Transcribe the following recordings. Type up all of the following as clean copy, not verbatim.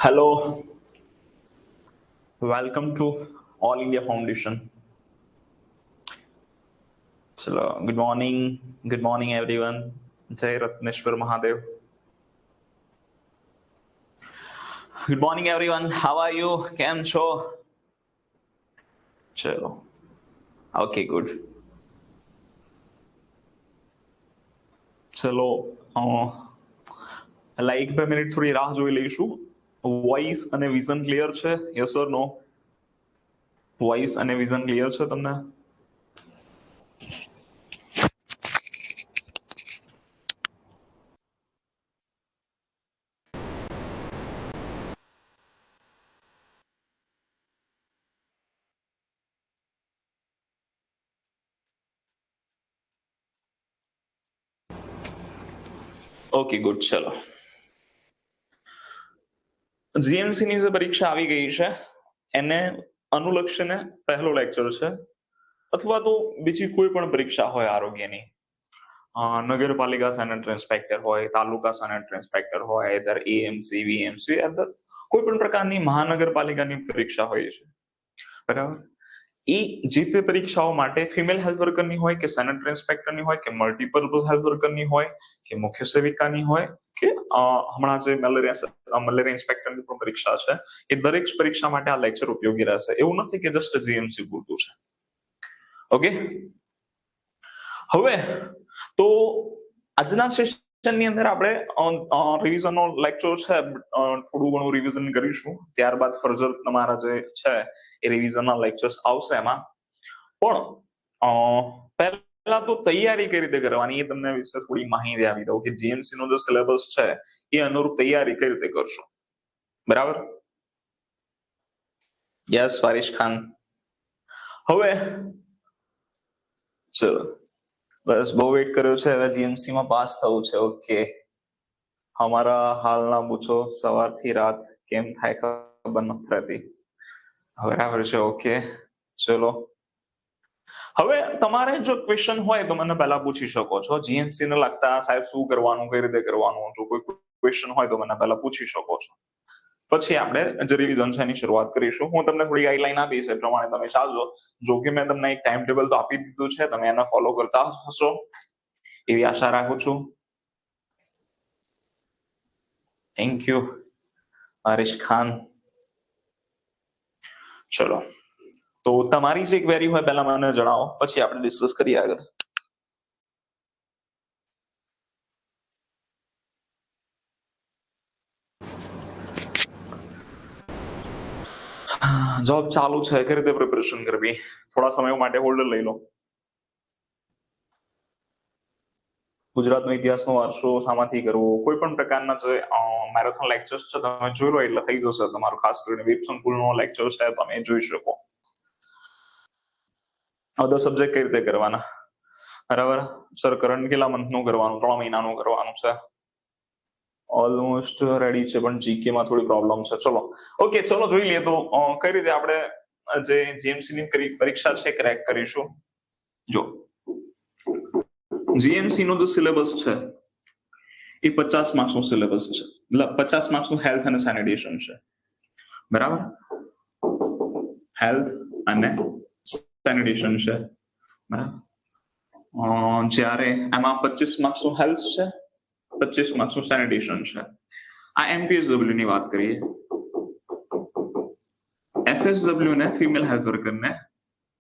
Hello, welcome to All India Foundation. So, good morning everyone. Jai Ratneshwar Mahadev. Good morning everyone. How are you? Kem છો? ચલો. Okay, good. ચલો like 2 minute થોડી રાહ જોઈ લઈશું. Voice અને vision clear છે? Yes or no? વોઇસ અને વિઝન ક્લિયર છે તમને? Okay good. ચલો, જીએમસી ની જે પરીક્ષા આવી ગઈ છે એને અનુલક્ષીને પહેલો લેક્ચર છે, અથવા તો બીજી કોઈ પણ પરીક્ષા હોય આરોગ્યની, નગરપાલિકા સેનેટરી ઇન્સ્પેક્ટર હોય, તાલુકા સેનેટરી ઇન્સ્પેક્ટર હોય, either એએમસી વીએમસી, either કોઈ પણ પ્રકારની મહાનગરપાલિકાની પરીક્ષા હોય છે, બરાબર. એ જે તે પરીક્ષાઓ માટે ફિમેલ હેલ્થ વર્કરની હોય કે સેનેટરી ઇન્સ્પેક્ટરની હોય કે મલ્ટીપર્પઝ હેલ્થ વર્કરની હોય કે મુખ્ય સેવિકાની હોય કે હમણાં જે મલેરિયા ઇન્સ્પેક્ટરની પણ પરીક્ષા છે, એ દરેક પરીક્ષા માટે આ લેક્ચર ઉપયોગી રહેશે. એવું નથી કે જસ્ટ જીએમસી પૂરતું છે. ઓકે, હવે તો આજના સેશનની અંદર આપણે રિવિઝનનો લેક્ચર છે, થોડું ઘણું રિવિઝન કરીશું. ત્યારબાદ ફર્ધર તમારા જે છે એ રિવિઝનના લેક્ચર્સ આવશે એમાં. પણ પહેલા તો તૈયારી કઈ રીતે કરવાની એ તમને વિશે થોડી માહિતી આપી દઉં કે જીએમસી નો જે સિલેબસ છે એ અનુરૂપ તૈયારી કઈ રીતે કરશો, બરાબર. યસ ફારિશ ખાન. હવે ચલો, બસ બહુ વેઇટ કર્યો છે, હવે જીએમસી માં પાસ થવું છે. ઓકે, અમારા હાલના પૂછો, સવારથી રાત કેમ થાય ખબર નથી રહેતી. બરાબર છે. ઓકે, ચલો. હવે તમારે જો ક્વેશ્ચન હોય તો મને પહેલા પૂછી શકો છો. જીએમસી ને લગતા સાહેબ શું કરવાનું, કઈ રીતે કરવાનું, જો કોઈ ક્વેશ્ચન હોય તો મને પહેલા પૂછી શકો છો. પછી આપણે જે રિવિઝન છે એની શરૂઆત કરીશું. હું તમને થોડી ગાઈડલાઈન આપીશ, એ પ્રમાણે તમે ચાલજો. જો કે મેં તમને એક ટાઈમ ટેબલ તો આપી દીધું છે, તમે એને ફોલો કરતા હશો એવી આશા રાખું છું. Thank you Harish Khan. ચલો, તો તમારી જે ક્વેરી હોય પહેલા મને જણાવો, પછી આપણે ડિસ્કસ કરીએ આગળ. જોબ ચાલુ છે, કઈ રીતે પ્રિપરેશન કરવી, થોડા સમય માટે હોલ્ડ લઈ લો. ગુજરાતનો ઇતિહાસનો વારસો શામાંથી કરવો, કોઈ પણ પ્રકારના જે મેરેથોન લેક્ચર્સ છે તમે જોઈ લો એટલે થઈ જશે તમારું. ખાસ કરીને વેબ સંકુલનો લેક્ચર છે તમે જોઈ શકો. અધર સબ્જેક્ટ કઈ રીતે કરવાના, બરાબર. સર કરંટ કેટલા મંથનું કરવાનું? 3 મહિનાનું કરવાનું છે. ઓલમોસ્ટ રેડી છે, પણ જીકે માં થોડી પ્રોબ્લેમ છે. ચલો, ઓકે, ચલો જોઈ લઈએ તો કઈ રીતે આપણે જે જીએમસી ની પરીક્ષા છે ક્રેક કરીશું. જો જીએમસી નો જે સિલેબસ છે એ 50 માર્ક્સનો સિલેબસ છે, મતલબ 50 માર્ક્સનું હેલ્થ અને સેનિટેશન છે, બરાબર. હેલ્થ અને સેનિટેશન છે, બરાબર. જ્યારે એમાં 25 માર્ક્સનું હેલ્થ છે, 25 માર્ક્સનું સેનિટેશન છે. આ એમપીએસડબલ્યુ ની વાત કરીએ. એફએસડબલ્યુ ને ફિમેલ હેલ્થ વર્કરને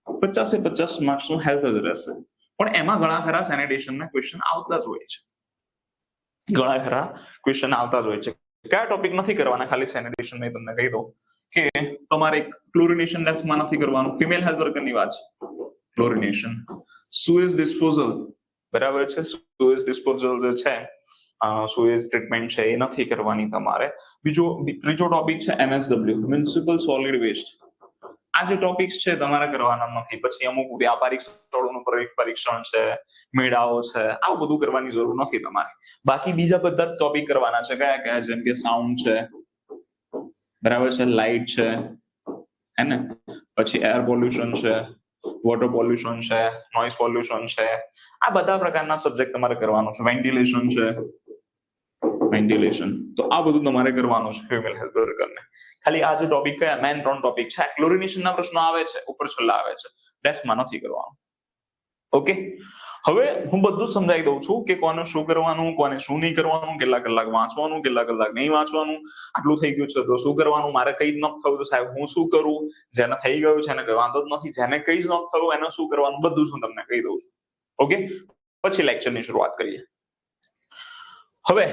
50 માર્ક્સનું હેલ્થ જ રહેશે, પણ એમાં ઘણા ખરા સેનિટેશનના ક્વેશ્ચન આવતા જ હોય છે. ઘણા ખરા ક્વેશ્ચન આવતા જ હોય છે. કયા ટોપિક નથી કરવાના, ખાલી સેનિટેશન ને તમને કહી દઉં કે તમારે ક્લોરિનેશન ડેપ્થમાં નથી કરવાનું. ફિમેલ હેલ્થ વર્કરની વાત છે. ક્લોરિનેશન, સુએઝ ડિસ્પોઝલ, બરાબર છે. સુએઝ ડિસ્પોઝલ જે છે, સુએઝ ટ્રીટમેન્ટ છે, એ નથી કરવાની તમારે. ત્રીજો ટોપિક છે એમએસડબલ્યુ, મ્યુનિસિપલ સોલિડ વેસ્ટ. આ જે ટોપિક્સ છે તમારે કરવાના નથી. પછી અમુક વ્યાપારિક સ્થળોનું પરીક્ષણ છે, મેળાઓ છે, આવું બધું કરવાની જરૂર નથી તમારે. બાકી બીજા બધા ટોપિક કરવાના છે. કયા કયા? જેમ કે સાઉન્ડ છે, બરાબર છે, લાઇટ છે, હે ને, પછી એર પોલ્યુશન છે, વોટર પોલ્યુશન છે, નોઇઝ પોલ્યુશન છે, આ બધા પ્રકારના સબ્જેક્ટ તમારે કરવાનો છે. વેન્ટિલેશન છે, વેન્ટિલેશન. તો આ બધું તમારે કરવાનું છે ફિમેલ હેલ્થ વર્કરને. ખાલી આ જે ટોપિક કયા મેન 3 ટોપિક છે, ક્લોરિનેશન ના પ્રશ્નો આવે છે ઉપર છેલ્લા આવે છે, ડેફમાં નથી કરવાનું. ઓકે, હવે હું બધું સમજાવી દઉં છું કે કોને શું કરવાનું, કોને શું નહીં કરવાનું, કેટલા કલાક વાંચવાનું, કેટલા કલાક નહીં વાંચવાનું, આટલું થઈ ગયું છે તો શું કરવાનું, મારે કઈ જ ન થયું તો સાહેબ હું શું કરું, જેને થઈ ગયું છે એને કઈ વાંધો જ નથી, જેને કઈ જ ન થયું એને શું કરવાનું, બધું જ હું તમને કહી દઉં છું. ઓકે, પછી લેક્ચરની શરૂઆત કરીએ. હવે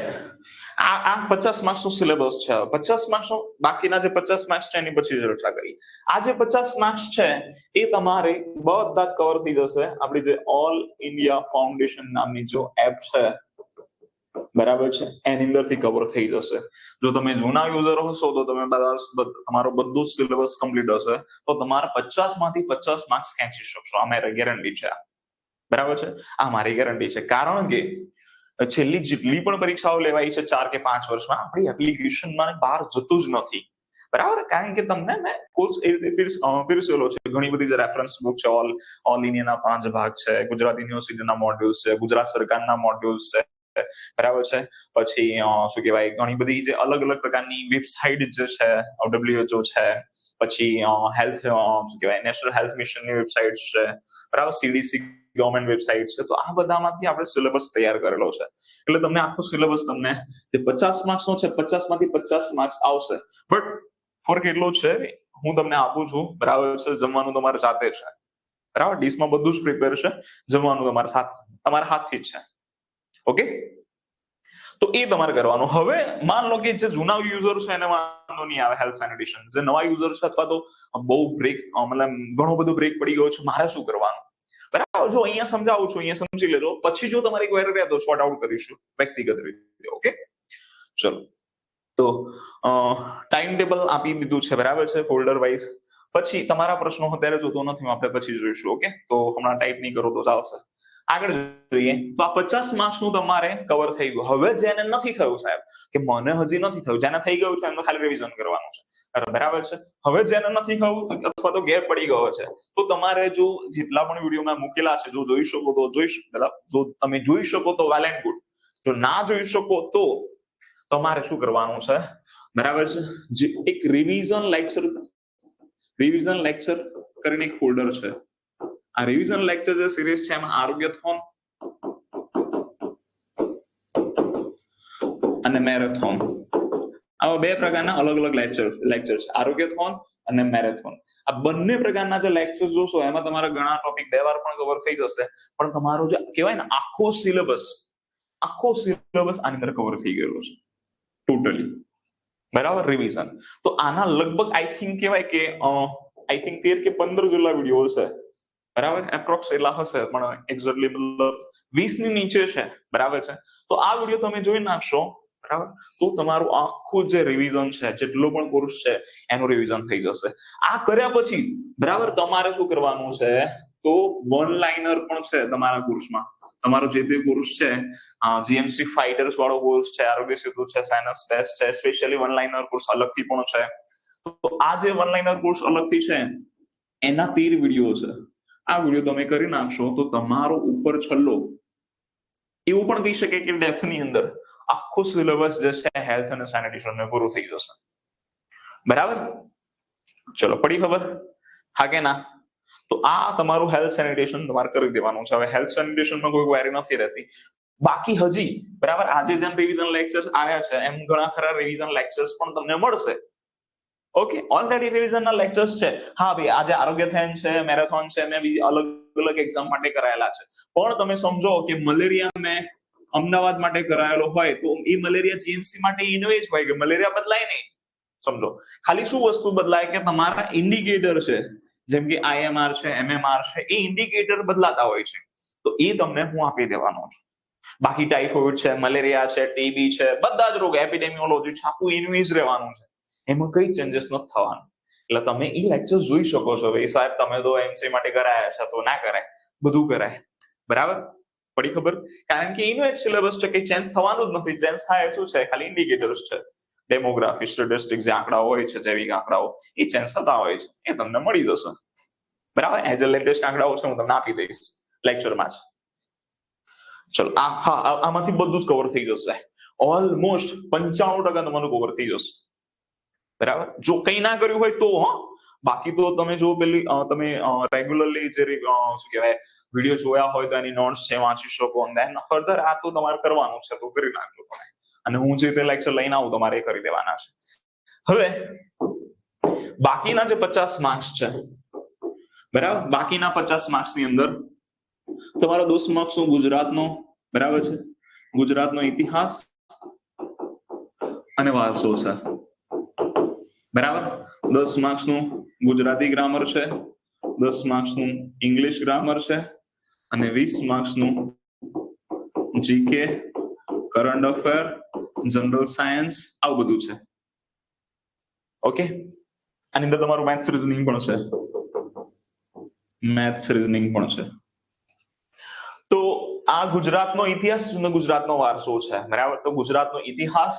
આ 50 માર્ક્સ નો સિલેબસ છે. 50 માર્ક્સ નો બાકીના જે 50 માર્ક્સ છે એની પછી ચર્ચા કરી. આ જે 50 માર્ક્સ છે એ તમારે બધા જ કવર થઈ જશે આપણી જે ઓલ ઇન્ડિયા ફાઉન્ડેશન નામની જો એપ છે, બરાબર છે, એની અંદરથી કવર થઈ જશે. જો તમે જૂના યુઝર હશો તો તમે તમારો બધું જ સિલેબસ કમ્પ્લીટ હશે તો તમારા 50 માંથી 50 માર્ક્સ ખેંચી શકશો. આ મારી ગેરંટી છે, બરાબર છે, આ મારી ગેરંટી છે. કારણ કે છેલ્લી જેટલી પણ પરીક્ષાઓ લેવાય છે 4 કે 5 વર્ષમાં આપણી એપ્લિકેશનમાં બહાર જતું જ નથી, બરાબર. કારણ કે તમને મેં કોર્સ એ રીતે પીરસેલો છે. ઘણી બધી જે રેફરન્સ બુક છે, ઓલ ઇન્ડિયાના 5 ભાગ છે, ગુજરાત યુનિવર્સિટીના મોડ્યુલ્સ છે, ગુજરાત સરકારના મોડ્યુલ્સ છે, બરાબર છે. પછી શું કહેવાય, ઘણી બધી જે અલગ અલગ પ્રકારની વેબસાઇટ જે છે, WHO છે, પછી હેલ્થ શું કહેવાય નેશનલ હેલ્થ મિશનની વેબસાઇટ છે, બરાબર, CDC ગવર્મેન્ટ વેબસાઇટ છે. તો આ બધામાંથી આપણે સિલેબસ તૈયાર કરેલો છે. એટલે તમને આખો સિલેબસ તમને જે 50 માર્ક્સ નો છે 50 માંથી 50 માર્ક્સ આવશે. બટ ફરક એટલો છે, હું તમને આપું છું, બરાબર છે, જમવાનું તમારે જાતે છે, બરાબર, ડીશમાં બધું જ પ્રિપેર છે, જમવાનું તમારા હાથથી જ છે. ઓકે, તો એ તમારે કરવાનું. હવે માન લો કે જે જૂના યુઝર છે એને વાંધો નહીં આવે હેલ્થ સેનિટેશન, જે નવા યુઝર છે અથવા તો બહુ બ્રેક મતલબ ઘણો બધો બ્રેક પડી ગયો છે, મારે શું કરવાનું, બરાબર. જો અહીંયા સમજાવું છું, અહીંયા સમજી લેજો, પછી જો તમારી ક્વેરી રહે તો સોર્ટ આઉટ કરીશું વ્યક્તિગત રીતે. ઓકે, ચલો. તો ટાઈમ ટેબલ આપી દીધું છે, બરાબર છે, ફોલ્ડર વાઇઝ. પછી તમારા પ્રશ્નો અત્યારે જોતો નથી, આપણે પછી જોઈશું. ઓકે, તો હમણાં ટાઈપ નહીં કરો તો ચાલશે. આગળ જોઈએ તો આ 50 માર્ક્સ નું તમારે કવર થઈ ગયું. હવે જેને નથી થયું સાહેબ કે મને હજી નથી થયું, જેને થઈ ગયું છે એનું ખાલી રિવિઝન કરવાનું છે, બરાબર છે. હવે જેને નથી થયું અથવા તો ગેપ પડી ગયો છે તો તમારે જો જેટલા પણ વિડીયો મેં મૂકેલા છે જો જોઈ શકો તો જો તમે જોઈ શકો તો વેલ એન્ડ ગુડ, જો ના જોઈ શકો તો તમારે શું કરવાનું છે, બરાબર છે. જે એક રિવિઝન લેક્ચર કરીને એક ફોલ્ડર છે. આ રિવિઝન લેક્ચર જે સિરીઝ છે એમાં આરોગ્યથોન અને મેરેથોન, આવા બે પ્રકારના અલગ અલગ લેક્ચર છે, આરોગ્યથોન અને મેરેથોન. આ બંને પ્રકારના જે લેક્ચર જોશો એમાં તમારા ઘણા ટોપિક 2 વાર પણ કવર થઈ જશે, પણ તમારો જે કહેવાય ને આખો સિલેબસ આની અંદર કવર થઈ ગયેલો છે ટોટલી, બરાબર, રિવિઝન. તો આના લગભગ આઈ થિંક કહેવાય કે 13 કે 15 જેટલા વિડીયો છે, બરાબર, એપ્રોક્સ એટલા હશે, પણ એક્ઝેક્ટલી મતલબ 20 ની નીચે છે, બરાબર છે. તો આ વિડીયો તમે જોઈ નાખશો, બરાબર, તો તમારું આખું જે રિવિઝન છે, જેટલો પણ કોર્સ છે એનું રિવિઝન થઈ જશે. આ કર્યા પછી, બરાબર, તમારે શું કરવાનું છે, તો વન લાઇનર પણ છે તમારા કોર્સમાં. તમારો જે તે કોર્સ છે, GMC ફાઇટર્સ વાળો કોર્સ છે, આરોગ્ય સેતુ છે, સાયન્સ બેસ્ટ છે, સ્પેશિયલી વન લાઇનર કોર્સ અલગથી પણ છે. તો આ જે વન લાઇનર કોર્સ અલગથી છે એના 13 વિડીયો છે. આ વિડીયો તમે કરી નાખશો તો તમારો ઉપર છલ્લો એવું પણ કહી શકે કે ડેપ્થની અંદર આખો સિલેબસ જે છે હેલ્થ અને સેનિટેશન પૂરું થઈ જશે, બરાબર. ચલો, પડી ખબર? હા કે ના? તો આ તમારું હેલ્થ સેનિટેશન તમારે કરી દેવાનું છે. હવે હેલ્થ સેનિટેશનમાં કોઈ ક્વેરી નથી રહેતી. બાકી હજી, બરાબર, આજે જેમ રિવિઝન લેક્ચર્સ આવ્યા છે એમ ઘણા ખરા રિવિઝન લેક્ચર્સ પણ તમને મળશે. ઓકે, ઓલરેડી રિવિઝનના લેક્ચર્સ છે. હા ભાઈ, આજે આરોગ્યથોન છે, મેરેથોન છે, મેં બીજી અલગ અલગ એક્ઝામ માટે કરાયેલા છે. પણ તમે સમજો કે મલેરિયા મેં અમદાવાદ માટે કરાયેલો હોય તો એ મલેરિયા જીએમસી માટે એનો જ હોય કે મલેરિયા બદલાય નહીં. સમજો, ખાલી શું વસ્તુ બદલાય કે તમારા ઇન્ડિકેટર છે, જેમ કે IMR છે, MMR છે, એ ઇન્ડિકેટર બદલાતા હોય છે. તો એ તમને હું આપી દેવાનો છું. બાકી ટાઇફોઇડ છે, મલેરિયા છે, ટીબી છે, બધા જ રોગ એપિડેમિયોલોજી છાપું એનું જ રહેવાનું છે, એમાં કઈ ચેન્જીસ નથી થવાનું. એટલે તમે એ લેક્ચર જોઈ શકો છો. ભાઈ સાહેબ, તમે તો MC માટે કરાયા છે તો ના કરાય, બધું કરાય, બરાબર. પડી ખબર? કારણ કે એનો એક સિલેબસ છે, કઈ ચેન્જ થવાનું જ નથી. ચેન્જ થાય શું છે, ખાલી ઇન્ડિકેટર્સ છે, ડેમોગ્રાફી, સ્ટેટિસ્ટિક્સ, જે આંકડાઓ હોય છે, જૈવિક આંકડાઓ, એ ચેન્જ થતા હોય છે, એ તમને મળી જશે, બરાબર. એઝ અ લેટેસ્ટ આંકડાઓ છે હું તમને આપી દઈશ લેક્ચરમાં જ. ચલો, આમાંથી બધું જ કવર થઈ જશે. ઓલમોસ્ટ 95% તમારું કવર થઈ જશે. બરાબર, જો કંઈ ના કર્યું હોય તો બાકી તો તમે જો પેલી તમે રેગ્યુલરલી જે શું કહેવાય વિડીયો જોયા હોય તો એની નોટ્સ છે વાંચી શકો, દેન ફર્ધર આ તો તમારે કરવાનું છે તો કરી નાખજો તમે, અને હું જે તે લેક્ચર લઈને આવું તમારે એ કરી દેવાના છે. હવે બાકીના જે 50 માર્ક્સ છે, બરાબર, બાકીના 50 માર્ક્સ ની અંદર તમારો 10 માર્ક્સ નું ગુજરાતનો, બરાબર છે, ગુજરાતનો ઇતિહાસ અને વારસો છે, બરાબર. 10 માર્ક્સ નું ગુજરાતી ગ્રામર છે, 10 માર્ક્સ નું ઇંગ્લિશ ગ્રામર છે, અને 20 માર્ક્સ નું GK, current affair, general science, આવું બધું છે. ઓકે, આની અંદર તમારું મેથ્સ રીઝનિંગ પણ છે, મેથ્સ રીઝનિંગ પણ છે. તો આ ગુજરાતનો ઇતિહાસ અને ગુજરાતનો વારસો છે, બરાબર. તો ગુજરાતનો ઇતિહાસ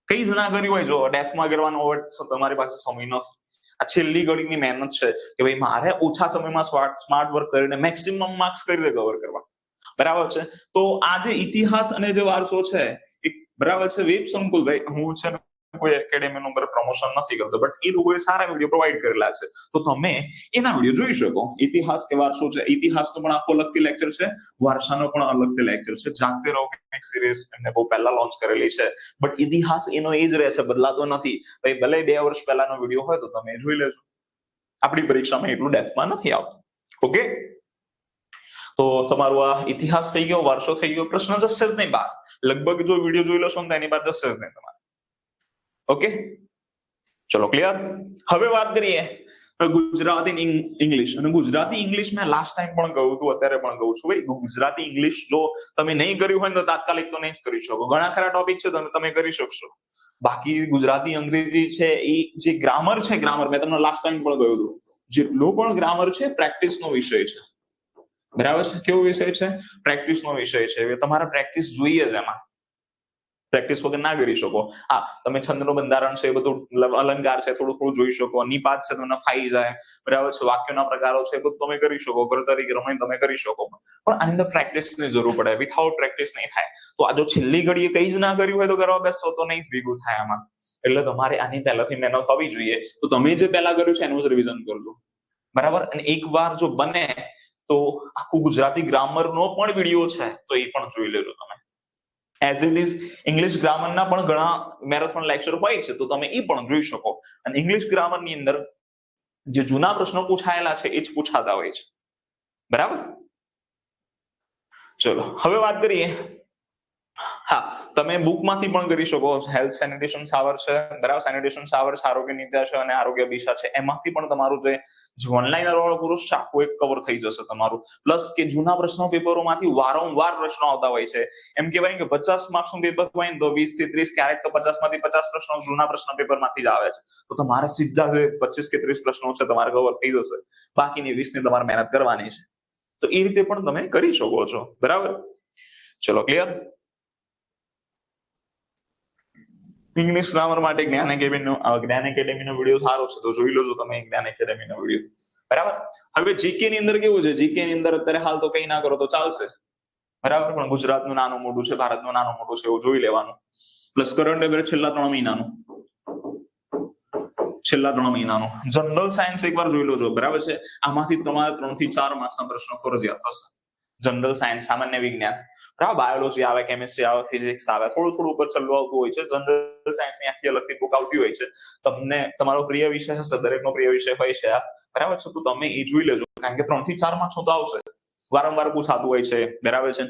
કઈ જ ના કર્યું હોય, જો ડેથમાં કરવાનો હોય તમારી પાસે સમય નથી, આ છેલ્લી ઘડીની મહેનત છે કે ભાઈ મારે ઓછા સમયમાં સ્માર્ટ વર્ક કરીને મેક્સિમમ માર્ક્સ કરી દે કવર કરવા, બરાબર છે. તો આ જે ઇતિહાસ અને જે વારસો છે એ બરાબર છે વેબ સંકુલભાઈ, હું છે કોઈ એકેડેમીનું ઉપર પ્રમોશન નથી કરતો, બટ એ લોકોએ સારા વિડીયો પ્રોવાઈડ કરેલા છે, તો તમે એના વિડીયો જોઈ શકો. ઇતિહાસ કે વારસો છે, ઇતિહાસનો પણ આખો અલગથી લેક્ચર છે, વારસાનો પણ અલગથી લેક્ચર છે. જાગતે રહો સિરીઝ એમને બહુ પહેલા લોન્ચ કરેલી છે, બટ ઇતિહાસ એનો એ જ રહે છે, બદલાતો નથી. ભાઈ ભલે 2 વર્ષ પહેલાનો વિડીયો હોય તો તમે જોઈ લેજો, આપણી પરીક્ષામાં એટલું ડેપ્થમાં નથી આવતું. ઓકે, તો તમારું આ ઇતિહાસ થઈ ગયો, વારસો થઈ ગયો, પ્રશ્ન જશે જ નહીં બહાર, લગભગ જો વિડીયો જોઈ લેશો ને તો એની બહાર જશે જ નહીં તમારે. ઓકે, ચલો ક્લિયર. હવે વાત કરીએ ગુજરાતી ઇંગ્લિશ, અને ગુજરાતી ઇંગ્લિશ મેં લાસ્ટ ટાઈમ પણ કહ્યું હતું, અત્યારે પણ કહું છું, ભાઈ ગુજરાતી ઇંગ્લિશ જો તમે નહીં કર્યું હોય તો તાત્કાલિક તો નહીં જ કરી શકો. ઘણા ખરા ટોપિક છે તમે કરી શકશો, બાકી ગુજરાતી અંગ્રેજી છે એ જે ગ્રામર છે, ગ્રામર મેં તમને લાસ્ટ ટાઈમ પણ કહ્યું હતું, જેટલો પણ ગ્રામર છે પ્રેક્ટિસનો વિષય છે, બરાબર છે. કેવો વિષય છે? પ્રેક્ટિસનો વિષય છે. તમારે પ્રેક્ટિસ જોઈએ જ એમાં, પ્રેક્ટિસ વગર ના કરી શકો. હા, તમે છંદનું બંધારણ છે, એ બધું અલંકાર છે થોડું થોડું જોઈ શકો, નિપાત છે તમને ફાઈ જાય, બરાબર છે, વાક્યના પ્રકારો છે એ બધું તમે કરી શકો, કર્તરી ક્રમણી તમે કરી શકો, પણ આની અંદર પ્રેક્ટિસની જરૂર પડે. વિથઆઉટ પ્રેક્ટિસ નહીં થાય. તો આ જો છેલ્લી ઘડીએ કઈ જ ના કર્યું હોય તો કરવા બેસશો તો નહીં ભેગું થાય આમાં. એટલે તમારે આની પહેલાથી મહેનત હોવી જોઈએ. તો તમે જે પહેલા કર્યું છે એનું જ રિવિઝન કરજો, બરાબર. અને એક વાર જો બને તો આખું ગુજરાતી ગ્રામરનો પણ વિડીયો છે તો એ પણ જોઈ લેજો તમે. એઝ ઇટ ઇઝ ઇંગ્લિશ ગ્રામરના પણ ઘણા મેરેથોન લેક્ચર હોય છે તો તમે એ પણ જોઈ શકો. અને ઇંગ્લિશ ગ્રામરની અંદર જે જૂના પ્રશ્નો પૂછાયેલા છે એ જ પૂછાતા હોય છે, બરાબર. ચલો હવે વાત કરીએ. હા, તમે બુકમાંથી પણ કરી શકો. હેલ્થ સેનિટેશન સાવર છે, બરાબર, સેનિટેશન સાવર છે, આરોગ્ય નીતિ છે અને આરોગ્ય દિશા છે, એમાંથી પણ તમારું જે ઓનલાઈન અરવળ પુરુષ છે આખું એક કવર થઈ જશે તમારું. પ્લસ કે જૂના પ્રશ્નો પેપરોમાંથી વારંવાર પ્રશ્નો આવતા હોય છે. એમ કહેવાય કે 50 માર્ક્સનું પેપર હોય ને તો 20 થી 30, ક્યારેક તો 50 માંથી 50 પ્રશ્નો જૂના પ્રશ્ન પેપરમાંથી જ આવે છે. તો તમારે સીધા જે 25 કે 30 પ્રશ્નો છે તમારે કવર થઈ જશે, બાકીની 20 ની તમારે મહેનત કરવાની છે. તો એ રીતે પણ તમે કરી શકો છો, બરાબર. ચલો ક્લિયર. ઇંગ્લિશ ગ્રામર માટે જ્ઞાન એકેડેમીનો વિડીયો સારો છે તો જોઈ લેજો તમે જ્ઞાન એકેડેમીનો વિડીયો, બરાબર. હવે જીકે ની અંદર કેવું છે, જીકે ની અંદર અત્યારે હાલ તો કઈ ના કરો તો ચાલશે, બરાબર, પણ ગુજરાતનું નાનું મોટું છે, ભારતનું નાનું મોટું છે એવું જોઈ લેવાનું. પ્લસ કરંટ અફેર છેલ્લા 3 મહિનાનું, જનરલ સાયન્સ એકવાર જોઈ લેજો, બરાબર છે. આમાંથી તમારે 3 થી 4 માર્ક્સના પ્રશ્નો ફરજિયાત હશે. જનરલ સાયન્સ, સામાન્ય વિજ્ઞાન, બરાબર, બાયોલોજી આવે, કેમિસ્ટ્રી આવે, ફિઝિક્સ આવે, થોડું ઉપર છેલ્લું આવતું હોય છે. જનરલ સાયન્સની આખી અલગથી બુક આવતી હોય છે. તમને તમારો પ્રિય વિષય હશે, દરેકનો પ્રિય વિષય હોય છે, બરાબર છે, તો તમે એ જોઈ લેજો, કારણ કે 3 થી 4 માર્ક્સ તો આવશે, વારંવાર પૂછાતું હોય છે, બરાબર છે.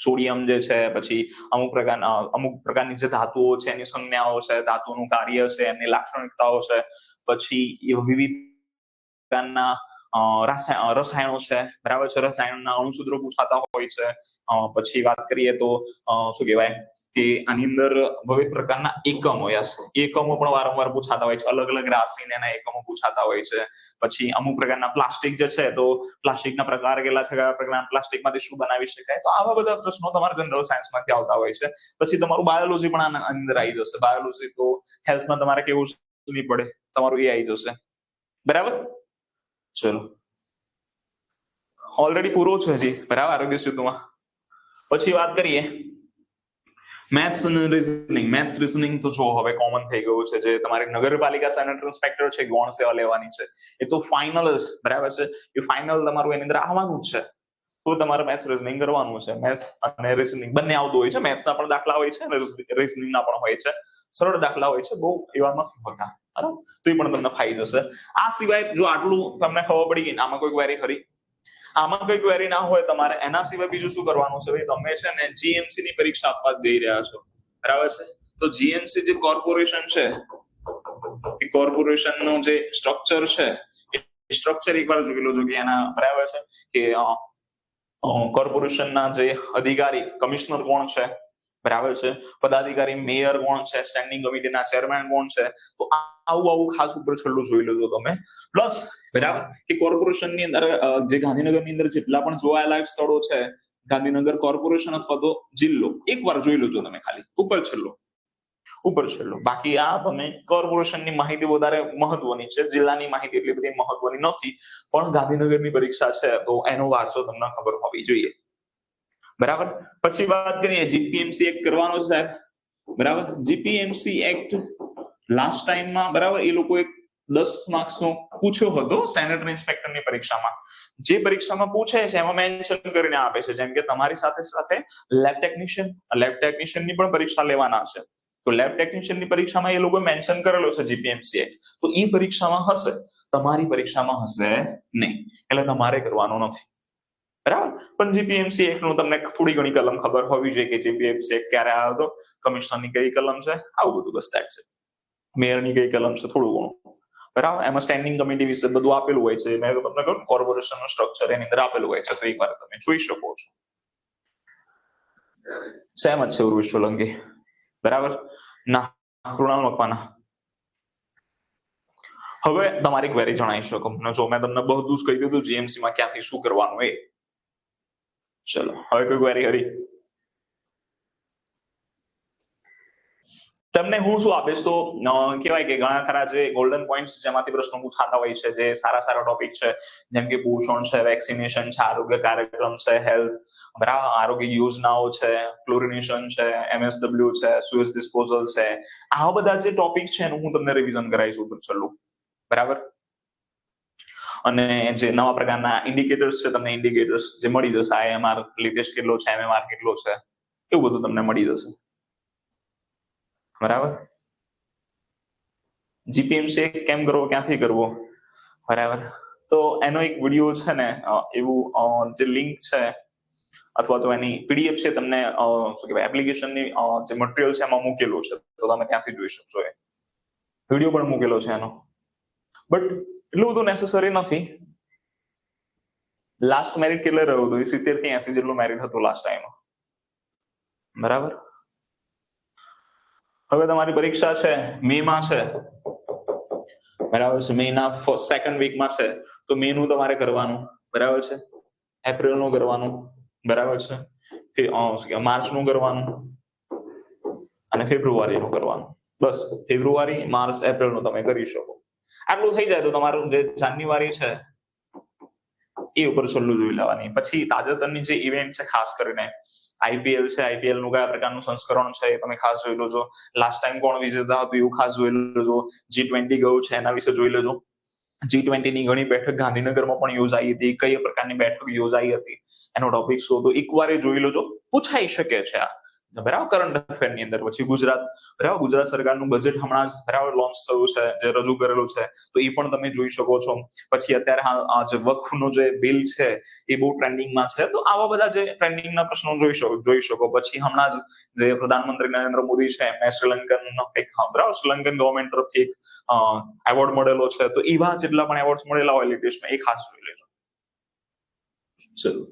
સોડિયમ જે છે, પછી અમુક પ્રકારની જે ધાતુઓ છે એની સંજ્ઞાઓ છે, ધાતુનું કાર્ય છે, એમની લાક્ષણિકતાઓ છે, પછી વિવિધ પ્રકારના રસાયણો છે, બરાબર છે, રસાયણના અણુસૂત્રો પૂછાતા હોય છે. પછી વાત કરીએ તો શું કહેવાય કે આની અંદર વિવિધ પ્રકારના એકમો પણ વારંવાર પૂછાતા હોય છે. અલગ અલગ રાશિને એના એકમો પૂછાતા હોય છે. પછી અમુક પ્રકારના પ્લાસ્ટિક જે છે તો પ્લાસ્ટિકના પ્રકાર કેટલા છે, કયા પ્રકારના પ્લાસ્ટિકમાંથી શું બનાવી શકાય, તો આવા બધા પ્રશ્નો તમારા જનરલ સાયન્સમાંથી આવતા હોય છે. પછી તમારું બાયોલોજી પણ આના અંદર આવી જશે. બાયોલોજી તો હેલ્થમાં તમારે કેવું નહીં પડે, તમારું એ આવી જશે, બરાબર. ચલો ઓલરેડી પૂરો છે હજી, બરાબર, આરોગ્ય સેતુમાં. પછી વાત કરીએ મેથ્સ અને રીઝનિંગ તો જો હવે કોમન થઈ ગયું છે. જે તમારી નગરપાલિકા સેનેટરી ઇન્સ્પેક્ટર છે, ગૌણ સેવા લેવાની છે, એ તો ફાઇનલ જ બરાબર છે. એ ફાઇનલ તમારું એની અંદર આવવાનું જ છે. તો તમારે મેથ્સ રીઝનિંગ કરવાનું છે. મેથ્સ અને રીઝનિંગ બંને આવતું હોય છે. મેથ્સના પણ દાખલા હોય છે અને રીઝનિંગના પણ હોય છે. સરળ દાખલા હોય છે, બહુ એવા નથી હોતા. બરાબર, તો એ પણ તમને ફાઈ જશે. આ સિવાય જો આટલું તમને ખબર પડી ગઈ, આમાં કોઈ ક્વેરી ખરી? આમાં કોઈ ક્વેરી ના હોય તમારે, એના સિવાય બીજું શું કરવાનું છે? ભાઈ તમે છે ને જીએમસી ની પરીક્ષા આપવા જઈ રહ્યા છો, બરાબર છે. તો જીએમસી જે કોર્પોરેશન છે, એ કોર્પોરેશન નું જે સ્ટ્રક્ચર છે, એ સ્ટ્રક્ચર એકવાર જોઈ લો છો કે એના બરાબર છે કે કોર્પોરેશનના જે અધિકારી કમિશનર કોણ છે, બરાબર છે, પદાધિકારી મેયર કોણ છે, સ્ટેન્ડિંગ કમિટીના ચેરમેન કોણ છે. તો આવું ખાસ ઉપર છેલ્લું જોઈ લેજો તમે. પ્લસ બરાબર કે કોર્પોરેશનની અંદર જે ગાંધીનગરની અંદર જેટલા પણ જોવાલાયક સ્થળો છે, ગાંધીનગર કોર્પોરેશન અથવા તો જિલ્લો, એકવાર જોઈ લેજો તમે ખાલી ઉપર છેલ્લો. બાકી આ તમે કોર્પોરેશનની માહિતી વધારે મહત્વની છે, જિલ્લાની માહિતી એટલી બધી મહત્વની નથી. પણ ગાંધીનગરની પરીક્ષા છે તો એનો વારસો તમને ખબર હોવી જોઈએ. બરાબર. પછી વાત કરીએ જીપીએમસી એક્ટ કરવાનો છે સાહેબ. બરાબર, જીપીએમસી એક્ટ લાસ્ટ ટાઈમમાં બરાબર એ લોકો એક 10 માર્ક્સનો પૂછ્યો હતો સેનેટરી ઇન્સ્પેક્ટરની પરીક્ષામાં. જે પરીક્ષામાં પૂછે છે એમાં મેન્શન કરીને આપે છે. જેમ કે તમારી સાથે સાથે લેબ ટેકનિશિયનની પણ પરીક્ષા લેવાના છે. તો લેબ ટેકનિશિયનની પરીક્ષામાં એ લોકો મેન્શન કરેલો છે જીપીએમસી એક્ટ. તો એ પરીક્ષામાં હશે, તમારી પરીક્ષામાં હશે નહીં, એટલે તમારે કરવાનું નથી. બરાબર. પણ જીપીએમસી એક્ટ નું તમને થોડી ઘણી કલમ ખબર હોવી જોઈએ કે જીપીએમસી એક્ટ ક્યારે આવ્યો હતો, કમિશનરની કઈ કલમ છે, આવું બધું બસ દેટ્સ ઇટ. મેયરની કઈ કલમ છે, થોડું ઘણું. બરાબર. એમાં સ્ટેન્ડિંગ કમિટી વિશે બધું આપેલું હોય છે. મેં તમને કહ્યું કોર્પોરેશનનું સ્ટ્રક્ચર એની અંદર આપેલું હોય છે, તો એકવાર તમે જોઈ શકો છો. સહેમત છે ઉર્વિશ સોલંકી? બરાબર. ના, કૃણાલ મકવાના? હવે તમારી ક્વેરી જણાવી શકો. જો મેં તમને બધું જ કહી દીધું જીએમસી માં ક્યાંથી શું કરવાનું એ. ચલો, હવે કોઈ ક્વેરી ખરી? તમને હું શું આપીશ તો કહેવાય કે ઘણા ખરા જે ગોલ્ડન પોઈન્ટ્સ જેમાંથી પ્રશ્નો પૂછાતા હોય છે, જે સારા ટોપિક છે, જેમ કે પોષણ છે, વેક્સિનેશન છે, આરોગ્ય કાર્યક્રમ છે, હેલ્થ બરાબર, આરોગ્ય યોજનાઓ છે, ક્લોરિનેશન છે, એમએસડબલ્યુ છે, સુએઝ ડિસ્પોઝલ છે, આવા બધા જે ટોપિક છે એનું હું તમને રિવિઝન કરાવીશ ઉપર છેલ્લું. બરાબર. અને જે નવા પ્રકારના ઇન્ડિકેટર્સ છે, તમને ઇન્ડિકેટર્સ જે મળી જશે, આઈએમઆર લેટેસ્ટ કેટલો છે, એમએમઆર કેટલો છે, એવું બધું તમને મળી જશે. બરાબર. જીપીએમસી કેમ કરવો, ક્યાંથી કરવો, બરાબર. તો એનો એક વિડીયો છે ને, એવું જે લિંક છે અથવા તો એની પીડીએફ છે, તમને શું કહેવાય એપ્લિકેશનની જે મટીરિયલ છે એમાં મૂકેલું છે, તો તમે ત્યાંથી જોઈ શકશો. એ વિડીયો પણ મૂકેલો છે એનો, બટ એટલું બધું નેસેસરી નથી. લાસ્ટ મેરિટ કેટલે રહ્યું હતું? 70 થી 80 જેટલું મેરિટ હતું લાસ્ટ ટાઈમ. બરાબર. હવે તમારી પરીક્ષા છે મે માં છે, બરાબર છે, મેના સેકન્ડ વીકમાં છે, તો મે નું તમારે કરવાનું, બરાબર છે, એપ્રિલ નું કરવાનું, બરાબર છે, માર્ચ નું કરવાનું અને ફેબ્રુઆરી નું કરવાનું. બસ ફેબ્રુઆરી, માર્ચ, એપ્રિલ નું તમે કરી શકો. આટલું થઈ જાય તો તમારું જે જાન્યુઆરી છે એ ઉપર છેલ્લું જોઈ લેવાની. પછી તાજેતરની જે ઇવેન્ટ છે, ખાસ કરીને આઈપીએલ છે, આઈપીએલ નું કયા પ્રકારનું સંસ્કરણ છે એ તમે ખાસ જોઈ લેજો. લાસ્ટ ટાઈમ કોણ વિજેતા હતું એવું ખાસ જોઈ લેજો. G20 ગયું છે એના વિશે જોઈ લેજો. G20 ની ઘણી બેઠક ગાંધીનગરમાં પણ યોજાઈ હતી, કઈ પ્રકારની બેઠક યોજાઈ હતી એનો ટોપિક શોધો, એકવાર જોઈ લેજો. પૂછાઈ શકે છે આ, બરાબર, કરંટ અફેર ની અંદર. પછી ગુજરાત સરકારનું બજેટ હમણાં જ બરાબર લોન્ચ થયું છે, જે રજૂ કરેલું છે, તો એ પણ તમે જોઈ શકો છો. પછી અત્યારે હાલ જે વકફનું જે બિલ છે એ બહુ ટ્રેન્ડિંગમાં છે, તો આવા બધા જે ટ્રેન્ડિંગના પ્રશ્નો જોઈ શકો. પછી હમણાં જ જે પ્રધાનમંત્રી નરેન્દ્ર મોદી છે એમને શ્રીલંકન ગવર્મેન્ટ તરફથી એક એવોર્ડ મળેલો છે, તો એવા જેટલા પણ એવોર્ડ મળેલા હોય લેટેસ્ટમાં એ ખાસ જોઈ લેજો. ચલો,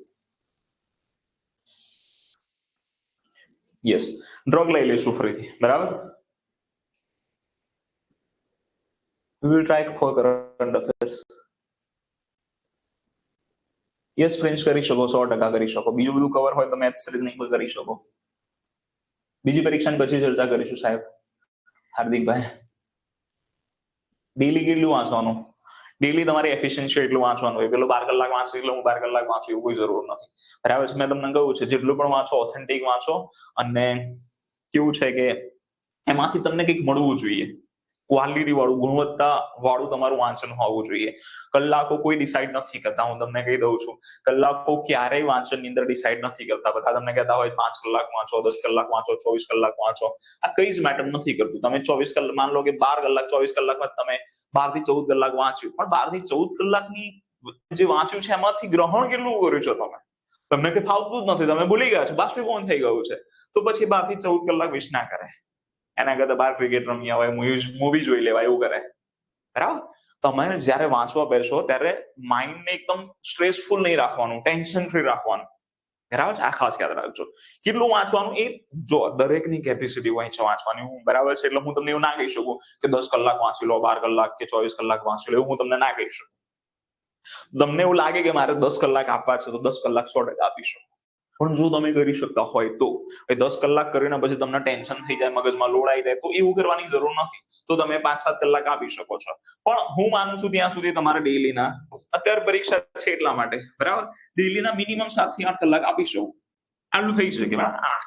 યસ, ડ્રગ લઈ લઈશું ફરીથી. બરાબર. We will try for current affairs. Yes prince, કરી શકો, 100% કરી શકો. બીજું બધું કવર હોય તો મેથ્સ રીઝનિંગ પર કરી શકો. બીજી પરીક્ષાની પછી ચર્ચા કરીશું સાહેબ. હાર્દિકભાઈ, ડેલી કેટલું વાંચવાનું? ડેલી તમારી એફિશિયન્સી એટલું વાંચવાનું હોય. પેલો 12 કલાક વાંચું એટલે હું 12 કલાક વાંચું એવું કોઈ જરૂર નથી. બરાબર છે. મેં તમને કહ્યું છે જેટલું પણ વાંચો ઓથેન્ટિક વાંચો, અને કેવું છે કે એમાંથી તમને કંઈક મળવું જોઈએ, ક્વોલિટી વાળું, ગુણવત્તા વાળું તમારું વાંચન હોવું જોઈએ. કલાકો કોઈ ડિસાઈડ નથી કરતા. હું તમને કહી દઉં છું, કલાકો ક્યારેય વાંચનની અંદર ડિસાઈડ નથી કરતા. બધા તમને કહેતા હોય 5 કલાક વાંચો, 10 કલાક વાંચો, 24 કલાક વાંચો. આ કઈ જ મેટર નથી કરતું. તમે 24 કલાક, માન લો કે 12 કલાક, 24 કલાકમાં તમે 12 થી 14 કલાક વાંચ્યું, પણ 12 થી 14 કલાકની જે વાંચ્યું છે એમાંથી ગ્રહણ કેટલું કર્યું છે તમે? તમને કઈ ફાવતું જ નથી, તમે ભૂલી ગયા છો, બાષ્પીભવન થઈ ગયું છે. તો પછી 12 થી 14 કલાક વેસ્ટ ના કરે. એના કરતા બાર ક્રિકેટ રમ્યા હોય, મૂવી જોઈ લેવાય, એવું કરે. બરાબર? તમે જયારે વાંચવા બેસો ત્યારે માઇન્ડને એકદમ સ્ટ્રેસફુલ નહીં રાખવાનું, ટેન્શન ફ્રી રાખવાનું. બરાબર છે? આ ખાસ યાદ રાખજો. કેટલું વાંચવાનું એ જો દરેકની કેપેસિટી હોય છે વાંચવાની. બરાબર છે? એટલે હું તમને એવું ના કહી શકું કે 10 કલાક વાંચી લો, 12 કલાક કે 24 કલાક વાંચી લો, એવું હું તમને ના કહી શકું. તમને એવું લાગે કે મારે 10 કલાક આપવા છે તો 10 કલાક 100% આપી શકો. પણ જો તમે કરી શકતા હોય તો 10 કલાક કરીને પછી તમને ટેન્શન થઈ જાય, મગજમાં લોડ આવી જાય, તો એવું કરવાની જરૂર નથી. તો તમે 5-7 કલાક આપી શકો છો. પણ હું માનું છું ત્યાં સુધી તમારે ડેઈલીના, અત્યારે પરીક્ષા છે એટલા માટે, બરાબર, ડેઈલીના મિનિમમ 7 થી 8 કલાક આપી શકો. આટલું થઈ શકે.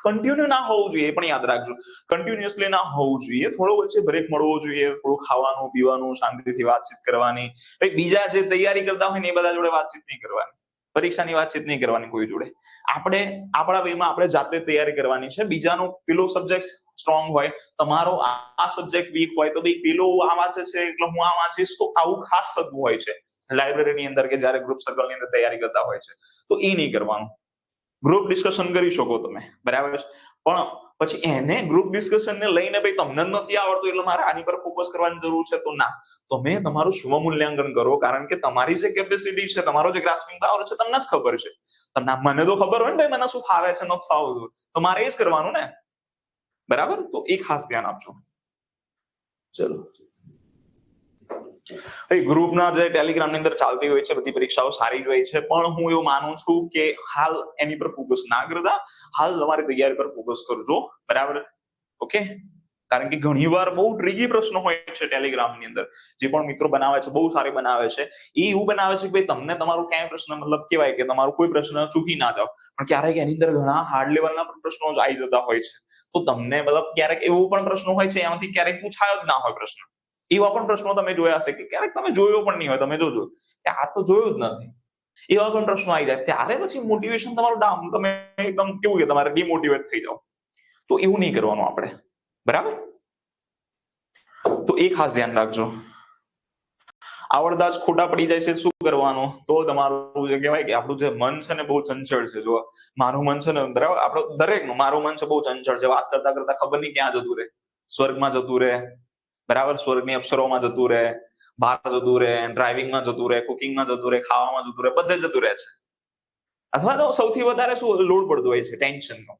કન્ટિન્યુ ના હોવું જોઈએ, એ પણ યાદ રાખજો. કન્ટિન્યુઅસલી ના હોવું જોઈએ. થોડો વચ્ચે બ્રેક મળવો જોઈએ, થોડું ખાવાનું પીવાનું, શાંતિથી વાતચીત કરવાની. બીજા જે તૈયારી કરતા હોય ને એ બધા જોડે વાતચીત નહીં કરવાની. પરીક્ષાની વાતચીત નહીં કરવાની કોઈ જોડે. આપણે આપણા વેમાં આપણે જાતે તૈયારી કરવાની છે. બીજાનો પેલો સબ્જેક્ટ સ્ટ્રોંગ હોય, તમારો આ સબ્જેક્ટ વીક હોય, તો ભાઈ પેલો આ વાંચે છે એટલે હું આ વાંચીશ, તો આવું ખાસ થતું હોય છે લાઇબ્રેરીની અંદર કે જયારે ગ્રુપ સર્કલની અંદર તૈયારી કરતા હોય છે. તો એ નહીં કરવાનું. ગ્રુપ ડિસ્કશન કરી શકો તમે, બરાબર છે, પણ પછી એને ગ્રુપ ડિસ્કશન ને લઈને ભાઈ તમને નથી આવડતું એટલે મારે આની પર ફોકસ કરવાની જરૂર છે, તો ના. તમે તમારું સ્વમૂલ્યાંકન કરો, કારણ કે તમારી જે કેપેસિટી છે, તમારો જે ગ્રાસ્પિંગ પાવર છે, તમને જ ખબર છે. મને તો ખબર હોય ને ભાઈ મને શું ફાવે છે, નથી ફાવતું, તો મારે એ જ કરવાનું ને. બરાબર? તો એ ખાસ ધ્યાન આપજો. ચલો, ગ્રુપના જે ટેલિગ્રામની અંદર ચાલતી હોય છે બધી પરીક્ષાઓ સારી જ હોય છે, પણ હું એવું માનું છું કે હાલ એની પર ફોકસ ના કરતા હાલ તમારી તૈયારી પર ફોકસ કરજો. બરાબર? ઓકે? કારણ કે ઘણીવાર બહુ ટ્રિકી પ્રશ્નો હોય છે ટેલિગ્રામની અંદર. જે પણ મિત્રો બનાવે છે, બહુ સારી બનાવે છે. એ એવું બનાવે છે કે ભાઈ તમને તમારું ક્યાંય પ્રશ્ન, મતલબ કહેવાય કે તમારું કોઈ પ્રશ્ન ચૂકી ના જાઓ, પણ ક્યારેક એની અંદર ઘણા હાર્ડ લેવલના પ્રશ્નો જ આવી જતા હોય છે. તો તમને મતલબ ક્યારેક એવો પણ પ્રશ્નો હોય છે એમાંથી ક્યારેક પૂછાયો જ ના હોય પ્રશ્ન. એવા પણ પ્રશ્નો તમે જોયા હશે કે ક્યારેક તમે જોયો પણ નહીં હોય, તમે જોજો કે આ તો જોયું જ નથી. એવા પણ પ્રશ્નો આવી જાય, ત્યારે પછી મોટિવેશન તમારું ડાઉન, તમે એકદમ કેવું કે તમારે ડિમોટિવેટ થઈ જાઓ. તો એવું નહીં કરવાનું આપણે. બરાબર? તો એ ખાસ ધ્યાન રાખજો. આવડતા જ ખોટા પડી જાય છે, શું કરવાનું? તો તમારું જે કહેવાય કે આપણું જે મન છે ને બહુ ચંચળ છે. જો મારું મન છે ને, બરાબર, આપણું દરેકનું, મારું મન છે બહુ ચંચળ છે. વાત કરતા કરતા ખબર નહીં ક્યાં જતું રહે. સ્વર્ગમાં જતું રહે, બરાબર, સ્વર્ગની અપ્સરોમાં જતું રહે, બહાર જતું રહે, ડ્રાઇવિંગમાં જતું રહે, કુકિંગમાં જતું રહે, ખાવામાં જતું રહે, બધે જતું રહે છે. અથવા તો સૌથી વધારે શું લોડ પડતો હોય છે? ટેન્શનનો.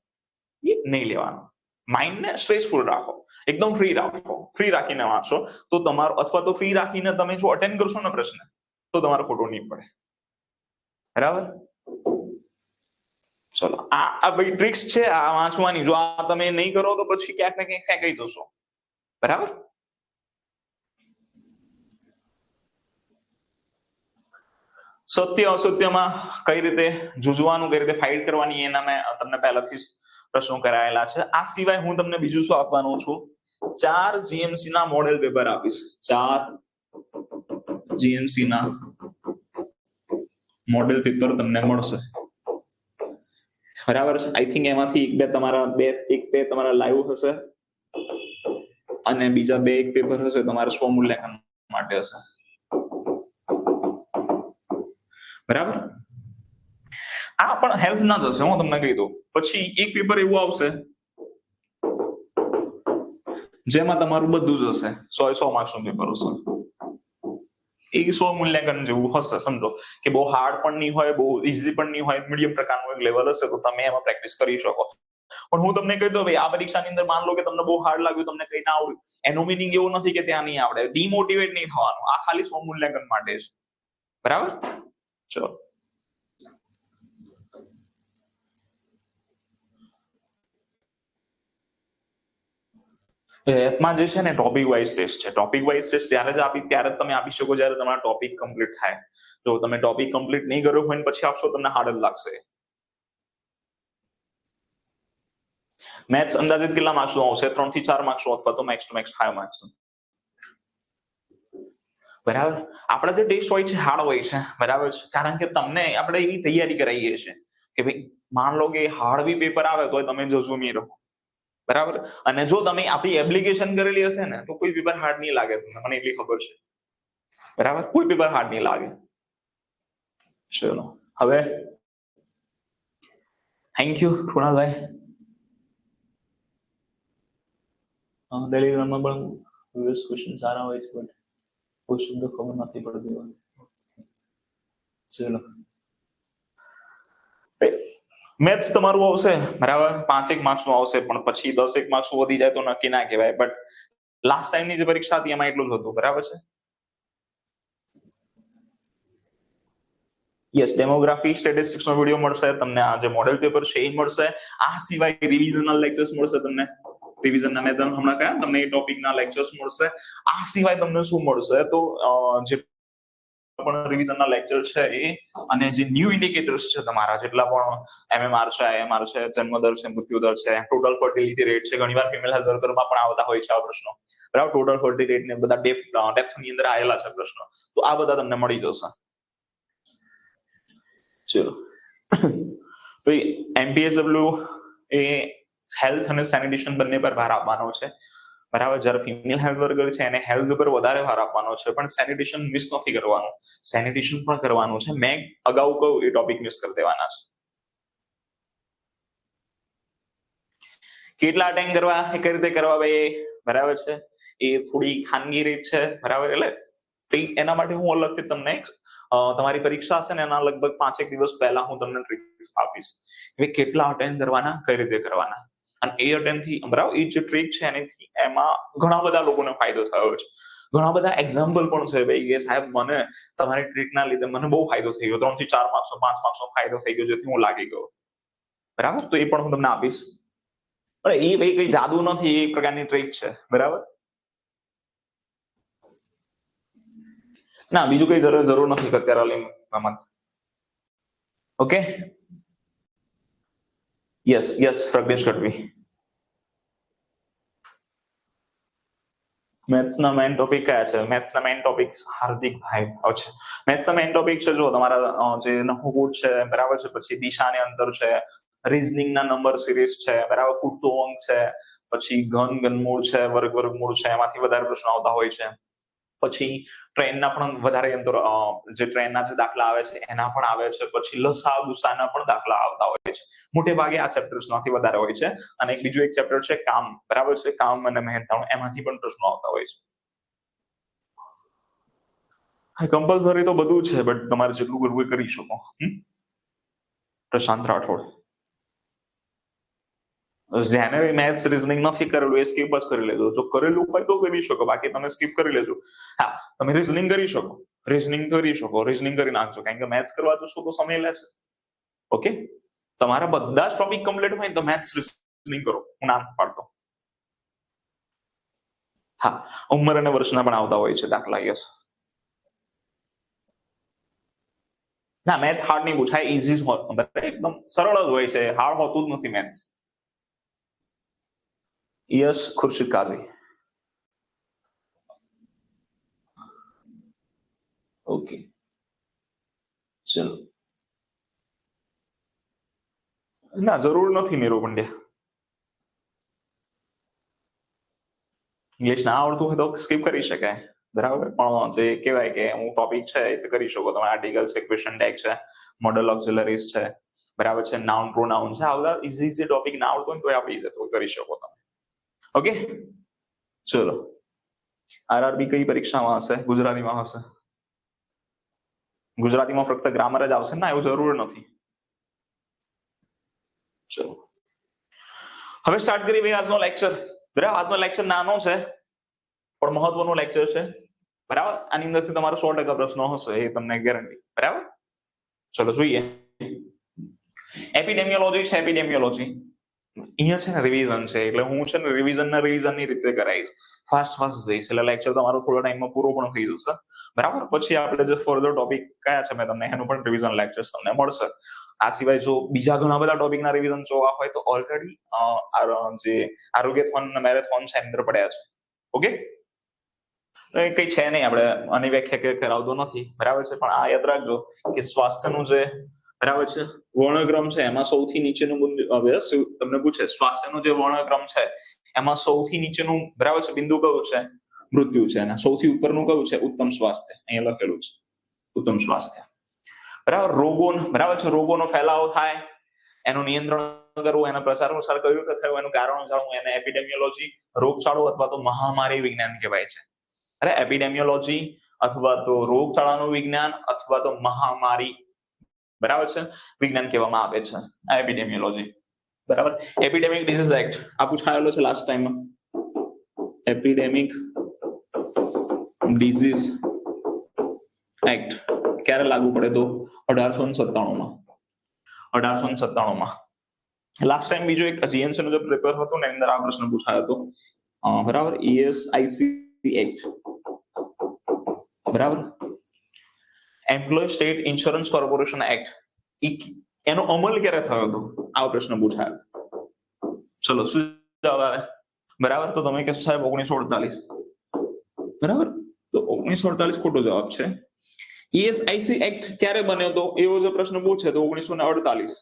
એ નહીં લેવાનો. માઇન્ડને સ્ટ્રેસફુલ રાખો, એકદમ ફ્રી રાખો. ફ્રી રાખીને વાંચો તો તમારો, અથવા તો ફ્રી રાખીને તમે જો અટેન્ડ કરશો ને પ્રશ્ન, તો તમારો ખોટો નહીં પડે. બરાબર? ચલો, આ ભાઈ ટ્રિક્સ છે આ વાંચવાની. જો આ તમે નહીં કરો તો પછી ક્યાંક ને ક્યાંક ફેંકાઈ જશો. બરાબર? સત્ય અસત્યમાં કઈ રીતે જૂજવાનું, કઈ રીતે ફાઇટ કરવાની, એના મેં તમને પહેલાથી પ્રશ્નો કરાયેલા છે. આ સિવાય હું તમને બીજું શું આપવાનું છું? 4 જીએમસી ના મોડેલ પેપર આપીશ. 4 જીએમસી ના મોડેલ પેપર તમને મળશે. બરાબર છે? આઈ થિંક એમાંથી એક બે તમારા લાઈવ હશે અને બીજા 2 પેપર હશે તમારા સ્વમૂલ્યાંકન માટે હશે. બરાબર? આ પણ હેલ્પ ના જશે, હું તમને કહી દઉં. પછી એક પેપર એવું આવશે જેમાં તમારું બધું જ હશે. 100 માર્ક્સનું પેપર હશે. એ સ્વમૂલ્યાંકન જેવું હશે, સમજો કે બહુ હાર્ડ પણ નહીં હોય, બહુ ઇઝી પણ નહીં હોય, મીડિયમ પ્રકારનું એક લેવલ હશે, તો તમે એમાં પ્રેક્ટિસ કરી શકો. પણ હું તમને કહી દઉં, ભાઈ આ પરીક્ષાની અંદર માન લો કે તમને બહુ હાર્ડ લાગ્યું, તમને કઈ ના આવડ્યું, એનો મીનિંગ એવું નથી કે ત્યાં નહીં આવડે. ડિમોટિવેટ નહીં થવાનું. આ ખાલી સ્વમૂલ્યાંકન માટે છે. બરાબર? ચલો, એપમાં જે છે ને ટોપિક વાઇઝ ટેસ્ટ છે. ટોપિક વાઇઝ ટેસ્ટ ત્યારે જ તમે આપી શકો જ્યારે તમારા ટોપિક કમ્પ્લીટ થાય. જો તમે ટોપિક કમ્પ્લીટ નહીં કર્યો હોય ને પછી આપશો, તમને હાર્ડ જ લાગશે. મેથ્સ અંદાજિત કેટલા માર્ક્સ આવશે? 3 થી 4 માર્ક્સ અથવા તો મેક્સ ટુ મેક્સ 5 માર્ક્સ. બરાબર. આપણા જે ટેસ્ટ હોય છે હાર્ડ હોય છે, બરાબર છે, કારણ કે તમને આપણે એવી તૈયારી કરાવીએ છીએ કે ભાઈ માન લો કે હાર્ડ બી પેપર આવે તો તમે ઝઝૂમી રહો, બરાબર. અને જો તમે આપણી એપ્લિકેશન કરેલી હશે ને તો કોઈ પેપર હાર્ડ નહીં લાગે તમને, મને એટલી ખબર છે, બરાબર. કોઈ પેપર હાર્ડ નહીં લાગે. ચલો હવે થેન્ક યુ કૃણાલભાઈ. ટેલિગ્રામમાં પણ યુએસ ક્વેશ્ચન સારા હોય છે, બટ કોઈ શબ્દ ખબર નથી પડતી. ચલો મેથ્સ તમારું આવશે, બરાબર, 5 માર્ક્સ નું આવશે, પણ પછી 10 માર્ક્સ વધી જાય તો નક્કી ના કહેવાય. બટ લાસ્ટ ટાઈમની જે પરીક્ષા હતી એમાં એટલું જ હતું, બરાબર છે. યસ, ડેમોગ્રાફી સ્ટેટિસ્ટિક્સ નો વિડીયો મળશે તમને, આ જે મોડેલ પેપર છે એ મળશે. આ સિવાય રિવિઝનલ લેક્ચર્સ મળશે તમને. રિવિઝનના મેં તમને હમણાં કયા તમને એ ટોપિકના લેક્ચર્સ મળશે. આ સિવાય તમને શું મળશે? તો જે પણ રિવિઝનના લેક્ચર છે એ, અને જે ન્યૂ ઇન્ડિકેટર્સ છે તમારા જેટલા પણ MMR છે, IMR છે, જન્મદર છે, મૃત્યુદર છે, ટોટલ ફર્ટિલિટી રેટ છે, ઘણીવાર ફિમેલ હેલ્થ વર્કરમાં પણ આવતા હોય છે આ પ્રશ્નો, બરાબર. ટોટલ ફર્ટિલિટી રેટ ને બધા ડેપ્થની અંદર આવેલા છે પ્રશ્નો, તો આ બધા તમને મળી જશે. ચલો MPSW એ હેલ્થ અને સેનિટેશન બંને પર ભાર આપવાનો છે, બરાબર. જ્યારે ફિમેલ હેલ્થ વર્કર છે એને હેલ્થ ઉપર વધારે ભાર આપવાનો છે, પણ સેનિટેશન મિસ નથી કરવાનું, સેનિટેશન પણ કરવાનું છે. મેં અગાઉ કહ્યું એ ટોપિક મિસ કરી દેવાના છે. કેટલા અટેન્ડ કરવા, એ કઈ રીતે કરવા ભાઈ, બરાબર છે, એ થોડી ખાનગી રીત છે, બરાબર. એટલે એના માટે હું અલગથી તમને તમારી પરીક્ષા હશે ને એના લગભગ 5 દિવસ પહેલા હું તમને ટ્રીક આપીશ કે કેટલા અટેન્ડ કરવાના, કઈ રીતે કરવાના. અને એ અટેન્ડ થી, બરાબર, એ જે ટ્રીક છે એનાથી એમાં ઘણા બધા લોકોને ફાયદો થયો છે. ઘણા બધા એક્ઝામ્પલ પણ છે ભાઈ કે સાહેબ મને તમારી ટ્રીકના લીધે મને બહુ ફાયદો થઈ ગયો, 3 થી 4 માર્ક્સનો 5 માર્ક્સનો ફાયદો થઈ ગયો, જેથી હું લાગી ગયો, બરાબર. તો એ પણ હું તમને આપીશ. પણ એ ભાઈ કઈ જાદુ નથી, એ પ્રકારની ટ્રીક છે, બરાબર. ના, બીજું કઈ જરૂર નથી અત્યારે. ઓકે. યસ પ્રજ્ઞેશ ગઢવી. મેથ્સના મેઇન ટોપિક કયા છે? મેથ્સના મેઇન ટોપિક હાર્દિકભાઈ છે. મેથ્સના મેઇન ટોપિક છે જો તમારા જે નહુકૂટ છે, બરાબર છે, પછી દિશાને અંતર છે, રીઝનિંગના નંબર સિરીઝ છે, બરાબર, કૂટતો અંક છે, પછી ઘનમૂળ છે, વર્ગમૂળ છે, એમાંથી વધારે પ્રશ્નો આવતા હોય છે. પછી ટ્રેનના પણ વધારે અંતર, જે ટ્રેનના જે દાખલા આવે છે એના પણ આવે છે. પછી લસા ગુસાના પણ દાખલા આવતા હોય છે. મોટે ભાગે આ ચેપ્ટર્સમાંથી વધારે હોય છે. અને બીજું એક ચેપ્ટર છે કામ, બરાબર છે, કામ અને મહેનતાણું, એમાંથી પણ પ્રશ્નો આવતા હોય છે. કમ્પલસરી તો બધું છે, બટ તમારે જેટલું કરવું એ કરી શકો. પ્રશાંત રાઠોડ. જેને મેથ્સ રીઝનિંગ નથી કરેલું એ સ્કીપ જ કરી લેજો. જો કરેલું હોય તો કરી શકો, બાકી તમે સ્કીપ કરી લેજો. હા, તમે રીઝનિંગ કરી શકો, રીઝનિંગ કરી નાખજો, કારણ કે મેથ્સ કરવા જશો તો સમય લેશે. ઓકે, તમારા બધા જ ટોપિક કમ્પ્લીટ હોય તો મેથ્સ રીઝનિંગ કરો, હું નામ પાડતો. હા, ઉંમર અને વર્ષના પણ આવતા હોય છે દાખલા. યસ. ના, મેથ્સ હાર્ડ નહીં પૂછાય, ઈઝી જ હોય, એકદમ સરળ જ હોય છે, હાર્ડ હોતું જ નથી મેથ્સ. યસ ખુરશીદ કાઝી. ઓકે ચલો. ના, જરૂર નથી નીરવ પંડ્યા. ઇંગ્લિશ ના આવડતું હોય તો સ્કીપ કરી શકાય, બરાબર. પણ જે કહેવાય કે હું ટોપિક છે એ કરી શકો તમે. આર્ટિકલ છે, ક્વેશ્ચન ટેગ છે, મોડલ ઓક્સિલરીઝ છે, બરાબર છે, નાઉન પ્રોનાઉન છે, આ બધા ઇઝી ટોપિક ના આવડતું હોય તો આપણી રીતે કરી શકો તમે. ઓકે ચલો. આરઆરબી કઈ પરીક્ષામાં હશે? ગુજરાતીમાં હશે. ગુજરાતીમાં ફક્ત ગ્રામર જ આવશે ના, એવું જરૂર નથી. ચલો હવે સ્ટાર્ટ કરી ભાઈ આજનો લેક્ચર. બરાબર, આજનો લેક્ચર નાનો છે પણ મહત્વનો લેક્ચર છે, બરાબર. આની અંદરથી તમારો 100% પ્રશ્નો હશે, એ તમને ગેરંટી, બરાબર. ચલો જોઈએ. એપિડેમિયોલોજી છે, એપિડેમિયોલોજી અહીંયા છે ને રિવિઝન છે, એટલે હું છે ને રિવિઝનની રીતે કરાવીશ, ફાસ્ટ જઈશ, એટલે લેક્ચર તમારો થોડા ટાઈમમાં પૂરો પણ થઈ જશે, બરાબર. પછી આપણે જે ફર્ધર ટોપિક કયા છે મેં તમને એનું પણ રિવિઝન લેક્ચર્સ તમને મળશે. આ સિવાય જો બીજા ઘણા બધા ટોપિકના રિવિઝન જોવા હોય તો ઓલરેડી જે આરોગ્યથોન અને મેરેથોન છે એની અંદર પડ્યા છે. ઓકે, કઈ છે નહીં, આપણે આની વ્યાખ્યા કરાવતો નથી, બરાબર છે. પણ આ યાદ રાખજો કે સ્વાસ્થ્યનું જે બરાબર છે વર્ણક્રમ છે એમાં સૌથી નીચેનું તમને પૂછે સ્વાસ્થ્યનો જે વર્ણક્રમ છે એમાં સૌથી નીચેનું બરાબર છે બિંદુ કયું છે? મૃત્યુ છે. અને સૌથી ઉપરનું કયું છે? ઉત્તમ સ્વાસ્થ્ય. અહીંયા લખેલું છે ઉત્તમ સ્વાસ્થ્ય. બરાબર. બરાબર છે, રોગોનો ફેલાવો થાય, એનું નિયંત્રણ કરવું, એના પ્રસાર પ્રસાર કઈ રીતે થયો, એનું કારણ જાણવું, એને એપિડેમિયોલોજી, રોગચાળો અથવા તો મહામારી વિજ્ઞાન કહેવાય છે. અરે એપિડેમિયોલોજી અથવા તો રોગચાળાનું વિજ્ઞાન અથવા તો મહામારી બરાબર છે વિજ્ઞાન કહેવામાં આવે છે આ એપિડેમિયોલોજી. બરાબર. એપિડેમિક ડિસીઝ એક્ટ આ પૂછાયેલો છે લાસ્ટ ટાઈમમાં. એપિડેમિક ડિસીઝ એક્ટ ક્યારે લાગુ પડે? તો 1897 માં. લાસ્ટ ટાઈમ બીજો એક જીએમસી નો જે પેપર હતો ને એની અંદર આ પ્રશ્ન પૂછાયો હતો. બરાબર. ESIC act. બરાબર. Employ state insurance corporation act, એનો અમલ ક્યારે થયો હતો? આવો પ્રશ્ન પૂછાયો. ચલો શું જવાબ આવે? બરાબર. તો તમે કહેશો સાહેબ 1948. બરાબર. તો 1948 ખોટો જવાબ છે. ESIC એક્ટ ક્યારે બન્યો હતો એવો જો પ્રશ્ન પૂછે તો 1948.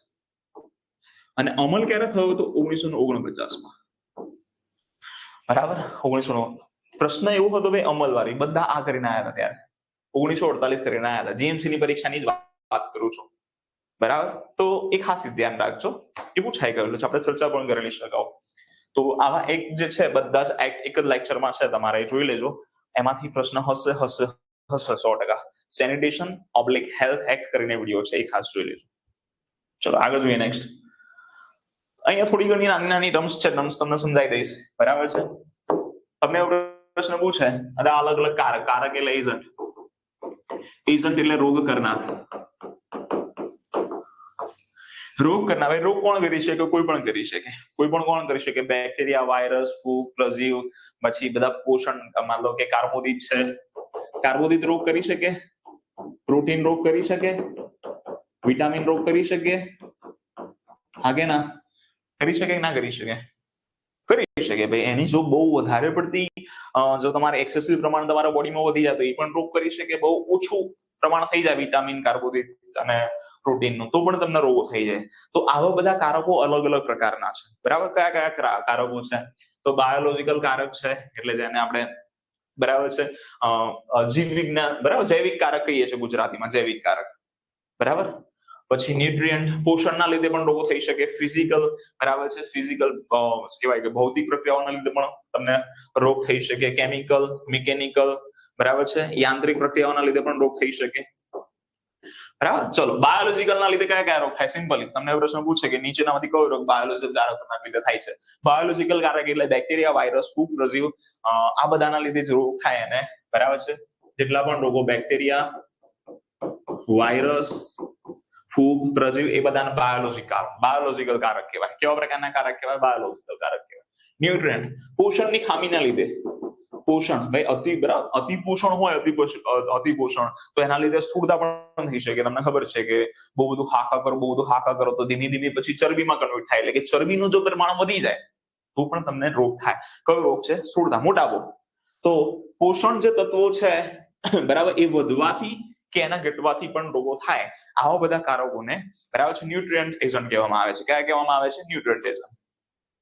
અને અમલ ક્યારે થયો હતો? 1949 માં. બરાબર. 1949. પ્રશ્ન એવો હતો ભાઈ અમલવારી, બધા આ કરીને આવ્યા હતા ત્યારે 1948 કરીને આવ્યા હતા. જીએમસી ની પરીક્ષાની જ વાત કરું છું. બરાબર. તો એ ખાસ ધ્યાન રાખજો, એ પૂછાઈ ગયેલું છે, આપણે ચર્ચા પણ કરેલી છે અગાઉ. તો આવા એક જે છે બધા જ એક્ટ એક જ લેક્ચરમાં છે, તમારે જોઈ લેજો. એમાંથી પ્રશ્ન હશે 100%. સેનિટેશન /હેલ્થ એક્ટ કરીને વિડીયો છે, એ ખાસ જોઈ લેજો. ચલો આગળ જોઈએ. નેક્સ્ટ અહીંયા થોડી ઘણી નાની નાની ટર્મ્સ છે, ટર્મ્સ તમને સમજાવી દઈશ. બરાબર છે. તમને એવો પ્રશ્ન પૂછે અને અલગ અલગ કારક એટલે એજન્ટ એટલે રોગ કરનાર. રોગ કોણ કરી શકે? કોઈ પણ કરી શકે. કોણ કરી શકે? બેક્ટેરિયા, વાયરસ, ફૂગ, પ્રજીવ, પછી બધા પોષણ, માન લો કે કાર્બોદિત છે, કાર્બોદિત રોગ કરી શકે, પ્રોટીન રોગ કરી શકે, વિટામિન રોગ કરી શકે, હા કે ના? કરી શકે કે ના કરી શકે? કરી શકે ભાઈ. એની જો બહુ વધારે પડતી જો તમારે એક્સેસિવ પ્રમાણ તમારા બોડીમાં વધી જાય તો એ પણ રોગ કરી શકે. બહુ ઓછું પ્રમાણ થઈ જાય વિટામિન, કાર્બોદિત અને પ્રોટીનનું તો પણ તમને રોગો થઈ જાય. તો આવા બધા કારકો અલગ અલગ પ્રકારના છે. બરાબર. કયા કયા કારકો છે? તો બાયોલોજીકલ કારક છે, એટલે જેને આપણે બરાબર છે જીવ વિજ્ઞાન, બરાબર, જૈવિક કારક કહીએ છીએ ગુજરાતીમાં, જૈવિક કારક. બરાબર. પછી ન્યુટ્રિયન્ટ, પોષણના લીધે પણ રોગો થઈ શકે. ફિઝિકલ, બરાબર છે, ફિઝિકલ કહેવાય કે ભૌતિક પ્રક્રિયાઓના લીધે પણ તમને રોગ થઈ શકે. કેમિકલ, મિકેનિકલ, બરાબર છે, યાંત્રિક પ્રક્રિયાઓના લીધે પણ રોગ થઈ શકે. બરાબર. ચલો બાયોલોજીકલ ના લીધે કયા કયા રોગ થાય? સિમ્પલી તમને પ્રશ્ન પૂછે કે નીચેનામાંથી કયો રોગ બાયોલોજીકલ કારકોના લીધે થાય છે? બાયોલોજીકલ કારક એટલે બેક્ટેરિયા, વાયરસ, ફૂગ, પ્રજીવ, આ બધાના લીધે જ રોગ થાય. અને બરાબર છે જેટલા પણ રોગો બેક્ટેરિયા, વાયરસ, ફૂગ, પ્રજીવ એ બધાના બાયોલોજીકલ કારક કહેવાય. કેવા પ્રકારના કારક કહેવાય? બાયોલોજીકલ કારક કહેવાય. ન્યુટ્રિયન્ટ, પોષણની ખામીના લીધે. પોષણ ભાઈ અતિ પોષણ હોય, અતિ પોષણ તો એના લીધે સ્થૂળતા પણ થઈ શકે. તમને ખબર છે કે બહુ બધું હાકા કરો તો ધીમે ધીમે પછી ચરબીમાં કન્વર્ટ થાય, એટલે કે ચરબીનું જો પ્રમાણ વધી જાય તો પણ તમને રોગ થાય. કયો રોગ છે? સ્થૂળતા, મોટાપો. તો પોષણ જે તત્વો છે બરાબર એ વધવાથી કે એના ઘટવાથી પણ રોગો થાય. આવા બધા કારકોને બરાબર છે ન્યુટ્રિયન્ટ એજન્ટ કહેવામાં આવે છે. કયા કહેવામાં આવે છે? Nutrient agent.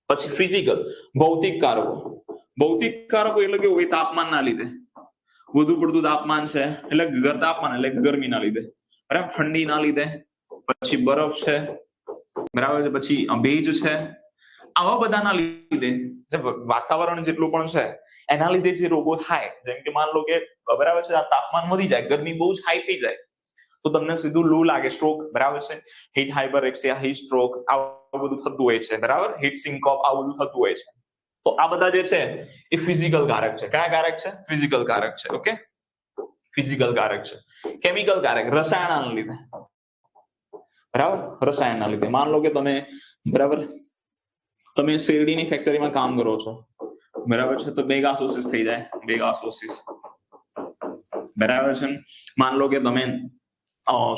પછી ફિઝિકલ, ભૌતિક કારકો. ભૌતિક કારકો એટલે કેવું? તાપમાનના લીધે. વધુ પડતું તાપમાન છે એટલે તાપમાન એટલે ગરમીના લીધે, બરાબર, ઠંડીના લીધે, પછી બરફ છે, બરાબર છે, પછી ભેજ છે. આવા બધાના લીધે વાતાવરણ જેટલું પણ છે એના લીધે જે રોગો થાય, જેમ કે માન લો કે બરાબર છે આ તાપમાન વધી જાય, ગરમી બહુ જ હાઈ થઈ જાય તો તમને સીધું લૂ લાગે, સ્ટ્રોક, બરાબર છે, હીટ હાઇપરએક્સિયા, હીટ સ્ટ્રોક, આવું બધું થતું હોય છે. બરાબર. હીટ સિન્કોપ, આવું બધું થતું હોય છે. તો આ બધા જે છે એ ફિઝિકલ કારક છે. કયા કારક છે? ફિઝિકલ કારક છે. ઓકે, ફિઝિકલ કારક છે. કેમિકલ કારક, રસાયણના લીધે. બરાબર. રસાયણના લીધે માન લો કે તમે બરાબર તમે શેરડીની ફેક્ટરીમાં કામ કરો છો, બરાબર છે, તો મેગાસોસિસ થઈ જાય. મેગાસોસિસ, બરાબર છે. માન લો કે તમે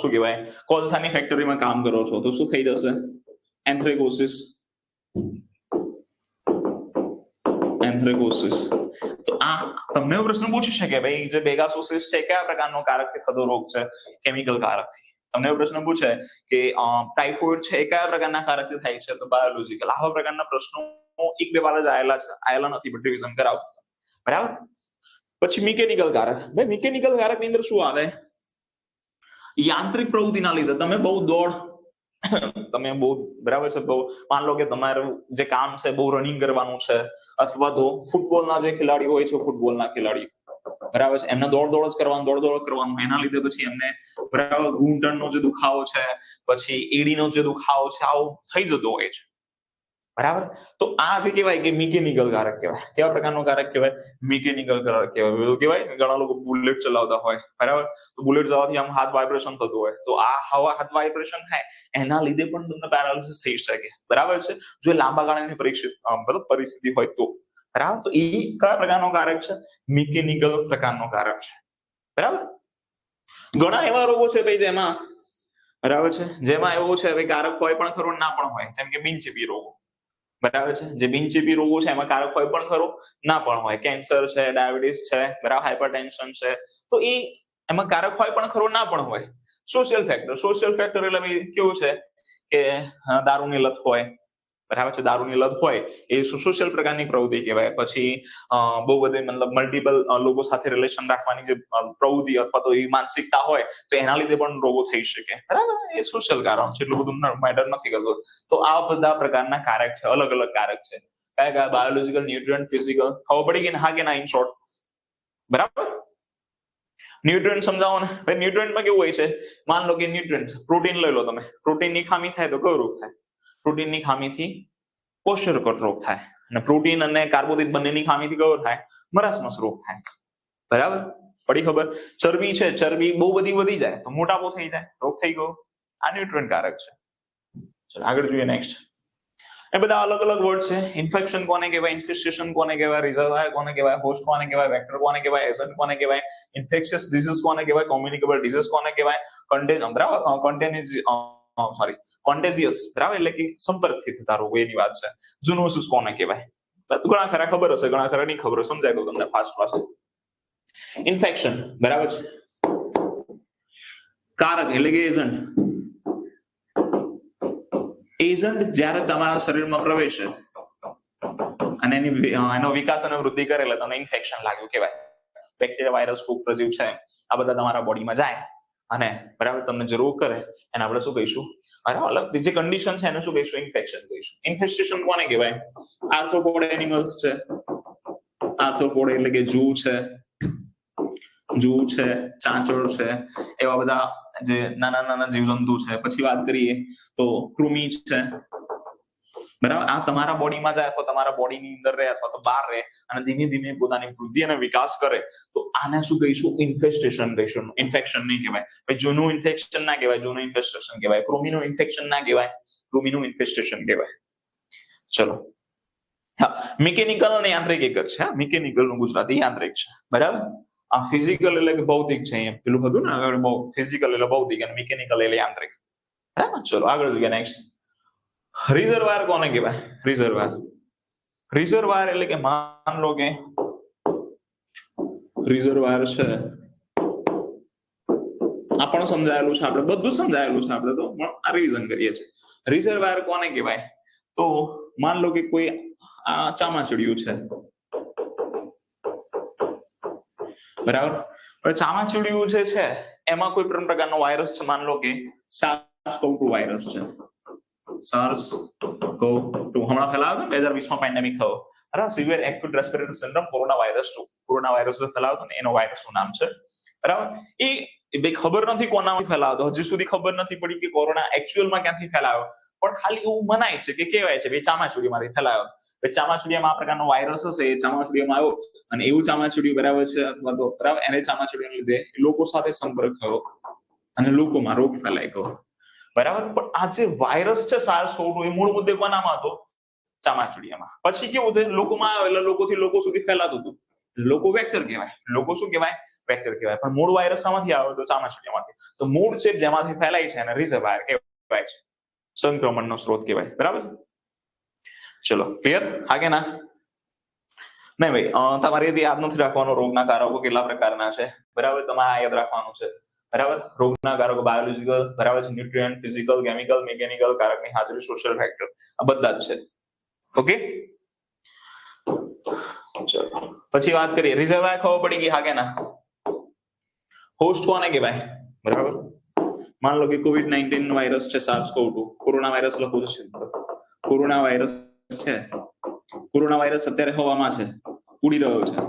શું કહેવાય કોલસાની ફેક્ટરીમાં કામ કરો છો તો શું થઈ જશે એન્થ્રેકોસિસ. તો આ તમને પ્રશ્ન પૂછી શકે ભાઈ જે પેગાસોસિસ છે કયા પ્રકારનો કારકથી થતો રોગ છે કેમિકલ કારકથી. તમને પ્રશ્ન પૂછે કે ટાઇફોઇડ છે એ કયા પ્રકારના કારકથી થાય છે તો બાયોલોજીકલ. આવા પ્રકારના પ્રશ્નો એક બે વાર જ આયેલા નથી બટ રિવિઝન કરાવતા બરાબર. પછી મિકેનિકલ કારક. ભાઈ મિકેનિકલ કારકની અંદર શું આવે યાંત્રિક પ્રવૃત્તિના લીધે તમે બહુ બરાબર છે બહુ માન લો કે તમારું જે કામ છે બહુ રનિંગ કરવાનું છે અથવા તો ફૂટબોલના જે ખેલાડીઓ હોય છે ફૂટબોલના ખેલાડીઓ બરાબર છે એમને દોડ જ કરવાનું એના લીધે પછી એમને બરાબર ઘૂંટણનો જે દુખાવો છે પછી એડીનો જે દુખાવો છે આવો થઈ જતો હોય છે બરાબર. તો આ જે કહેવાય કે મિકેનિકલ કારક કહેવાય. કેવા પ્રકારનો કારક કહેવાય મિકેનિકલ કારક કહેવાય. ઘણા લોકો બુલેટ ચલાવતા હોય બરાબર તો બુલેટ ચલાવવાથી આમ હાથ વાઇબ્રેશન થતું હોય તો આ હવા હાથ વાઇબ્રેશન થાય એના લીધે પણ તમને પેરાલિસિસ થઈ શકે બરાબર છે જો લાંબા ગાળાની પરિસ્થિતિ હોય તો બરાબર. તો એ કયા પ્રકારનો કારક છે મિકેનિકલ પ્રકારનો કારક છે બરાબર. ઘણા એવા રોગો છે ભાઈ જેમાં બરાબર છે જેમાં એવું છે ભાઈ કારક હોય પણ ખરું ના પણ હોય જેમ કે બિનચેપી રોગો બરાબર છે. જે બિનચેપી રોગો છે એમાં કારક હોય પણ ખરો ના પણ હોય. કેન્સર છે ડાયાબિટીસ છે બરાબર હાઇપરટેન્શન છે તો એ એમાં કારક હોય પણ ખરો ના પણ હોય. સોશિયલ ફેક્ટર એટલે કેવું છે કે દારૂની લત હોય બરાબર છે. દારૂની લત હોય એ સોશિયલ પ્રકારની પ્રવૃત્તિ કહેવાય. પછી બહુ બધી મતલબ મલ્ટિપલ લોકો સાથે રિલેશન રાખવાની જે પ્રવૃત્તિ અથવા તો એ માનસિકતા હોય તો એના લીધે પણ રોગો થઈ શકે બરાબર. એ સોશિયલ કારણ છે એટલું બધું મેટર નથી કરતું. તો આ બધા પ્રકારના કારક છે અલગ અલગ કારક છે. કયા બાયોલોજીકલ ન્યુટ્રિયન્ટ ફિઝિકલ ખબર પડી કે હા કે ના ઇન શોર્ટ બરાબર. ન્યુટ્રિયન્ટ સમજાવો ને ભાઈ. ન્યુટ્રિયન્ટમાં કેવું હોય છે માન લો કે ન્યુટ્રિયન્ટ પ્રોટીન લઈ લો તમે. પ્રોટીનની ખામી થાય તો કયો રોગ થાય પ્રોટીનની ખામીથી ક્વેશ્ચરકોટ રોગ થાય અને પ્રોટીન અને કાર્બોદિત બંનેની ખામીથી કયો થાય મરાસમસ રોગ થાય બરાબર. પડી ખબર. ચરબી છે ચરબી બહુ બધી વધી જાય તો મોટાપો થઈ જાય રોગ થઈ ગયો. આ ન્યુટ્રિયન્ટ કારક છે. ચલો આગળ જોઈએ નેક્સ્ટ. એ બધા અલગ અલગ વર્ડ છે. ઇન્ફેક્શન કોને કહેવાય ઇન્ફેસ્ટેશન કોને કહેવાય રિઝર્વાયર કોને કહેવાય હોસ્ટ કોને કહેવાય વેક્ટર કોને કહેવાય એજન્ટ કોને કહેવાય ઇન્ફેક્શિયસ ડિઝીઝ કોને કહેવાય કોમ્યુનિકેબલ ડિઝીઝ કોને કહેવાય કોન્ટેજિયસ બરાબર એટલે કે સંપર્કથી થતા રોગો એની વાત છે. ઝૂનોસિસ કોને કહેવાય ઘણા ખરા ખબર હશે ઘણા ખરા નહીં ખબર સમજાય દઉં તમને ફાસ્ટ. ઇન્ફેક્શન બરાબર છે. કારક એટલે કે એજન્ટ જ્યારે તમારા શરીરમાં પ્રવેશે અને એનો વિકાસ અને વૃદ્ધિ કરે એટલે તમને ઇન્ફેક્શન લાગ્યું કહેવાય. બેક્ટેરિયા વાયરસ ફૂગ પ્રજીવ છે આ બધા તમારા બોડીમાં જાય અને બરાબર તમને જે રોગ કરે એને આપણે શું કહીશું અલગ જે કન્ડિશન છે એને શું કહીશું ઇન્ફેક્શન કહીશું. ઇન્ફેસ્ટેશન કોને કહેવાય આર્થ્રોપોડ એનિમલ્સ છે. આર્થ્રોપોડ એટલે કે જૂ છે ચાંચડ છે એવા બધા જે નાના નાના જીવજંતુ છે. પછી વાત કરીએ તો કૃમિ છે બરાબર. આ તમારા બોડીમાં જાય અથવા તમારા બોડીની અંદર રહે અથવા તો બહાર રહે અને ધીમે ધીમે પોતાની વૃદ્ધિ અને વિકાસ કરે તો આને શું કહીશું ઇન્ફેસ્ટેશન કહીશું. ઇન્ફેક્શન નહીં કહેવાય ભાઈ. જૂનું ઇન્ફેક્શન ના કહેવાય જૂનું ઇન્ફેસ્ટેશન કહેવાય. કૃમિનું ઇન્ફેક્શન ના કહેવાય કૃમિનું ઇન્ફેસ્ટેશન કહેવાય. ચલો હા મિકેનિકલ અને યાંત્રિક એક જ છે. મિકેનિકલ નું ગુજરાતી યાંત્રિક છે બરાબર. આ ફિઝિકલ એટલે કે ભૌતિક છે અહીંયા પેલું હતું ને આગળ ફિઝિકલ એટલે ભૌતિક અને મિકેનિકલ એટલે યાંત્રિક બરાબર. ચલો આગળ જોઈએ નેક્સ્ટ. રિઝર્વાયર કોને કહેવાય રિઝર્વાયર એટલે કે માન લો કે રિઝર્વાયર છે આ પણ સમજાયેલું છે આપણે બધું સમજાયેલું છે આપણે તો આ રિવિઝન કરીએ છીએ. રિઝર્વાયર કોને કહેવાય તો માન લો કે કોઈ આ ચામાચીડિયું છે બરાબર. ચામાચીડિયું જે છે એમાં કોઈ પણ પ્રકારનો વાયરસ છે. માન લો કે SARS-CoV-2 વાયરસ છે. SARS-CoV-2 હમણાં ફેલાયો 2020માં પેન્ડેમિક થયો બરાબર. Severe acute respiratory syndrome corona virus 2 corona virus ફેલાયો ને એનો વાયરસનું નામ છે બરાબર. એ ખબર નથી કોનાથી ફેલાયો હજી સુધી ખબર નથી પડી કે કોરોના એક્ચ્યુઅલમાં ક્યાંથી ફેલાયો પણ ખાલી એવું મનાય છે કે કહેવાય છે કે ચામાચીડિયામાંથી ફેલાયો. ચામાચીડિયામાં આ પ્રકારનો વાયરસ હશે એ ચામાચીડિયામાં આવ્યો અને એવું ચામાચીડિયું બરાબર છે અથવા તો બરાબર એને ચામાચીડિયાને લીધે લોકો સાથે સંપર્ક થયો અને લોકોમાં રોગ ફેલાઈ ગયો બરાબર. પણ આ જે વાયરસ છે SARS-CoV-2 એ મૂળ મુદ્દે કોનામાં હતો ચામાચીડિયામાં. પછી કેવું થયું લોકોમાં એટલે લોકોથી લોકો સુધી ફેલાતું હતું. લોકો વેક્ટર કહેવાય. લોકો શું કહેવાય વેક્ટર કહેવાય. પણ મૂળ વાયરસ શામાંથી આવે તો ચામાચીડિયામાંથી. તો મૂળ ચેપ જેમાંથી ફેલાય છે એને રિઝર્વાયર કહેવાય છે, સંક્રમણનો સ્ત્રોત કહેવાય. બરાબર, ચલો ક્લિયર? આગે ના નહીં ભાઈ, તમારે યાદ નથી રાખવાનું રોગના કારકો કેટલા પ્રકારના છે. બરાબર, તમારે આ યાદ રાખવાનું છે. બરાબર, રોગના કારકો બાયોલોજીકલ, બરાબર છે, ન્યુટ્રિયન્ટ, ફિઝિકલ, કેમિકલ, મિકેનિકલ કારકની હાજરી, સોશિયલ ફેક્ટર, આ બધા જ છે. ઓકે, ચલો પછી વાત કરીએ રિઝર્વાયર. ખબર પડી ગઈ? હા કે ના? હોસ્ટ કોને કહેવાય? બરાબર, માન લો કે COVID-19 વાયરસ છે, SARS-CoV-2, કોરોના વાયરસ લખું છું. કોરોના વાયરસ છે, કોરોના વાયરસ અત્યારે હવામાં છે, ઉડી રહ્યો છે.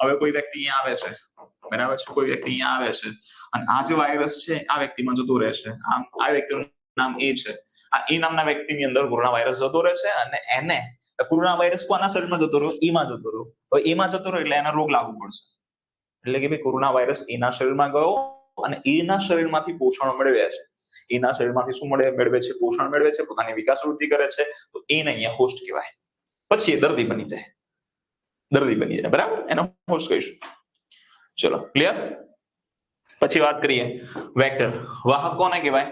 હવે કોઈ વ્યક્તિ અહીંયા આવે છે, બરાબર છે, કોઈ વ્યક્તિ અહીંયા આવે છે અને આ જે વાયરસ છે આ વ્યક્તિમાં જતો રહેશે. આમ આ વ્યક્તિનું નામ એ છે, આ એ નામના વ્યક્તિની અંદર કોરોના વાયરસ જતો રહેશે અને એને કોરોના વાયરસ કોના શરીરમાં જતો રહ્યો? એમાં જતો રહ્યો. હવે એમાં જતો રહ્યો એટલે એને રોગ લાગુ પડશે. એટલે કે ભાઈ કોરોના વાયરસ એના શરીરમાં ગયો અને એના શરીરમાંથી પોષણ મેળવે છે. એના શરીરમાંથી શું મેળવે છે? પોષણ મેળવે છે, પોતાની વિકાસ વૃદ્ધિ કરે છે. તો એને અહીંયા હોસ્ટ કહેવાય. પછી એ દર્દી બની જાય, દર્દી બની જાય. બરાબર, એનો હોસ્ટ કહીશું. ચલો ક્લિયર? પછી વાત કરીએ વેક્ટર. વાહક કોને કહેવાય?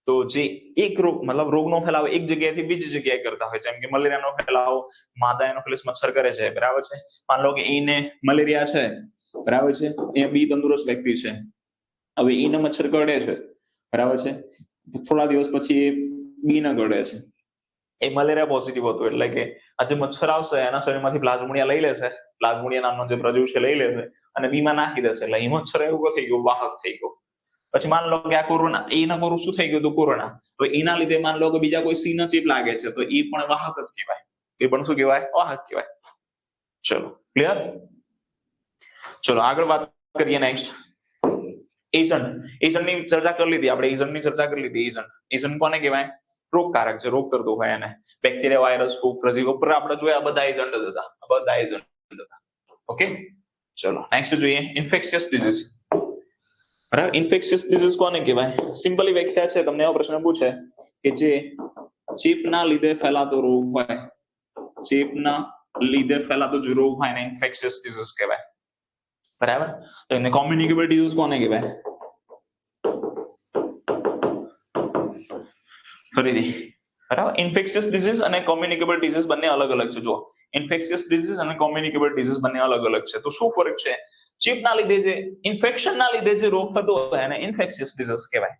તો જે એક રોગ મતલબ રોગનો ફેલાવો એક જગ્યાએથી બીજી જગ્યાએ કરતા હોય, જેમ કે મલેરિયાનો ફેલાવો માદા એનોફિલિસ મચ્છર કરે છે. બરાબર છે, માન લો કે એને મલેરિયા છે, બરાબર છે, એ બી તંદુરસ્ત વ્યક્તિ છે. હવે એને મચ્છર કરડે છે, બરાબર છે, થોડા દિવસ પછી એ બી ન કરડે છે, એ મલેરિયા પોઝિટિવ હતું. એટલે કે આ જે મચ્છર આવશે એના શરીરમાંથી પ્લાઝ્મોડિયા લઈ લેશે, પ્લાઝ્મોડિયા નામનો જે પ્રજીવ છે લઈ લેશે અને બીમાં નાખી દેશે. એટલે એ મચ્છર એવું થઈ ગયું, વાહક થઈ ગયો. પછી માન લો કે આ કોરોના, એના કોરું શું થઈ ગયું હતું? કોરોના. તો એના લીધે માન લો કે બીજા કોઈ સિંહ ચેપ લાગે છે, તો એ પણ વાહક જ કહેવાય. એ પણ શું કહેવાય? વાહક કહેવાય. ચલો ક્લિયર? ચલો આગળ વાત કરીએ નેક્સ્ટ. એજન્ટ. એજન્ટની ચર્ચા કરી લીધી આપણે, એજન્ટની ચર્ચા કરી લીધી. એજન્ટ કોને કહેવાય? રોગકારક છે, રોગ કરતો હોય એને. બેક્ટેરિયા, વાયરસ, ફૂગ, પ્રજીવો પર આપણે જોયા બધા એજન્ટ જ હતા, બધા એજન્ટ હતા. ઓકે, ચલો નેક્સ્ટ જોઈએ ઇન્ફેક્શિયસ ડિઝીઝ. બરાબર, ઇન્ફેક્શિયસ ડિઝીઝ કોને કહેવાય? સિમ્પલી વ્યાખ્યા છે, તમને એવો પ્રશ્ન પૂછે કે જે ચેપના લીધે ફેલાતો રોગ હોય, ચેપના લીધે ફેલાતો જે રોગ હોય એને ઇન્ફેક્શિયસ ડિઝીઝ કહેવાય. બરાબર, તો એને કોમ્યુનિકેબલ ડિઝીઝ કોને કહેવાય? ફરીથી બરાબર, ઇન્ફેક્શિયસ ડિઝીઝ અને કોમ્યુનિકેબલ ડિઝીઝ બંને અલગ અલગ છે. જો ઇન્ફેક્શિયસ ડિઝીઝ અને કોમ્યુનિકેબલ ડિઝીઝ બંને અલગ અલગ છે. તો શું ફરક છે? ચેપના લીધે જે ઇન્ફેક્શનના લીધે જે રોગ થતો હોય એને ઇન્ફેક્શિયસ ડિઝીઝ કહેવાય.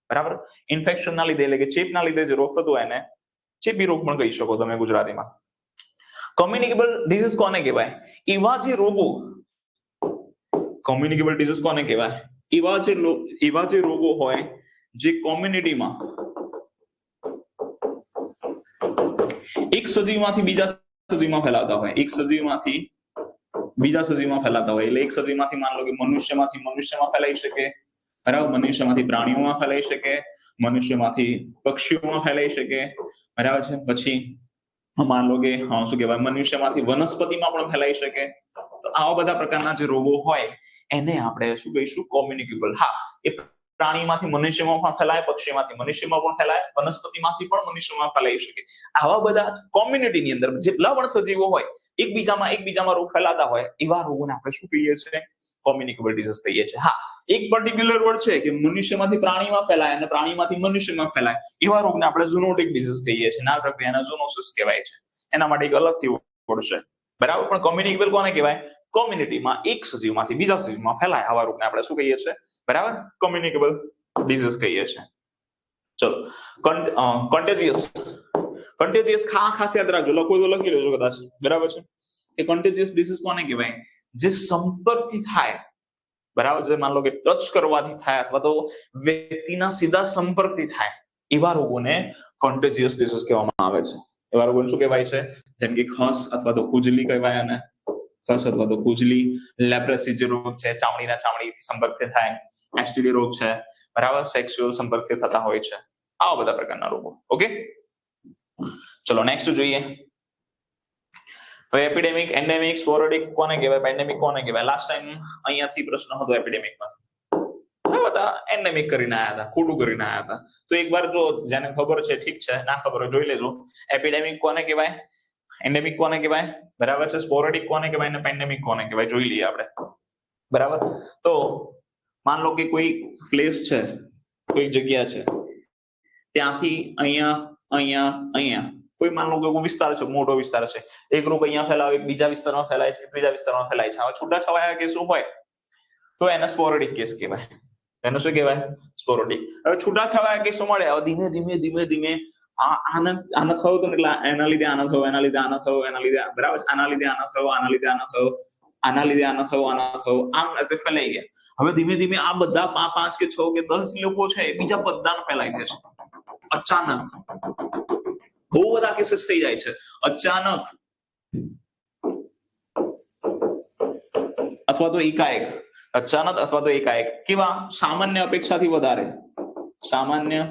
બરાબર, ઇન્ફેક્શનના લીધે એટલે કે ચેપના લીધે જે રોગ થતો હોય એને ચેપી રોગ પણ કહી શકો તમે ગુજરાતીમાં. કોમ્યુનિકેબલ ડિઝીઝ કોને કહેવાય? એવા જે રોગો, કોમ્યુનિકેબલ ડિઝીઝ કોને કહેવાય? એવા જે રોગો હોય જે કોમ્યુનિટીમાં એક સજીવમાંથી બીજા સજીવમાં ફેલાતા હોય, એક સજીવમાંથી બીજા સજીવમાં ફેલાતા હોય. એટલે એક સજીવમાંથી માન લો કે મનુષ્યમાંથી મનુષ્યમાં ફેલાઈ શકે, બરાબર, મનુષ્યમાંથી પ્રાણીઓમાં ફેલાઈ શકે, મનુષ્યમાંથી પક્ષીઓમાં ફેલાઈ શકે, બરાબર છે. પછી માન લો કે શું કહેવાય, મનુષ્યમાંથી વનસ્પતિમાં પણ ફેલાઈ શકે. તો આવા બધા પ્રકારના જે રોગો હોય એને આપણે શું કહીશું? કોમ્યુનિકેબલ. હા, એ પ્રાણીમાંથી મનુષ્યમાં પણ ફેલાય, પક્ષીમાંથી મનુષ્યમાં પણ ફેલાય, વનસ્પતિમાંથી પણ મનુષ્યમાં ફેલાઈ શકે. આવા બધા કોમ્યુનિટીની અંદર જેટલા પણ સજીવો હોય એકબીજામાં રોગ ફેલાતા હોય એવા રોગોને આપણે શું કહીએ છીએ? કોમ્યુનિકેબલ ડિઝીઝ કહીએ છીએ. હા, એક પર્ટિક્યુલર વર્ડ છે કે મનુષ્યમાંથી પ્રાણીમાં ફેલાય અને પ્રાણીમાંથી મનુષ્યમાં ફેલાય એવા રોગને આપણે ઝૂનોટિક ડિઝીઝ કહીએ છીએ. આ પ્રક્રિયાને ઝૂનોસિસ કહેવાય છે. એના માટે એક અલગથી વર્ડ છે. બરાબર, પણ કોમ્યુનિકેબલ કોને કહેવાય? કોમ્યુનિટીમાં એક સજીવમાંથી બીજા સજીવમાં ફેલાય આવા રોગને આપણે શું કહીએ છીએ? બરાબર, કોમ્યુનિકેબલ ડિઝીઝ કહીએ છીએ. ચલો કન્ટેજિયસ. કન્ટેજિયસ ખાસ યાદ રાખજો, લખો તો લખી લેજો કદાચ. બરાબર છે, એ કન્ટેજિયસ ડિઝીઝ કોને કહેવાય? જે સંપર્કથી થાય, બરાબર છે, માન લો કે ટચ કરવાથી થાય અથવા તો વ્યક્તિના સીધા સંપર્કથી થાય એવા રોગોને કન્ટેજિયસ ડિઝીઝ કહેવામાં આવે છે. એવા રોગોને શું કહેવાય છે? જેમ કે ખસ અથવા તો ખુજલી કહેવાય, અને ખસ અથવા તો ખુજલી, લેપ્રેસી જે રોગ છે, ચામડીના ચામડીથી સંપર્કથી થાય, એસટીડી રોગ છે, બરાબર, સેક્સ્યુઅલ સંપર્કથી થતા હોય છે. આવા બધા પ્રકારના રોગો. ઓકે, ચલો નેક્સ્ટ જોઈએ. હવે એપિડેમિક, એન્ડેમિક, સ્પોરેડિક કોને કહેવાય? પેન્ડેમિક કોને કહેવાય? લાસ્ટ ટાઈમ અહીંયાથી પ્રશ્ન હતો એપિડેમિકમાં, બધા એન્ડેમિક કરીને આયા હતા, ખોટું કરીને આયા હતા. તો એકવાર જો જેને ખબર છે ઠીક છે, ના ખબર હોય જોઈ લેજો. એપિડેમિક કોને કહેવાય? એન્ડેમિક કોને કહેવાય? બરાબર છે, સ્પોરેડિક કોને કહેવાય અને પેન્ડેમિક કોને કહેવાય? જોઈ લઈએ આપણે. બરાબર. તો માન લો કે કોઈ પ્લેસ છે, કોઈ જગ્યા છે, ત્યાંથી અહીંયા અહીંયા અહીંયા કોઈ માન લો કે કોઈ વિસ્તાર છે, મોટો વિસ્તાર છે, એક રોગ અહીંયા ફેલાવે, એક બીજા વિસ્તારમાં ફેલાય છે, ત્રીજા વિસ્તારમાં ફેલાય છે. હવે છૂટાછવાયા કેસો હોય તો એને સ્પોરેડિક કેસ કહેવાય. એને શું કહેવાય? સ્પોરેડિક. હવે છૂટાછવાયા કેસો મળે, હવે ધીમે ધીમે ધીમે ધીમે આના થયો તો એટલે એના લીધે આના થયો, એના લીધે આના થયો, એના લીધે બરાબર, આના લીધે આના થયો, આના લીધે આના થયો, આના લીધે આના થયો, આના થયો, આમ રીતે ફેલાઈ ગયા. હવે ધીમે ધીમે આ બધા 5 કે 6 કે 10 લોકો છે એ બીજા બધાને ફેલાઈ જશે અચાનક. બહુ બધા કેસીસ થઈ જાય છે અચાનક અથવા તો એકાએક. અચાનક અથવા તો એકાએક. કેવા? સામાન્ય અપેક્ષાથી વધારે. સામાન્ય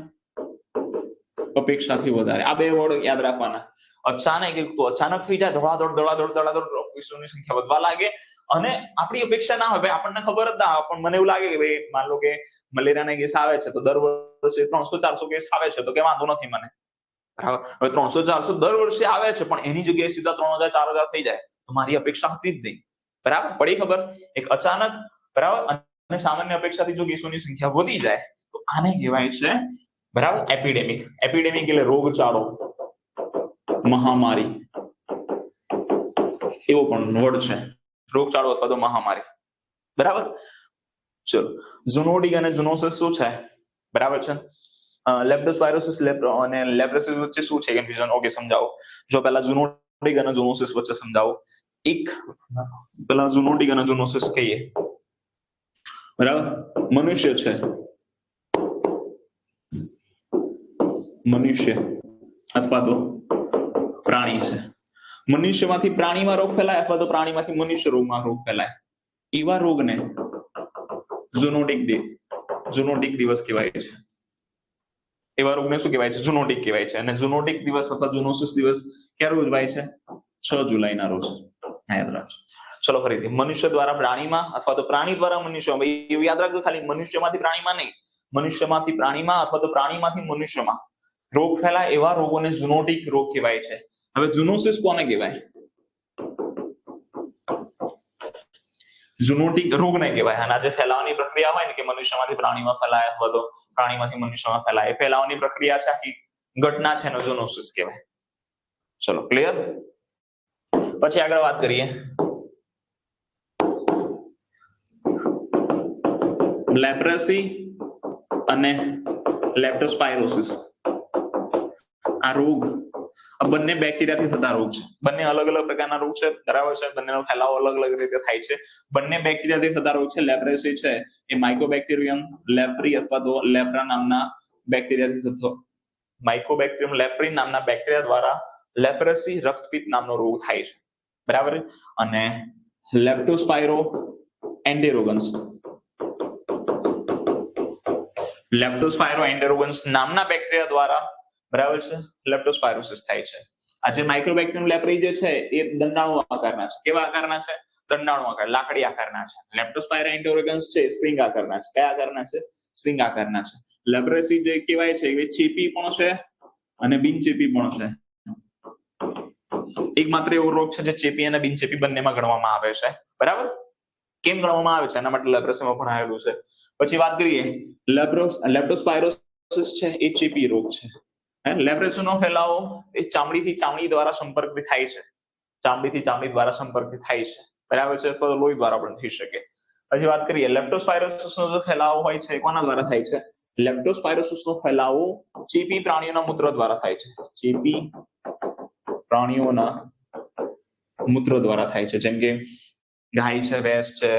અપેક્ષાથી વધારે. આ બે વર્ડ યાદ રાખવાના. અચાનક એક તો અચાનક થઈ જાય, ધડાધડ કેસોની સંખ્યા વધવા લાગે અને આપણી અપેક્ષા ના હોય, ભાઈ આપણને ખબર જ ના હોય, પણ મને એવું લાગે કે ભાઈ માન લો કે મલેરિયાના કેસ આવે છે તો દર વર્ષે 300-400 કેસ આવે છે તો કે વાંધો નથી મને. બરાબર. હવે 300-400 દર વર્ષે આવે છે પણ એની જગ્યાએ સીધા 3000-4000 થઈ જાય તો મારી અપેક્ષા હતી જ નહીં. બરાબર, પડી ખબર? એક અચાનક, બરાબર, અને સામાન્ય અપેક્ષાથી જો કેસોની સંખ્યા વધી જાય તો આને કહેવાય છે, બરાબર, એપિડેમિક. એપિડેમિક એટલે રોગચાળો, મહામારી, એવો પણ વર્ડ છે, રોગચાળો અથવા તો મહામારી. બરાબર. ચલો, ઝૂનોટિક અને ઝૂનોસિસ શું છે? બરાબર છે. લેપ્ટોસ્પાયરોસિસ અને લેપ્રેસિસ વચ્ચે શું છે કન્ફ્યુઝન? ઓકે, સમજાવો. જો પહેલા ઝૂનોટિક અને ઝૂનોસિસ વચ્ચે સમજાવો. એક પેલા ઝૂનોટિક અને ઝૂનોસિસ કહીએ, બરાબર. મનુષ્ય છે, મનુષ્ય અથવા તો પ્રાણી છે. મનુષ્યમાંથી પ્રાણીમાં રોગ ફેલાય અથવા તો પ્રાણીમાંથી મનુષ્ય રોગમાં રોગ ફેલાય. એવા રોગને ઝૂનોટિક દિવસ કહેવાય છે. એવા રોગને શું કહેવાય છે? ઝૂનોટિક કહેવાય છે. અને ઝૂનોટિક દિવસ અથવા ઝૂનોસિસ દિવસ ક્યારે ઉજવાય છે? 6 જુલાઈના રોજ. યાદ રાખજો. ચલો ફરીથી. મનુષ્ય દ્વારા પ્રાણીમાં અથવા તો પ્રાણી દ્વારા મનુષ્યમાં. એવું યાદ રાખજો, ખાલી મનુષ્યમાંથી પ્રાણીમાં નહીં, મનુષ્યમાંથી પ્રાણીમાં અથવા તો પ્રાણીમાંથી મનુષ્યમાં રોગ ફેલાય એવા રોગોને ઝૂનોટિક રોગ કહેવાય છે. હવે ઝૂનોસિસ કોને કહેવાય? ઝૂનોટિક રોગને કહેવાય. અને આ જે ફેલાવાની પ્રક્રિયા હોય ને કે મનુષ્યમાંથી પ્રાણીમાં ફેલાય અથવા તો પ્રાણીમાંથી મનુષ્યમાં ફેલાય, એ ફેલાવાની પ્રક્રિયા છે, આખી ઘટના છે ને ઝૂનોસિસ કહેવાય. ચલો, ક્લિયર? પછી આગળ વાત કરીએ લેપ્રેસી અને લેપ્ટોસ્પાયરોસિસ. આ રોગ બંને બેક્ટેરિયાથી થતા રોગ છે. બંને અલગ અલગ પ્રકારના રોગ છે, બરાબર છે. બંનેનો ફેલાવો અલગ અલગ રીતે થાય છે. બંને બેક્ટેરિયાથી થતા રોગ છે. લેપ્રેસી છે એ માઇકોબેક્ટેરિયમ લેપ્રી અથવા તો લેપ્રા નામના બેક્ટેરિયાથી થતો, માઇકોબેક્ટેરિયમ લેપ્રી નામના બેક્ટેરિયા દ્વારા લેપ્રેસી રક્તપિત્ત નામનો રોગ થાય છે. બરાબર. અને લેપ્ટોસ્પાયરો એન્ટેરોગન્સ, લેપ્ટોસ્પાયરો એન્ટેરોગન્સ નામના બેક્ટેરિયા દ્વારા, બરાબર છે, લેપ્ટોસ્પાયરોસિસ થાય છે. આ જે માઇક્રોબેક્ટેરિયમ લેપ્રી જે છે એ દંડાળુ આકારના છે. કેવા આકારના છે? દંડાળુ આકાર, લાકડી આકારના છે. લેપ્ટોસ્પાયરો એન્ટેરોગન્સ છે સ્પ્રિંગ આકારના છે. કયા આકારના છે? સ્પ્રિંગ આકારના છે. લેપ્રેસી જે કહેવાય છે એ ચેપી પણ છે અને બિનચેપી પણ છે. એકમાત્ર એવો રોગ છે જે ચેપી અને બિનચેપી બંનેમાં ગણવામાં આવે છે. બરાબર. કેમ ગણવામાં આવે છે એના માટે લેપ્રેસીમાં ભણાયેલું છે. પછી વાત કરીએ, લેપ્ટોસ્પાયરોસિસ છે એ ચેપી રોગ છે. લેપ્રેસીનો ફેલાવો એ ચામડીથી ચામડી દ્વારા સંપર્કથી થાય છે. ચામડીથી ચામડી દ્વારા સંપર્કથી થાય છે. બરાબર છે. અથવા તો લોહી દ્વારા પણ થઈ શકે. પછી વાત કરીએ લેપ્ટોસ્પાયરોસિસનો જે ફેલાવો હોય છે કોના દ્વારા થાય છે? લેપ્ટોસ્પાયરોસિસનો ફેલાવો ચેપી પ્રાણીઓના મૂત્ર દ્વારા થાય છે. ચેપી પ્રાણીઓના મૂત્ર દ્વારા થાય છે. જેમ કે ગાય છે, ભેંસ છે,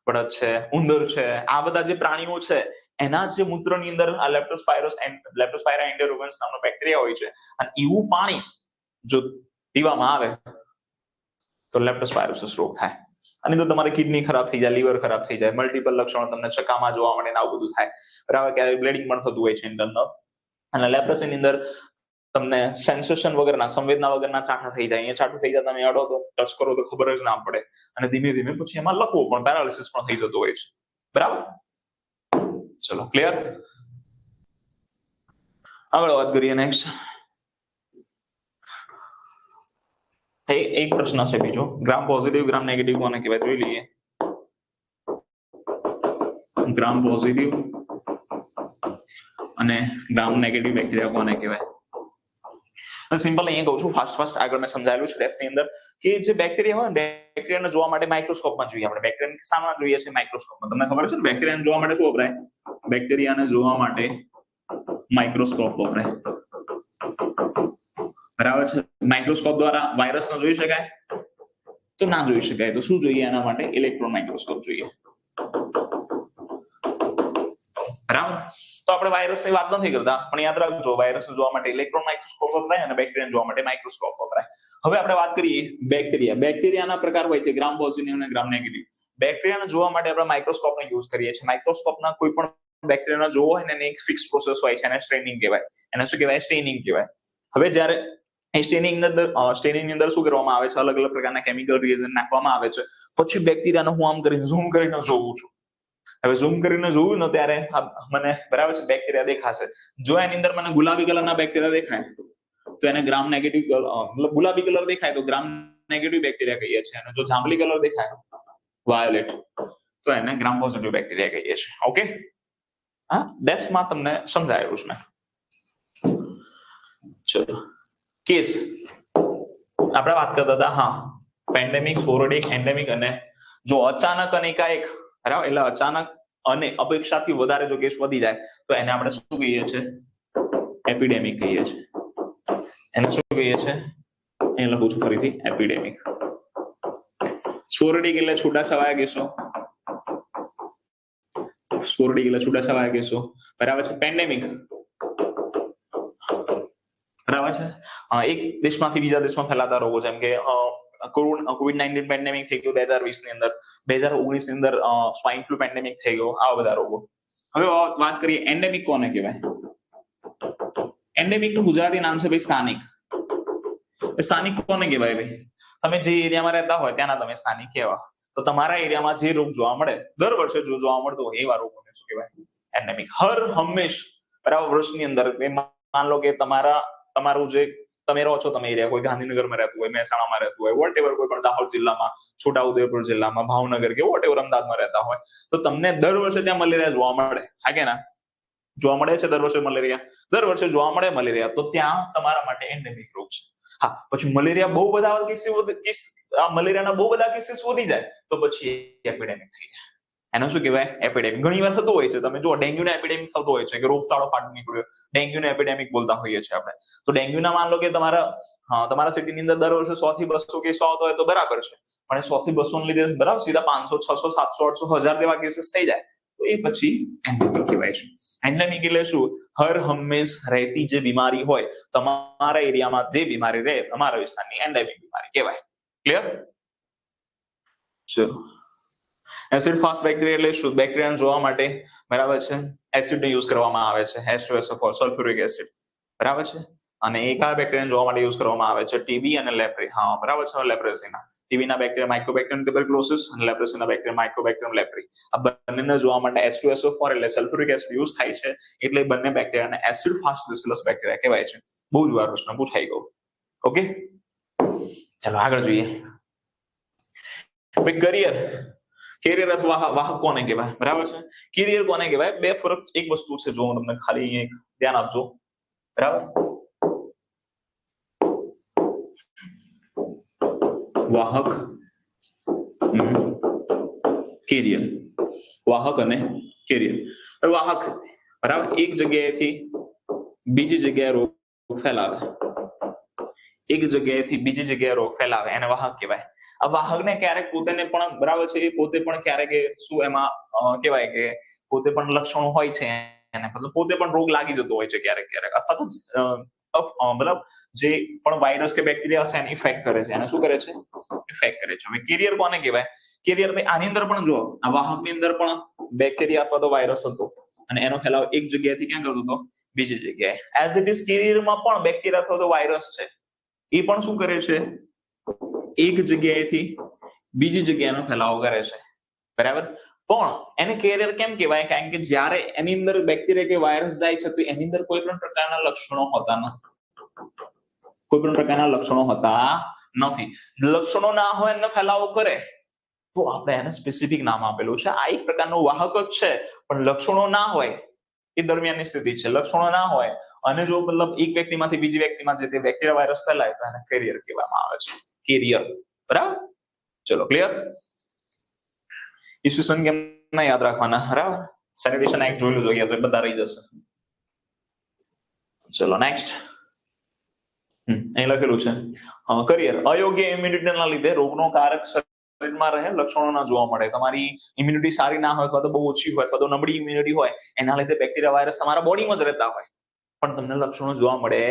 બળદ છે, ઉંદર છે, આ બધા જે પ્રાણીઓ છે એના જે મૂત્રની અંદર આ લેપ્ટોસ્પાયરા એન્ટેરોગન્સ નામનો બેક્ટેરિયા હોય છે. અને એવું પાણી જો પીવામાં આવે તો લેપ્ટોસ્પાયરોસિસ રોગ થાય. અને તો તમારી કિડની ખરાબ થઈ જાય, લીવર ખરાબ થઈ જાય, મલ્ટિપલ લક્ષણો તમને ચકામાં જોવા મળે, આવું બધું થાય. બરાબર. ક્યારેક બ્લીડિંગ પણ થતું હોય છે ઇન્ટરનલ. અને લેપ્રેસીની અંદર તમને સેન્સેશન વગરના, સંવેદના વગરના ચાઠા થઈ જાય. અહીંયા ચાઠું થઈ જાય, તમે અડો તો, ટચ કરો તો ખબર જ ના પડે. અને ધીમે ધીમે પછી એમાં લકવો પણ, પેરાલિસિસ પણ થઈ જતો હોય છે. બરાબર. ચલો, ક્લિયર? આગળ વાત કરીએ. નેક્સ્ટ એક પ્રશ્ન છે બીજો, ગ્રામ પોઝિટિવ ગ્રામ નેગેટિવ કોને કહેવાય જોઈ લઈએ. ગ્રામ પોઝિટિવ અને ગ્રામ નેગેટિવ બેક્ટેરિયા કોને કહેવાય? સિમ્પલ અહીંયા કહું છું, ફાસ્ટ આગળ મેં સમજાયેલું છે ડેપ્થની અંદર કે જે બેક્ટેરિયા હોય ને, બેક્ટેરિયાને જોવા માટે માઇક્રોસ્કોપમાં જોઈએ આપણે. બેક્ટેરિયાને શામાં જોઈએ છે? માઇક્રોસ્કોપમાં. તમને ખબર છે ને બેક્ટેરિયાને જોવા માટે શું વપરાય? બેક્ટેરિયાને જોવા માટે માઇક્રોસ્કોપ વપરાય, બરાબર છે. માઇક્રોસ્કોપ દ્વારા વાયરસને જોઈ શકાય? તો ના જોઈ શકાય. તો શું જોઈએ એના માટે? ઇલેક્ટ્રોન માઇક્રોસ્કોપ જોઈએ, બરાબર. તો આપણે વાયરસની વાત નથી કરતા, પણ યાદ રાખજો વાયરસને જોવા માટે ઇલેક્ટ્રોન માઇક્રોસ્કોપ વપરાય અને બેક્ટેરિયાને જોવા માટે માઇક્રોસ્કોપ વપરાય. હવે આપણે વાત કરીએ બેક્ટેરિયા. બેક્ટેરિયાના પ્રકાર હોય છે ગ્રામ પોઝિટિવ અને ગ્રામ નેગેટિવ. બેક્ટેરિયાને જોવા માટે આપણે માઇક્રોસ્કોપનો યુઝ કરીએ છીએ. માઇક્રોસ્કોપના કોઈ પણ બેક્ટેરિયાને જોવો હોય ને એની એક ફિક્સ પ્રોસેસ હોય છે, એને સ્ટ્રેનિંગ કહેવાય. એને શું કહેવાય? સ્ટેનિંગ કહેવાય. હવે જ્યારે સ્ટેનિંગની અંદર શું કરવામાં આવે છે? અલગ અલગ પ્રકારના કેમિકલ રિએજન્ટ નાખવામાં આવે છે. પછી બેક્ટેરિયાને હું આમ કરીને ઝૂમ કરીને જોઉં છું. હવે ઝૂમ કરીને જોયું ને ત્યારે મને બરાબર છે બેક્ટેરિયા દેખાશે. જો એની અંદર મને ગુલાબી કલરના બેક્ટેરિયા દેખાય તો એને ગ્રામ નેગેટિવ, મતલબ ગુલાબી કલર દેખાય તો ગ્રામ નેગેટિવ બેક્ટેરિયા કહીએ છીએ, અને જો જાંબલી કલર દેખાય વાયોલેટ તો એને ગ્રામ પોઝિટિવ બેક્ટેરિયા કહીએ છીએ. ઓકે, હા, ડેપ્થમાં તમને સમજાયું છે. ચલો, કેસ આપણે વાત કરતા હતા. હા, પેન્ડેમિક, સ્પોરેડિક, એન્ડેમિક અને જો અચાનક અને એકાએક, બરાબર, એટલે અચાનક અને અપેક્ષાથી વધારે જો કેસ વધી જાય તો એને આપણે શું કહીએ છીએ? એપિડેમિક કહીએ છીએ. એને શું કહીએ છીએ? એ લખું છું ફરીથી, એપિડેમિક. સ્પોરેડિક એટલે છૂટાછવાયા કેસો, સ્પોરેડિક એટલે છૂટાછવાયા કેસો, બરાબર છે. પેન્ડેમિક, બરાબર છે, એક દેશમાંથી બીજા દેશમાં ફેલાતા રોગો, જેમ કે COVID-19 પેન્ડેમિક થઈ ગયું 2020 ની અંદર, 2019 ની અંદર સ્વાઇન ફ્લુ પેન્ડેમિક થઈ ગયો, આવા બધા રોગો. હવે વાત કરીએ એન્ડેમિક કોને કહેવાય? એન્ડેમિક નું ગુજરાતી નામ છે ભાઈ સ્થાનિક. સ્થાનિક કોને કહેવાય ભાઈ? તમે જે એરિયામાં રહેતા હોય ત્યાંના તમે સ્થાનિક કહેવા. તો તમારા એરિયામાં જે રોગ જોવા મળે, દર વર્ષે જો જોવા મળતો હોય એવા રોગોને શું કહેવાય? એન્ડેમિક. હર હંમેશ, બરાબર, વર્ષની અંદર માન લો કે તમારું જે તમે રહો છો, તમે એરિયા, કોઈ ગાંધીનગરમાં રહેતું હોય, મહેસાણામાં રહેતું હોય, વોટ એવર, કોઈ પણ દાહોદ જિલ્લામાં, છોટાઉદેપુર જિલ્લામાં, ભાવનગર કે વોટ એવર અમદાવાદમાં રહેતા હોય, તો તમને દર વર્ષે ત્યાં મલેરિયા જોવા મળે, હા કે ના? જોવા મળે છે દર વર્ષે મલેરિયા? દર વર્ષે જોવા મળે મલેરિયા, તો ત્યાં તમારા માટે એન્ડેમિક રોગ છે. હા, પછી મલેરિયા બહુ બધા મલેરિયાના બહુ બધા કેસીસ વધી જાય તો પછી એપિડેમિક થઈ જાય. એનો શું કહેવાય? એપિડેમિક. ઘણી વાર થતું હોય છે, તમે જો ડેન્ગ્યુનો એપિડેમિક થતો હોય છે કે રોગચાળો ફાટી નીકળ્યો, ડેન્ગ્યુનો એપિડેમિક બોલતા હોઈએ છીએ આપણે. તો ડેન્ગ્યુના માન લો કે તમારા સિટીની અંદર દર વર્ષે 100 થી 200 કેસો આવતો હોય તો બરાબર છે, પણ 100 થી 200 લીધે બરાબર સીધા 500, 600, 700, 800, 1000 જેવા કેસીસ થઈ જાય તો એ પછી એન્ડેમિક કહેવાય છે. એન્ડેમિક એટલે શું? હર હંમેશ રહેતી જે બીમારી હોય, તમારા એરિયામાં જે બીમારી રહે, તમારા વિસ્તારની એન્ડેમિક બીમારી કહેવાય. ક્લિયર? ચલો, એસિડ ફાસ્ટ બેક્ટેરિયા એટલે શું? બેક્ટેરિયાને જોવા માટે, બરાબર છે, એસિડનો યુઝ કરવામાં આવે છે, H2SO4, સલ્ફ્યુરિક એસિડ, બરાબર છે. અને એ કયા બેક્ટેરિયાને જોવા માટે યુઝ કરવામાં આવે છે? ટીબી અને લેપ્રી. હા, બરાબર છે. લેપ્રેસીના, ટીબીના બેક્ટેરિયા માઇક્રોબેક્ટેરિયમ ટ્યુબરક્લોસિસ અને લેપ્રેસીના બેક્ટેરિયા માઇક્રોબેક્ટેરિયમ લેપ્રી. આ બંનેને જોવા માટે H2SO4 એટલે સલ્ફ્યુરિક એસિડ યુઝ થાય છે, એટલે બંને બેક્ટેરિયાને એસિડ ફાસ્ટ બેસિલસ બેક્ટેરિયા કહેવાય છે. બહુ જ વાર પ્રશ્ન પૂછાઈ ગયો. ઓકે, ચાલો આગળ જોઈએ. કેરિયર અથવા વાહક કોને કહેવાય? બરાબર છે. કેરિયર કોને કહેવાય? બે ફરક, એક વસ્તુ છે, જો હું તમને ખાલી અહીંયા ધ્યાન આપજો, બરાબર. વાહક, કેરિયર. વાહક અને કેરિયર. વાહક, બરાબર, એક જગ્યાએથી બીજી જગ્યાએ રોગ ફેલાવે, એક જગ્યાએથી બીજી જગ્યાએ રોગ ફેલાવે, એને વાહક કહેવાય. આ વાહકને ક્યારેક પોતેને પણ, બરાબર છે, એ પોતે પણ ક્યારેક શું એમાં કહેવાય કે પોતે પણ લક્ષણો હોય છે એને, મતલબ પોતે પણ રોગ લાગી જતો હોય છે ક્યારેક ક્યારેક, અથવા તો મતલબ જે પણ વાયરસ કે બેક્ટેરિયા હશે એને ઇફેક્ટ કરે છે. એને શું કરે છે? ઇફેક્ટ કરે છે. હવે કેરિયર કોને કહેવાય? કેરિયર ભાઈ આની અંદર પણ જો, આ વાહકની અંદર પણ બેક્ટેરિયા અથવા તો વાયરસ હતો અને એનો ફેલાવ એક જગ્યાએથી ક્યાં કરતો હતો? બીજી જગ્યાએ. એઝ ઇટ ઇઝ કેરિયરમાં પણ બેક્ટેરિયા અથવા તો વાયરસ છે, એ પણ શું કરે છે? એક જગ્યાએથી બીજી જગ્યાનો ફેલાવો કરે છે, બરાબર. પણ એને કેરિયર કેમ કહેવાય? કારણ કે જ્યારે એની અંદર બેક્ટેરિયા કે વાયરસ જાય છે તો એની અંદર કોઈ પણ પ્રકારના લક્ષણો હોતા નથી, કોઈ પણ પ્રકારના લક્ષણો હોતા નથી. લક્ષણો ના હોય એને ફેલાવો કરે, તો આપણે એને સ્પેસિફિક નામ આપેલું છે. આ એક પ્રકારનો વાહક જ છે, પણ લક્ષણો ના હોય એ દરમિયાનની સ્થિતિ છે. લક્ષણો ના હોય અને જો મતલબ એક વ્યક્તિમાંથી બીજી વ્યક્તિમાં જે તે બેક્ટેરિયા વાયરસ ફેલાય તો એને કેરિયર કહેવામાં આવે છે. કેરિયર. બરાબર? ચલો ક્લિયર? ઈસુસન કેમ ના યાદ રાખવાના? બરાબર? સેનિટેશન એક્ટ જોયેલું જોઈએ તો બધા રહી જશે. ચલો નેક્સ્ટ. અહીં લખેલું છે કરિયર. અયોગ્ય ઇમ્યુનિટીના લીધે રોગનો કારક શરીરમાં રહે, લક્ષણો ના જોવા મળે. તમારી ઇમ્યુનિટી સારી ના હોય અથવા તો બહુ ઓછી હોય અથવા તો નબળી ઇમ્યુનિટી હોય, એના લીધે બેક્ટેરિયા વાયરસ તમારા બોડીમાં જ રહેતા હોય પણ તમને લક્ષણો જોવા મળે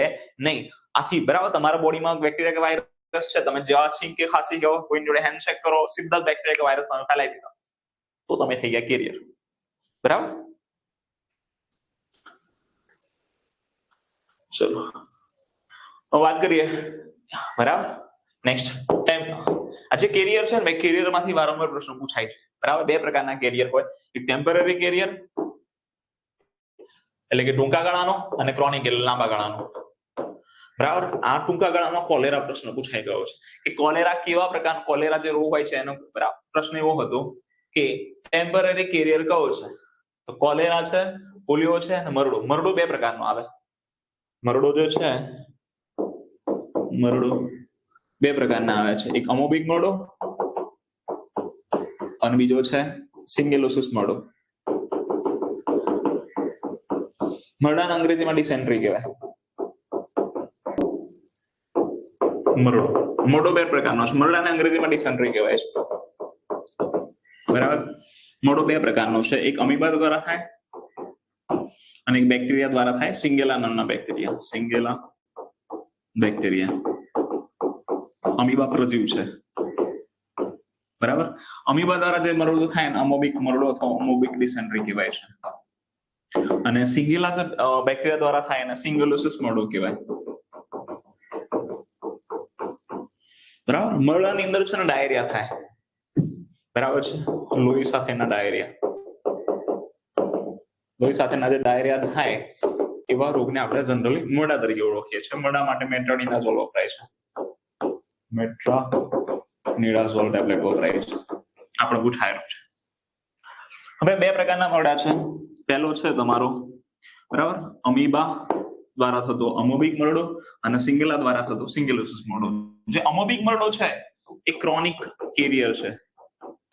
નહીં. આથી બરાબર તમારા બોડીમાં બેક્ટેરિયા કે વાયરસ છે, તમે જ્યાં છીંક કે ખાંસી ગયો, કોઈ જોડે હેન્ડશેક કરો, સીધા જ બેક્ટેરિયા કે વાયરસ તમે ફેલાઈ દીધા તો તમે થઈ ગયા કેરિયર. બરાબર? ચલો વાત કરીએ. બરાબર? નેક્સ્ટ આજે કેરિયર છે ને, કેરિયર માંથી વારંવાર પ્રશ્ન પૂછાય છે. બરાબર? બે પ્રકારના કેરિયર હોય, એક ટેમ્પરરી કેરિયર એટલે કે ટૂંકા ગાળાનો, અને ક્રોનિક એટલે લાંબા ગાળાનો. બરાબર? આ ટૂંકા ગાળામાં કોલેરા પ્રશ્ન પૂછાઈ ગયો છે કે કોલેરા કેવા પ્રકારનો, કોલેરા જે રોગ હોય છે એનો પ્રશ્ન એવો હતો કે ટેમ્પરરી કેરિયર કયો છે? તો કોલેરા છે, પોલિયો છે અને મરડો. મરડો બે પ્રકારનો આવે. મરડો જે છે, મરડો બે પ્રકારના આવે છે. એક અમોબિક મરડો અને બીજો છે સિંગેલોસિસ મરડો. મરડાને અંગ્રેજીમાં ડિસેન્ટ્રી કહેવાય. મરડો બે પ્રકારનો છે. મરડાને અંગ્રેજીમાં ડિસેન્ટ્રી કહેવાય છે. બરાબર? મરડો બે પ્રકારનો છે, એક અમીબા દ્વારા થાય અને એક બેક્ટેરિયા દ્વારા થાય. સિંગેલા નામના બેક્ટેરિયા. સિંગેલા બેક્ટેરિયા અમીબા પ્રજીવ છે. બરાબર? અમીબા દ્વારા જે મરડો થાય ને અમોબિક મરડો અથવા અમોબિક ડિસેન્ટ્રી કહેવાય છે. અને સિંગેલા જે બેક્ટેરિયા દ્વારા થાય એને સિંગેલોસિસ મરડો કહેવાય. બરાબર? મરડાની અંદર છે ને ડાયરિયા થાય. બરાબર છે? લોહી સાથેના ડાયરિયા. લોહી સાથેના જે ડાયરિયા થાય એવા રોગને આપણે જનરલી મરડા તરીકે ઓળખીએ છીએ. મરડા માટે મેટ્રોનિડાઝોલ વપરાય છે. મેટ્રોનિડાઝોલ ટેબ્લેટ વપરાય છે. આપણે પૂછાયેલું છે. હવે બે પ્રકારના મરડા છે. પહેલો છે તમારો બરાબર અમીબા દ્વારા થતો અમોબિક મરડો અને સિંગેલા દ્વારા થતો સિંગેલોસિસ મરડો. જે અમોબિક મરડો છે એ ક્રોનિક કેરિયર છે.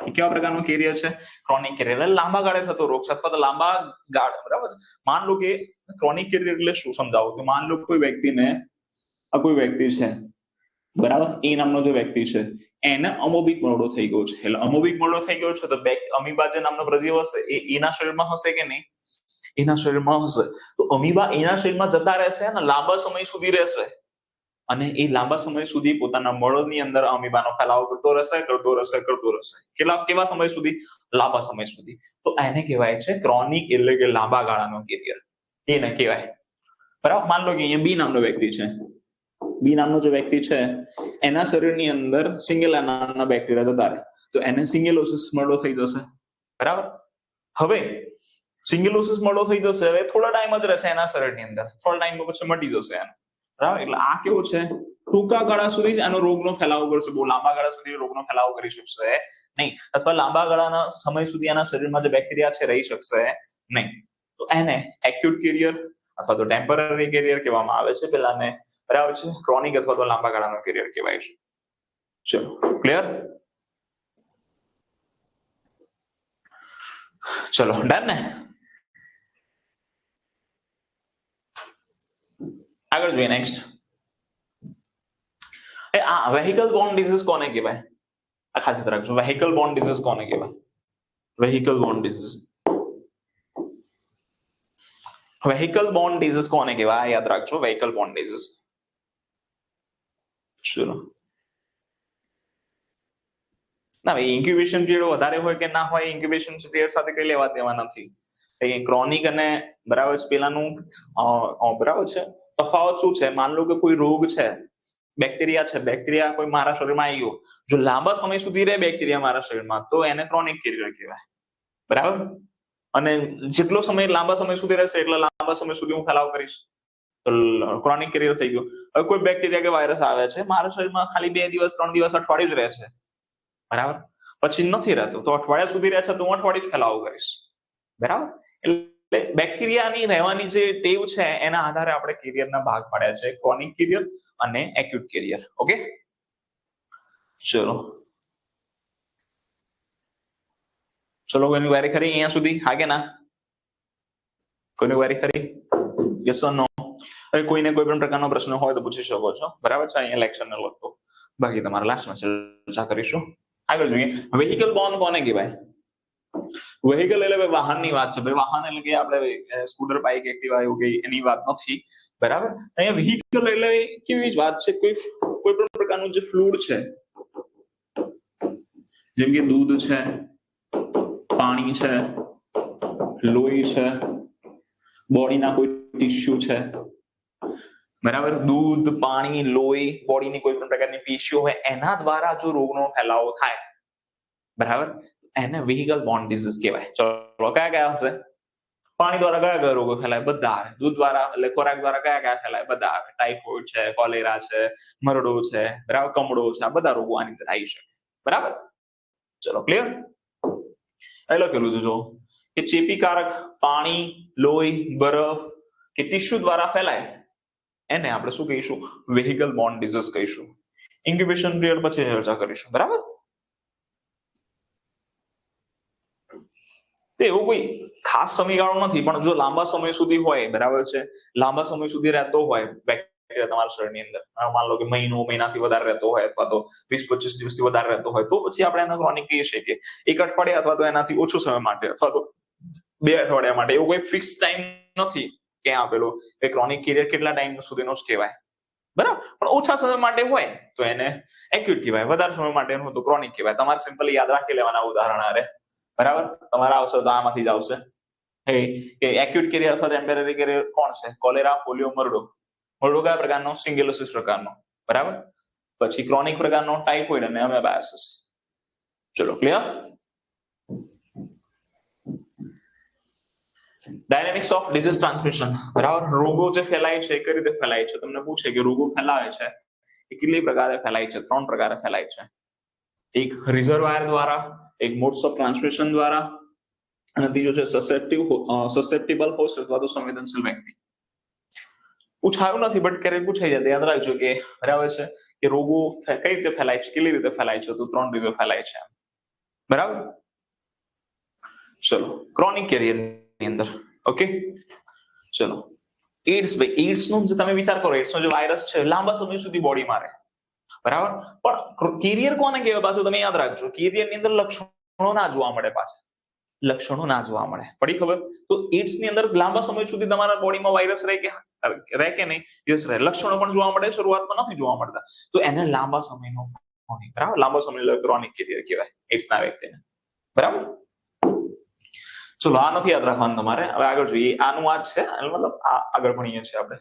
એ કેવા પ્રકારનો કેરિયર છે? Chronic carrier. એટલે લાંબા ગાળે થતો રોગ છે અથવા તો લાંબા ગાળે. બરાબર? માન લો કે ક્રોનિક કેરિયર એટલે શું સમજાવો કે માન લો કોઈ વ્યક્તિને કોઈ વ્યક્તિ છે બરાબર, એ નામનો જે વ્યક્તિ છે એને અમોબિક મરડો થઈ ગયો છે. એટલે અમોબિક મરડો થઈ ગયો છે તો અમીબા જે નામનો પ્રજીવ હશે એ એના શરીરમાં હશે કે નહીં? એના શરીરમાં હશે. તો અમીબા એના શરીરમાં જતા રહેશે અને લાંબા સમય સુધી રહેશે અને એ લાંબા સમય સુધી પોતાના મળની અંદર અમીબાનો ફેલાવો કરતો રહેશે. કેવા સમય સુધી? લાંબા સમય સુધી. તો એને કહેવાય છે ક્રોનિક એટલે કે લાંબા ગાળાનો કેરિયર. એને કહેવાય. બરાબર? માન લો કે અહીંયા બી નામનો વ્યક્તિ છે. બી નામનો જે વ્યક્તિ છે એના શરીરની અંદર સિંગેલા નામના બેક્ટેરિયા જતા રહે તો એને સિંગેલોસિસ મરડો થઈ જશે. બરાબર? હવે સિંગેલોસિસ મરડો થઈ જશે. હવે થોડા ટાઈમ જ રહેશે એના શરીરની અંદર. થોડા ટાઈમ પછી મટી જશે એને. બરાબર? એટલે આ કેવું છે? ટૂંકા ગાળા સુધી જ આનો રોગનો ફેલાવો કરશે. બહુ લાંબા ગાળા સુધી રોગનો ફેલાવો કરી શકશે નહીં. અથવા લાંબા ગાળાના સમય સુધી આના શરીરમાં જે બેક્ટેરિયા છે રહી શકશે નહીં. તો એને એક્યુટ કેરિયર અથવા તો ટેમ્પરરી કેરિયર કહેવામાં આવે છે. પેલાને બરાબર છે ક્રોનિક અથવા તો લાંબા ગાળાનો કેરિયર કહેવાય છે. ચલો ક્લિયર? ચલો ડન ને? આગળ જોઈએ નેક્સ્ટ. આ વેહિકલ બોર્ન ડિઝીઝ કોને કહેવાય? આ ખાસ યાદ રાખજો. વેહિકલ બોર્ન ડિઝીઝ કોને કહેવાય? Vehicle Born disease. Vehicle Born disease કોને કહેવાય? આ યાદ રાખજો. Vehicle Born disease. ચલો ના ઇન્ક્યુબેશન પીરિયડ વધારે હોય કે ના હોય, ઇન્ક્યુબેશન પીરિયડ સાથે કઈ લેવા દેવા નથી. ક્રોનિક અને બરાબર છે પેલાનું બરાબર છે તફાવત શું છે? માન લો કે કોઈ રોગ છે, બેક્ટેરિયા છે, બેક્ટેરિયા કોઈ મારા શરીરમાં આવી ગયો, જો લાંબા સમય સુધી રહે બેક્ટેરિયા મારા શરીરમાં તો એને ક્રોનિક કેરિયર કહેવાય. બરાબર? અને જેટલો સમય લાંબા સમય સુધી રહેશે એટલા લાંબા સમય સુધી હું ફેલાવ કરીશ તો ક્રોનિક કેરિયર થઈ ગયો. હવે કોઈ બેક્ટેરિયા કે વાયરસ આવે છે મારા શરીરમાં ખાલી 2 દિવસ 3 દિવસ અઠવાડિયું જ રહે છે. બરાબર? પછી નથી રહેતું તો અઠવાડિયા સુધી રહે છે તો હું અઠવાડિયું ફેલાવો કરીશ, બરાબર. એટલે બેક્ટેરિયાની રહેવાની જે ટેવ છે એના આધારે આપણે કેરિયરના ભાગ પાડ્યા છે, ક્રોનિક કેરિયર અને એક્યુટ કેરિયર. ઓકે, ચલો ચલો કોઈની વારી ખરી અહીંયા સુધી? હા કે ના? કોઈની વારી ખરી? યસ ઓર નો? હવે કોઈને કોઈ પણ પ્રકારનો પ્રશ્ન હોય તો પૂછી શકો છો, બરાબર છે. અહીંયા લેક્ચર ને લગતો બાકી તમારા લાસ્ટમાં ચર્ચા કરીશું. આગળ જોઈએ, વેહિકલ બોર્ન કોને કહેવાય? વેહિકલ એટલે વાહનની વાત છે ભાઈ. વાહન એટલે કે આપણે સ્કૂટર, બાઇક, એક્ટિવા એવું કઈ એની વાત નથી, બરાબર. અહીંયા વેહિકલ એટલે કેવી વાત છે, કોઈ પણ પ્રકારનું જે ફ્લુઇડ છે, જેમ કે દૂધ છે, પાણી છે, લોહી છે, બોડીના કોઈ ટિશ્યુ છે, બરાબર. દૂધ, પાણી, લોહી, બોડીની કોઈ પણ પ્રકારની પેશીઓ હોય એના દ્વારા જો રોગનો ફેલાવો થાય, બરાબર, એને વેહિકલ બોર્ન ડિઝીઝ કહેવાય. ચલો કયા કયા હશે? પાણી દ્વારા કયા કયા રોગો ફેલાય? બધા આવે. દૂધ દ્વારા એટલે ખોરાક દ્વારા કયા કયા ફેલાય? બધા આવે. ટાઇફોઇડ છે, કોલેરા છે, મરડો છે, બરાબર, કમળો છે, આ બધા રોગો આની અંદર આવી શકે, બરાબર. ચલો ક્લિયર? એ લખેલું છે જો કે ચેપીકારક પાણી, લોહી, બરફ કે ટિશ્યુ દ્વારા ફેલાય એને આપણે શું કહીશું? વેહિકલ બોર્ન ડિઝીઝ કહીશું. ઇન્ક્યુબેશન પીરિયડ પછી ચર્ચા કરીશું, બરાબર. તો એવું કોઈ ખાસ સમયગાળો નથી, પણ જો લાંબા સમય સુધી હોય, બરાબર છે, લાંબા સમય સુધી રહેતો હોય બેક્ટેરિયા તમારા શરીરની અંદર, માન લો કે મહિનો, મહિનાથી વધારે રહેતો હોય અથવા તો 20-25 દિવસથી વધારે રહેતો હોય, તો પછી આપણે એને ક્રોનિક કહીએ છીએ કે એક અઠવાડિયા અથવા તો એનાથી ઓછો સમય માટે અથવા તો 2 અઠવાડિયા માટે. એવું કોઈ ફિક્સ ટાઈમ નથી કે આપેલો કે ક્રોનિક કેરિયર કેટલા ટાઈમ સુધીનો જ કહેવાય, બરાબર. પણ ઓછા સમય માટે હોય તો એને એક્યુટ કહેવાય, વધારે સમય માટે હોય તો ક્રોનિક કહેવાય. તમારે સિમ્પલી યાદ રાખી લેવાના ઉદાહરણ આરે, બરાબર. તમારા આવશે તો આમાંથી જ આવશે કે એક્યુટ કેરિયર અથવા ટેમ્પરરી કેરિયર કોણ છે? Cholera, polio, મરડો. મરડો કયા પ્રકારનો? સિંગેલોસિસ પ્રકારનો, બરાબર. પછી ક્રોનિક પ્રકારનો ટાઇફોઇડ અને અમેબાયોસિસ. ચલો clear? Dynamics of disease transmission, બરાબર. રોગો જે ફેલાય છે કઈ રીતે ફેલાય છે? તમને પૂછે કે રોગો ફેલાય છે એ કેટલી પ્રકારે ફેલાય છે? 3 પ્રકારે ફેલાય છે. એક રિઝર્વાયર દ્વારા, એક મોડ્સ ઓફ ટ્રાન્સમિશન દ્વારા, અને ત્રીજો છે સસેપ્ટિબલ હોસ્ટ અથવા તો સંવેદનશીલ વ્યક્તિ. પૂછાયું નથી બટ ક્યારેક પૂછાઈ જાય, યાદ રાખજો કે બરાબર છે કે રોગો કઈ રીતે ફેલાય છે, કેટલી રીતે ફેલાય છે? તો 3 રીતે ફેલાય છે, બરાબર. ચલો ક્રોનિક કેરિયર ની અંદર, ઓકે. ચલો એડ્સ, ભાઈ એડ્સ નો તમે વિચાર કરો, એડ્સ નો જે વાયરસ છે લાંબા સમય સુધી બોડીમાં રહે, બરાબર. પણ કેરિયર કોને કહેવાય પાછું? તમે યાદ રાખજો, કેરિયર ની અંદર લક્ષણો ના જોવા મળે, પાછા લક્ષણો ના જોવા મળે. પડી ખબર? તો એડ્સ ની અંદર લાંબા સમય સુધી તમારા બોડીમાં વાયરસ રહે કે નહીં? યસ રહે. લક્ષણો પણ જોવા મળે, શરૂઆતમાં નથી જોવા મળતા, તો એને લાંબા સમયનો ક્રોનિક, બરાબર, લાંબા સમયનો ક્રોનિક કેરિયર કહેવાય એડ્સ ના વ્યક્તિને, બરાબર. ચલો આ નથી યાદ રાખવાનું તમારે. હવે આગળ જોઈએ, આનું આ જ છે, મતલબ આગળ ભણીએ છીએ આપણે.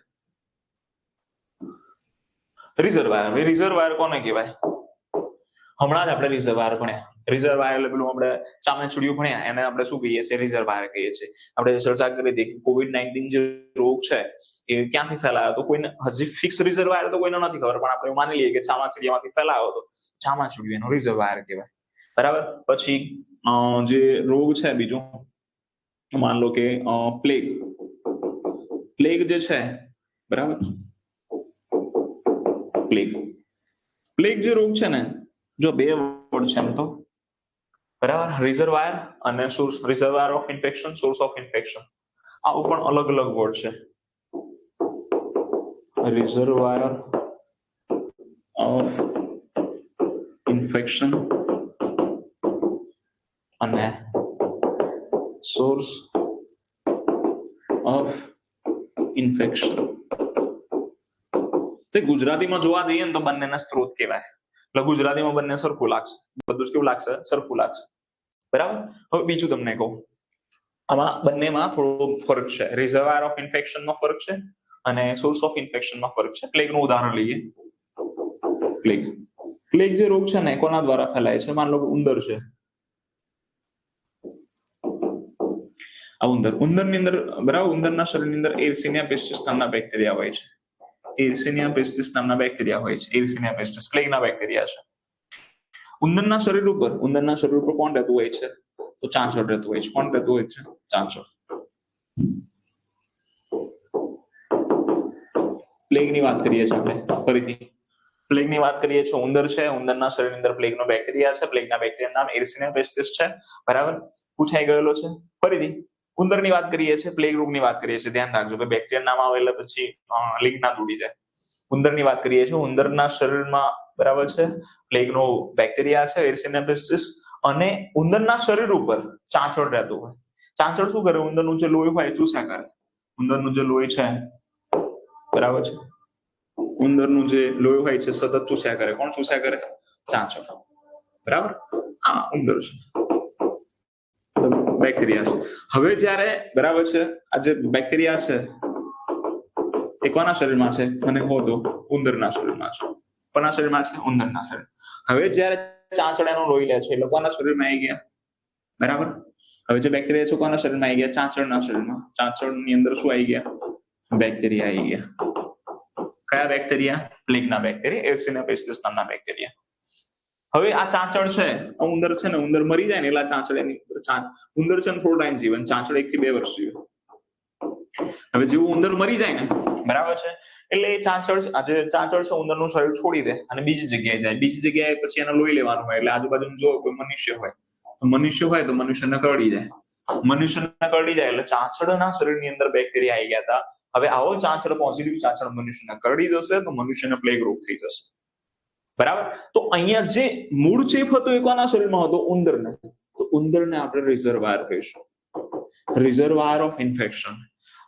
રિઝર્વાયર. રિઝર્વાયર કોને કહેવાય? હમણાં જ આપણે રિઝર્વાયર ભણ્યા. રિઝર્વાયર એટલે પેલું આપણે ચામાચીડિયું ભણ્યા, એને આપણે શું કહીએ છીએ? રિઝર્વાયર કહીએ છીએ. આપણે ચર્ચા કરી હતી કે COVID-19 જે રોગ છે એ ક્યાંથી ફેલાયો? તો કોઈને હજી ફિક્સ રિઝર્વાયર તો કોઈને નથી ખબર, પણ આપણે માની લઈએ કે ચામાચીડિયામાંથી ફેલાયો હતો, ચામાચીડિયું એનો રિઝર્વાયર કહેવાય, બરાબર. પછી જે રોગ છે બીજો, માન લો કે પ્લેગ. પ્લેગ જે છે, બરાબર, પ્લેગ જે રોગ છે ને, જો 2 વર્ડ છે એમ તો, બરાબર, રિઝર્વાયર અને source. Reservoir of infection, source of infection, આવું પણ અલગ અલગ વર્ડ છે. રિઝર્વાયર ઓફ ઇન્ફેક્શન અને સોર્સ ઓફ ઇન્ફેક્શન. તે ગુજરાતીમાં જોવા જઈએ ને તો બંનેના સ્ત્રોત કહેવાય. એટલે ગુજરાતીમાં બંને સરખું લાગશે, બધું જ કેવું લાગશે? સરખું લાગશે, બરાબર. હવે બીજું તમને કહું, આમાં બંનેમાં થોડો ફરક છે. રિઝર્વાયર ઓફ ઇન્ફેક્શનમાં ફરક છે અને સોર્સ ઓફ ઇન્ફેક્શનમાં ફરક છે. પ્લેગનું ઉદાહરણ લઈએ. પ્લેગ જે રોગ છે ને કોના દ્વારા ફેલાય છે? માન લો કે ઉંદર છે, આ ઉંદરની અંદર, બરાબર, ઉંદરના શરીરની અંદર એર્સિનિયા પેસ્ટિસ નામના બેક્ટેરિયા હોય છે. એર્સિનિયા પેસ્ટિસ નામના બેક્ટેરિયા હોય છે. એર્સિનિયા પેસ્ટિસ પ્લેગના બેક્ટેરિયા છે. ઉંદરના શરીર ઉપર કોણ રહેતું હોય છે? તો ચાંચડ રહેતું હોય છે. કોણ રહેતું હોય છે? ચાંચડ. પ્લેગની વાત કરીએ છીએ આપણે ફરીથી. પ્લેગની વાત કરીએ છીએ. ઉંદર છે, ઉંદરના શરીરની અંદર પ્લેગનો બેક્ટેરિયા છે. પ્લેગના બેક્ટેરિયાનું નામ એર્સિનિયા પેસ્ટિસ છે. બરાબર, પૂછાઈ ગયેલો છે. ફરીથી ઉંદરની વાત કરીએ છીએ, પ્લેગ રોગની વાત કરીએ છીએ. ધ્યાન રાખજો કે બેક્ટેરિયા નામ આવે એટલે પછી લિંક ના તૂટી જાય. ઉંદરની વાત કરીએ છીએ. ઉંદરના શરીરમાં બરાબર છે પ્લેગનો બેક્ટેરિયા છે એર્સિનિયા પેસ્ટિસ, અને ઉંદરના શરીર ઉપર ચાંચડ રહેતું હોય. ચાંચડ શું કરે? ઉંદરનું જે લોહી હોય ચૂસ્યા કરે. ઉંદરનું જે લોહી છે બરાબર છે, ઉંદરનું જે લોહી હોય છે સતત ચૂસ્યા કરે. કોણ ચૂસ્યા કરે? ચાંચડ. બરાબર, હા ઉંદર છે, બેક્ટેરિયા છે. હવે જ્યારે બરાબર છે આ જે બેક્ટેરિયા છે એ કોના શરીરમાં છે? મને કહો તો ઉંદરના શરીરમાં છે. કોના શરીરમાં છે? ઉંદરના શરીર. હવે જ્યારે ચાંચડ એનું લોહી લે છે એટલે કોના શરીરમાં આવી ગયા? બરાબર, હવે જે બેક્ટેરિયા છે કોના શરીરમાં આવી ગયા? ચાંચડના શરીરમાં. ચાંચડની અંદર શું આવી ગયા? બેક્ટેરિયા આવી ગયા. કયા બેક્ટેરિયા? પ્લેગના બેક્ટેરિયા, એર્સિનિયા પેસ્ટિસ નામના બેક્ટેરિયા. હવે આ ચાંચડ છે, ઉંદર છે ને, ઉંદર મરી જાય ને એટલે ચાંચડ એની ઉંદર છે ને થોડો ટાઈમ જીવે, ચાંચડ 1 થી 2 વર્ષ જીવે. હવે જેવું ઉંદર મરી જાય ને બરાબર છે એટલે એ ચાંચડ છે ઉંદરનું શરીર છોડી દે અને બીજી જગ્યાએ જાય. બીજી જગ્યાએ પછી એને લોહી લેવાનું હોય એટલે આજુબાજુ જો કોઈ મનુષ્ય હોય તો મનુષ્યને કરડી જાય. મનુષ્યને કરડી જાય એટલે ચાંચડના શરીરની અંદર બેક્ટેરિયા આવી ગયા હતા. હવે આવો ચાંચડ પોઝિટિવ ચાંચડ મનુષ્યને કરડી જશે તો મનુષ્યને પ્લેગ રોગ થઈ જશે. બરાબર, તો અહીંયા જે મૂળ ચેપ હતો એ કોના શરીરમાં હતો? ઉંદરને. તો ઉંદરને આપણે રિઝર્વાયર કહીશું, રિઝર્વાયર ઓફ ઇન્ફેક્શન.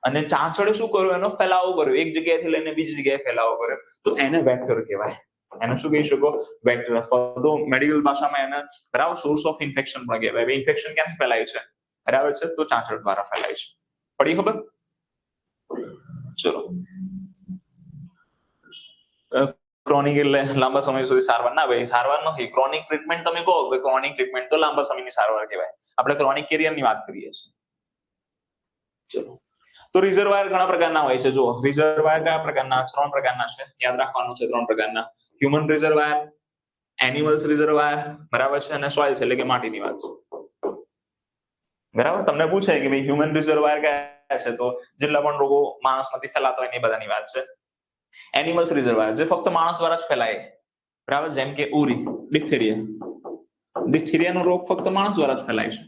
અને ચાંચડે શું કર્યું? એનો ફેલાવો કર્યો, એક જગ્યાએથી લઈને બીજી જગ્યાએ ફેલાવો કર્યો, તો એને વેક્ટર કહેવાય. એને શું કહી શકો? વેક્ટર. અથવા તો મેડિકલ ભાષામાં એને બરાબર સોર્સ ઓફ ઇન્ફેક્શન પણ કહેવાય. ઇન્ફેક્શન ક્યાંથી ફેલાય છે? બરાબર છે, તો ચાંચડ દ્વારા ફેલાય છે. પડી ખબર? ચલો, ક્રોનિક એટલે લાંબા સમય સુધી સારવાર. ના ભાઈ, સારવાર નથી. ક્રોનિક ટ્રીટમેન્ટ તમે કહો કે ક્રોનિક ટ્રીટમેન્ટ તો લાંબા સમયની સારવાર કહેવાય. આપણે ક્રોનિક કેરિયરની વાત કરીએ છીએ. ચલો, તો રિઝર્વાયર ઘણા પ્રકારના હોય છે. જો રિઝર્વાયર કયા પ્રકારના? 3 પ્રકારના છે, યાદ રાખવાનું છે. 3 પ્રકારના: હ્યુમન રિઝર્વાયર, એનિમલ્સ રિઝર્વાયર, બરાબર છે, અને સોઇલ્સ એટલે કે માટીની વાત છે. બરાબર, તમને પૂછે કે ભાઈ હ્યુમન રિઝર્વાયર કયા છે, તો જેટલા પણ રોગો માણસમાંથી ફેલાતા હોય એ બધાની વાત છે. એનિમલ્સ રિઝર્વાયર જે ફક્ત માણસ દ્વારા જ ફેલાય, બરાબર, જેમ કે ઉરી, ડિપ્થેરિયાનો રોગ ફક્ત માણસ દ્વારા જ ફેલાય છે.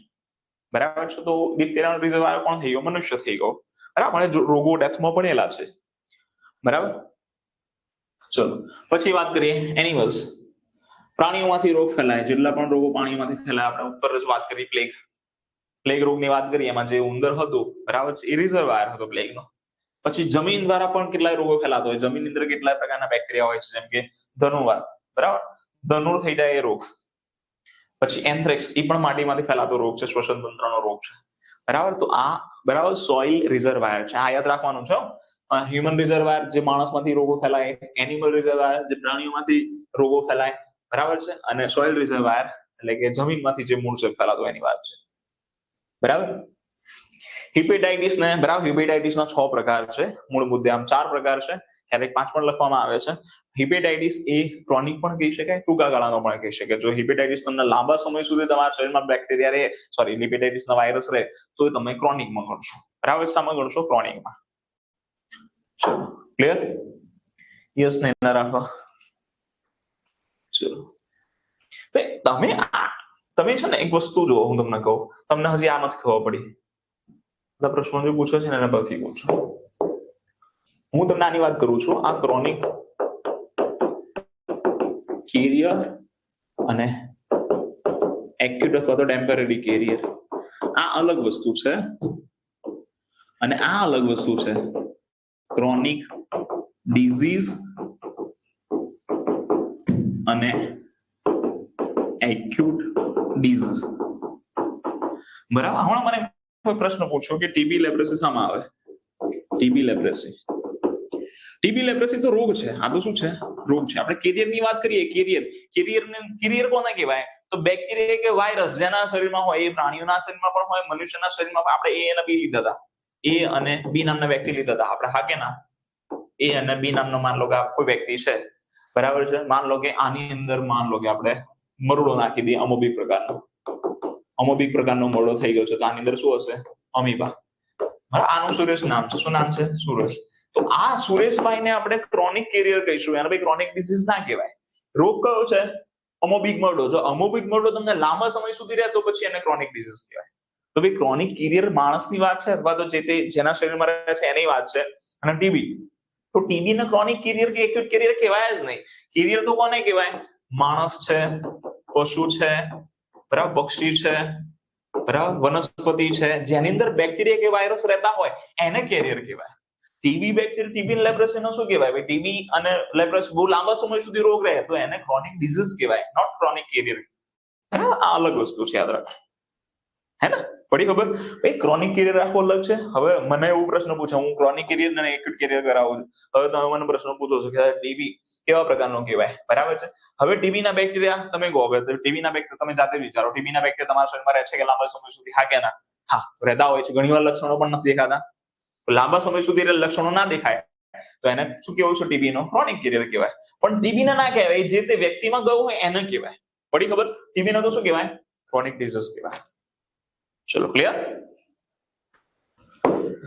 બરાબર છે, તો ડિપ્થેરિયાનો રિઝર્વાયર કોણ થઈ ગયો? મનુષ્ય થઈ ગયો. બરાબર, રોગો ડેથમાં પડેલા છે. બરાબર, ચલો પછી વાત કરીએ એનિમલ્સ. પ્રાણીઓમાંથી રોગ ફેલાય. જેટલા પણ રોગો પ્રાણીઓમાંથી ફેલાય, આપણે ઉપર જ વાત કરી પ્લેગ રોગની વાત કરીએ. એમાં જે ઉંદર હતું બરાબર છે એ રિઝર્વાયર હતો પ્લેગનો. પછી જમીન દ્વારા પણ કેટલાય રોગો ફેલાતો હોય. જમીનની અંદર કેટલાય પ્રકારના બેક્ટેરિયા હોય છે, જેમ કે ધનુર્વાર, બરાબર, ધનુર થઈ જાય એ રોગ. પછી એન્થ્રેક્સ, એ પણ માટીમાંથી ફેલાતો રોગ છે, શ્વસન તંત્રનો રોગ છે. બરાબર, તો આ બરાબર સોઇલ રિઝર્વાયર છે. આ યાદ રાખવાનું છે. હ્યુમન રિઝર્વાયર જે માણસમાંથી રોગો ફેલાય, એનિમલ રિઝર્વાયર જે પ્રાણીઓમાંથી રોગો ફેલાય, બરાબર છે, અને સોઇલ રિઝર્વાયર એટલે કે જમીનમાંથી જે મૂળ છે ફેલાતો એની વાત છે. બરાબર, હિપેટાઇટિસ ને બરાબર, હિપેટાઇટિસના 6 પ્રકાર છે. મૂળ મુદ્દે આમ 4 પ્રકાર છે, ક્યારેક 5 પણ લખવામાં આવે છે. હિપેટાઇટિસ એ ક્રોનિક પણ કહી શકાય, ટૂંકા ગાળાનો પણ કહી શકાય. જો હિપેટાઇટિસ તમને લાંબા સમય સુધી તમારા શરીરમાં બેક્ટેરિયા રહે, હિપેટાઇટિસના વાયરસ રહે, તો તમે ક્રોનિકમાં ગણશો. બરાબર, શામાં ગણશો? ક્રોનિકમાં. ચલો, ક્લિયર? યસ ને ના રાખો. ચલો, તમે છે ને એક વસ્તુ જુઓ, હું તમને કહું, તમને હજી આ નથી ખબર પડી. બધા પ્રશ્નો જે પૂછો છે ને એના પરથી પૂછો. હું તમને આની વાત કરું છું. આ ક્રોનિક કેરિયર અને એક્યુટ અથવા તો ટેમ્પરરી કેરિયર, આ અલગ વસ્તુ છે અને આ અલગ વસ્તુ છે. ક્રોનિક ડિઝીઝ અને એક્યુટ ડિઝીઝ. બરાબર, હમણાં મને કોઈ પ્રશ્ન પૂછ્યો કે ટીબી લેપ્રેસી શામાં આવે? ટીબી લેપ્રેસી તો રોગ છે. આ તો શું છે? રોગ છે. આપણે કેરિયરની વાત કરીએ. કેરિયર કોને કહેવાય? તો બેક્ટેરિયા કે વાયરસ જેના શરીરમાં હોય, એ પ્રાણીઓના શરીરમાં પણ હોય, મનુષ્યના શરીરમાં પણ. આપણે એ અને બી લીધા હતા, એ અને બી નામના વ્યક્તિ લીધા હતા આપણે, હા કે ના? એ અને બી નામનો માન લો કે કોઈ વ્યક્તિ છે, બરાબર છે. માન લો કે આની અંદર માન લો કે આપણે મરડો નાખી દઈએ અમોબિક પ્રકારનો મરડો થઈ ગયો છે, તો આની અંદર શું હશે? અમીબા. આનું સુરેશ નામ છે. શું નામ છે? સુરેશ. તો આ સુરેશભાઈને આપણે ક્રોનિક કેરિયર કહીશું. એને ભાઈ ક્રોનિક ડિસીઝ ના કહેવાય. રોગ કયો છે? અમોબિક મરડો. જો અમોબિક મરડો તમને લાંબા સમય સુધી રહે તો પછી એને ક્રોનિક ડિસીઝ કહેવાય. તો ભાઈ ક્રોનિક કેરિયર માણસની વાત છે અથવા તો જેના શરીરમાં રહે છે એની વાત છે. અને ટીબી, તો ટીબી ને ક્રોનિક કેરિયર કે એક્યુટ કેરિયર કહેવાય જ નહીં. કેરિયર તો કોને કહેવાય? માણસ છે, પશુ છે, બરાબર, પક્ષી છે, બરાબર, વનસ્પતિ છે, જેની અંદર બેક્ટેરિયા કે વાયરસ રહેતા હોય એને કેરિયર કહેવાય. ટીબી બેક્ટેરિયા, ટીબી લેપ્રેસીનો શું કહેવાય? ભાઈ ટીબી અને લેપ્રેસી બહુ લાંબા સમય સુધી રોગ રહે તો એને ક્રોનિક ડિઝીઝ કહેવાય, નોટ ક્રોનિક કેરિયર. આ અલગ વસ્તુ છે, યાદ રાખજો. હે ને? પડી ખબર? ભાઈ ક્રોનિક કેરિયર રાખવો અલગ છે. હવે મને એવો પ્રશ્ન પૂછે, હું ક્રોનિક કેરિયર અને એક્યુટ કેરિયર કરાવું છું. હવે તમે મને પ્રશ્ન પૂછો છો કે ટીબી કેવા પ્રકારનો કહેવાય, બરાબર છે? હવે ટીબી ના બેક્ટેરિયા તમે કહો, ટીબી ના બેક્ટેરિયા તમે જાતે વિચારો, ટીબી ના બેક્ટેરિયા તમારા શરીરમાં રહે છે કે લાંબા સમય સુધી? હા કે ના? હા, રહેતા હોય છે. ઘણીવાર લક્ષણો પણ નથી દેખાતા. લાંબા સમય સુધી લક્ષણો ના દેખાય તો એને શું કહેવું છે? ટીબી નો ક્રોનિક કેરિયર કહેવાય. પણ ટીબી ના કહેવાય, જે તે વ્યક્તિમાં ગયું હોય એને કહેવાય. પડી ખબર? ટીબી નો તો શું કહેવાય? ક્રોનિક ડિઝીઝ કહેવાય. ચલો, ક્લિયર?